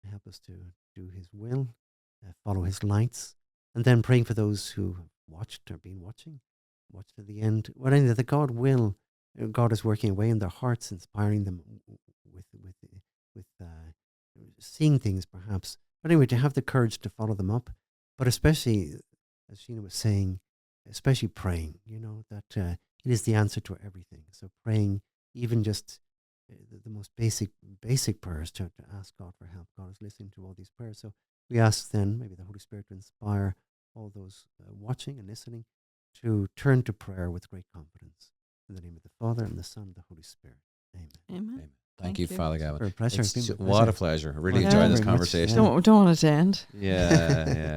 help us to do His will, follow His lights, and then praying for those who have watched or been watching, watch to the end. Well, anyway, that God is working away in their hearts, inspiring them with seeing things perhaps. But anyway, to have the courage to follow them up, but especially, as Sheena was saying, especially praying, you know, that it is the answer to everything. So praying, even just the most basic prayers to ask God for help. God is listening to all these prayers. So we ask then maybe the Holy Spirit to inspire all those watching and listening to turn to prayer with great confidence. In the name of the Father, and the Son, and the Holy Spirit. Amen. Amen. Amen. Thank Thank you, you. Father Gavin. For a pleasure. It's It's been a what a pleasure. pleasure. I really Well, enjoyed thank this you very much. conversation. Yeah. Don't want it to end. Yeah, yeah.